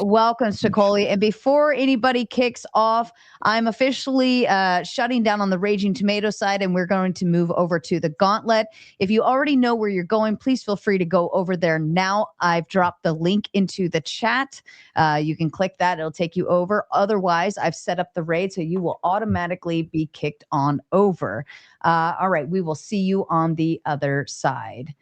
Welcome, Shakoli. And before anybody kicks off, I'm officially shutting down on the Raging Tomato side, and we're going to move over to the Gauntlet. If you already know where you're going, please feel free to go over there now. I've dropped the link into the chat. You can click that. It'll take you over. Otherwise, I've set up the raid, so you will automatically be kicked on over. All right. We will see you on the other side.